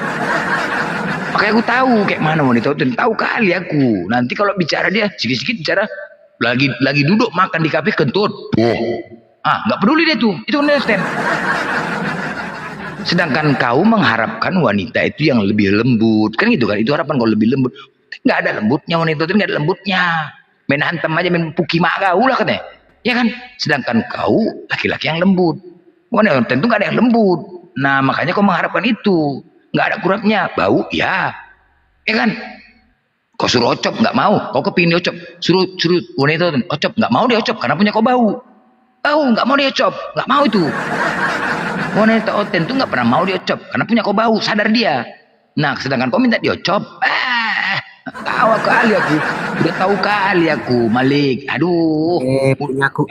Makanya aku tahu kayak mana wanita itu. Tahu kali aku. Nanti kalau bicara dia sedikit-sedikit bicara. Lagi duduk makan di kafe kentut. Nggak peduli dia tuh. Itu understand. Sedangkan kau mengharapkan wanita itu yang lebih lembut, kan gitu kan? Itu harapan kau lebih lembut. Nggak ada lembutnya wanita itu, nggak ada lembutnya. Main hantam aja, main pukimak kau lah katanya. Ya kan? Sedangkan kau laki-laki yang lembut. Wanita itu nggak ada yang lembut. Nah makanya kau mengharapkan itu. Nggak ada kurapnya. Bau, ya. Ya kan? Kau suruh ocop, nggak mau. Kau kepingin diocop. Suruh wanita itu ocop, nggak mau dia ocop karena punya kau bau. Nggak mau dia ocop, nggak mau itu. Wanita oten tuh nggak pernah mau diocop karena punya kau bau, sadar dia. Nah sedangkan kau minta diocop, tahu kali aku, udah tahu kali aku Malik. Aduh, punya aku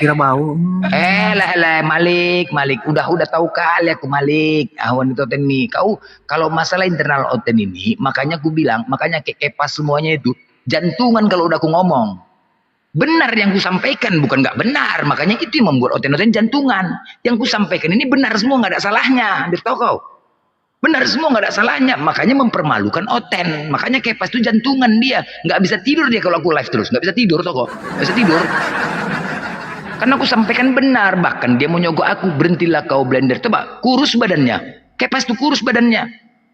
kira bau. Malik, udah tahu kali aku Malik. Wanita oten nih, kau kalau masalah internal oten ini, makanya aku bilang, makanya kayak pas semuanya itu jantungan kalau udah aku ngomong. Benar yang ku sampaikan, bukan nggak benar. Makanya itu yang membuat oten-oten jantungan. Yang ku sampaikan ini benar semua, nggak ada salahnya. Biar tahu kau. Benar semua, nggak ada salahnya. Makanya mempermalukan Oten. Makanya Kepas itu jantungan dia. Nggak bisa tidur dia kalau aku live terus. Nggak bisa tidur toko. Nggak bisa tidur. Karena aku sampaikan benar. Bahkan dia mau nyogok aku. Berhentilah kau blender. Coba kurus badannya. Kepas tuh kurus badannya.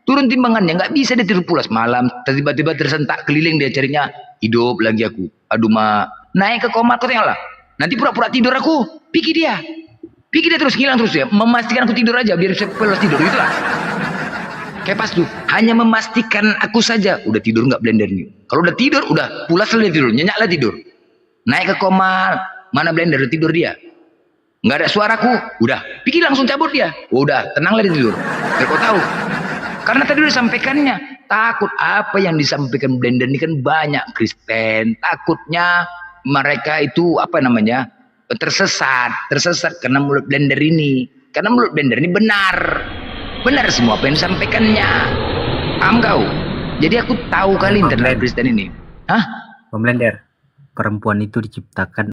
Turun timbangannya. Nggak bisa dia tidur pulas. Malam tiba-tiba tersentak keliling dia carinya. Hidup lagi aku. Aduh ma. Naik ke koma aku tengok lah. Nanti pura-pura tidur aku. Pikir dia. Pikir dia terus ngilang terus ya. Memastikan aku tidur aja. Biar saya pulas tidur. Itulah. Kepas tuh hanya memastikan aku saja udah tidur nggak blender nih. Kalau udah tidur udah pulas lah tidur, nyenyak lah tidur. Naik ke koma, mana blender udah tidur dia. Nggak ada suaraku, udah pikir langsung cabut dia. Udah tenang lah dia tidur. Biar kau tahu. Karena tadi udah sampaikannya, takut apa yang disampaikan blender ini kan banyak Kristen. Takutnya mereka itu apa namanya tersesat karena mulut blender ini. Karena mulut blender ini benar semua apa yang disampaikannya. Paham kau? Jadi aku tahu kali internal Kristen ini. Hah? Bang Blender, perempuan itu diciptakan